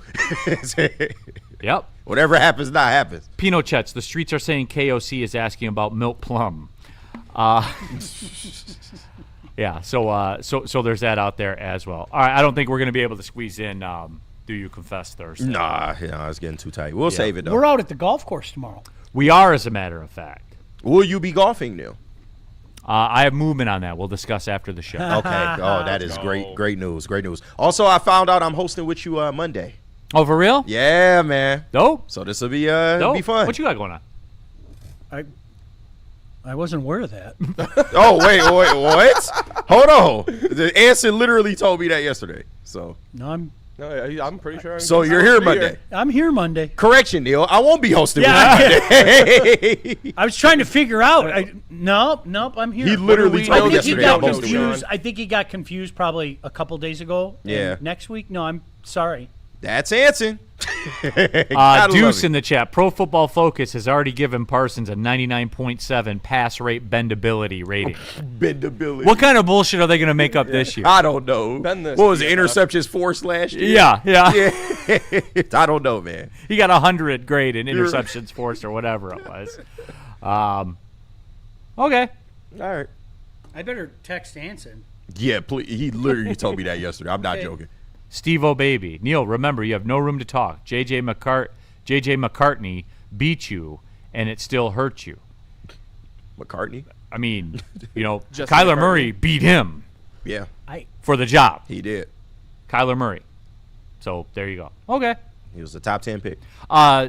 Yep. Whatever happens, not happens. Pinochets, the streets are saying KOC is asking about Milk Plum. Yeah, so there's that out there as well. All right, I don't think we're going to be able to squeeze in Do You Confess Thursday. Nah, it's getting too tight. We'll save it, though. We're out at the golf course tomorrow. We are, as a matter of fact. Will you be golfing, Neil? I have movement on that. We'll discuss after the show. Okay. Oh, that is great. Great news. Great news. Also, I found out I'm hosting with you Monday. Oh, for real? Yeah, man. Dope. So this will be Dope. fun. What you got going on? I wasn't aware of that. Oh, wait, what? Hold on. The Anson literally told me that yesterday. So No, I'm pretty sure. So you're here Monday. I'm here Monday. Correction, Neil. I won't be hosting Yeah, with you Monday. I was trying to figure out. Nope, I'm here. He literally told me yesterday I'm hosting with you. I think he got confused probably a couple days ago. Yeah. And next week? No, I'm sorry. That's Anson. Deuce in the chat. Pro Football Focus has already given Parsons a 99.7 pass rate bendability rating. Bendability. What kind of bullshit are they going to make up this year? I don't know. Bend this, What was it, yeah. interceptions forced last year? Yeah. I don't know, man. He got 100 grade in interceptions forced or whatever it was. Okay. All right. I better text Anson. Yeah, please. He literally told me that yesterday. I'm not joking. Steve O'Baby. Neil, remember, you have no room to talk. J.J. McCartney beat you, and it still hurts you. McCartney? I mean, you know, Justin Kyler McCartney. Murray beat him Yeah, for the job. he did. Kyler Murray. So there you go. Okay. He was the top 10 pick.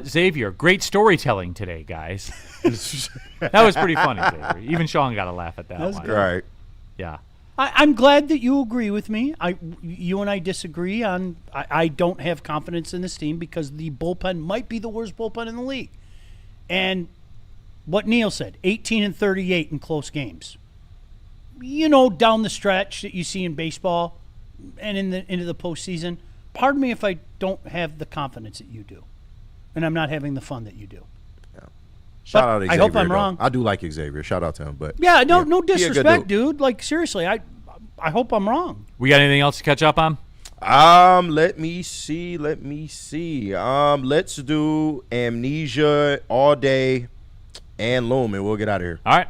Xavier, great storytelling today, guys. That was pretty funny, Xavier. Even Sean got a laugh at that one. All right. Yeah. I'm glad that you agree with me. You and I disagree on. I don't have confidence in this team because the bullpen might be the worst bullpen in the league. And what Neil said, 18-38 in close games. You know, down the stretch that you see in baseball and into the postseason. Pardon me if I don't have the confidence that you do, and I'm not having the fun that you do. Shout out to Xavier. I hope I'm though. wrong. I do like Xavier. Shout out to him. But Yeah, no he a good disrespect, dude. Like seriously, I hope I'm wrong. We got anything else to catch up on? Let me see. Let's do Amnesia all day and Loom, and we'll get out of here. All right.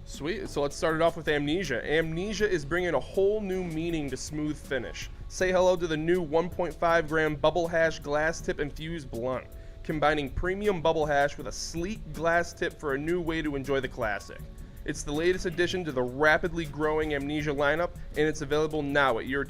Sweet. So let's start it off with Amnesia. Amnesia is bringing a whole new meaning to smooth finish. Say hello to the new 1.5 gram bubble hash glass tip infused blunt, combining premium bubble hash with a sleek glass tip for a new way to enjoy the classic. It's the latest addition to the rapidly growing Amnesia lineup, and it's available now at your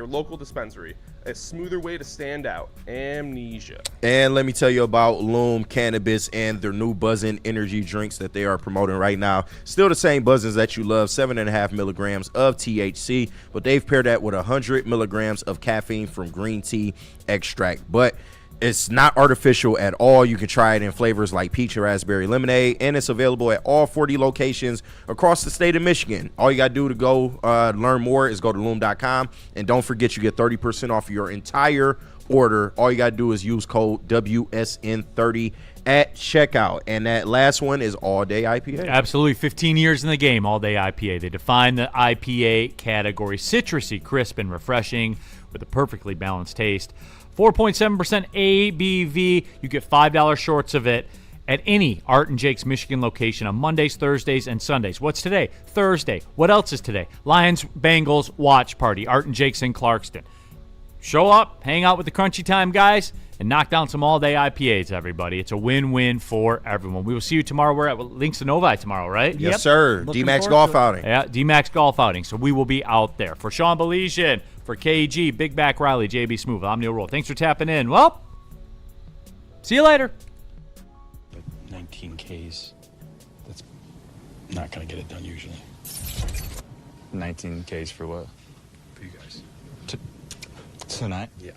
local dispensary. A smoother way to stand out. Amnesia. And let me tell you about Loom Cannabis and their new buzzing energy drinks that they are promoting right now. Still the same buzzings that you love, 7.5 milligrams of THC, but they've paired that with 100 milligrams of caffeine from green tea extract. But it's not artificial at all. You can try it in flavors like peach or raspberry lemonade, and it's available at all 40 locations across the state of Michigan. All you got to do to go learn more is go to loom.com, and don't forget you get 30% off your entire order. All you got to do is use code WSN30 at checkout. And that last one is All Day IPA. Absolutely. 15 years in the game, All Day IPA. They define the IPA category. Citrusy, crisp, and refreshing with a perfectly balanced taste. 4.7% ABV. You get $5 shorts of it at any Art and Jake's Michigan location on Mondays, Thursdays, and Sundays. What's today? Thursday. What else is today? Lions Bengals watch party. Art and Jake's in Clarkston. Show up, hang out with the Crunchy Time guys, and knock down some all-day IPAs, everybody. It's a win-win for everyone. We will see you tomorrow. We're at Links to Novi tomorrow, right? Yes, sir. D-Max Golf Outing. Yeah, D-Max Golf Outing. So we will be out there. For Sean Belesian, for KG, Big Back Riley, JB Smooth, I'm Neil Roll. Thanks for tapping in. Well, see you later. 19 Ks. That's not going to get it done usually. 19 Ks for what? For you guys. Tonight? Yeah.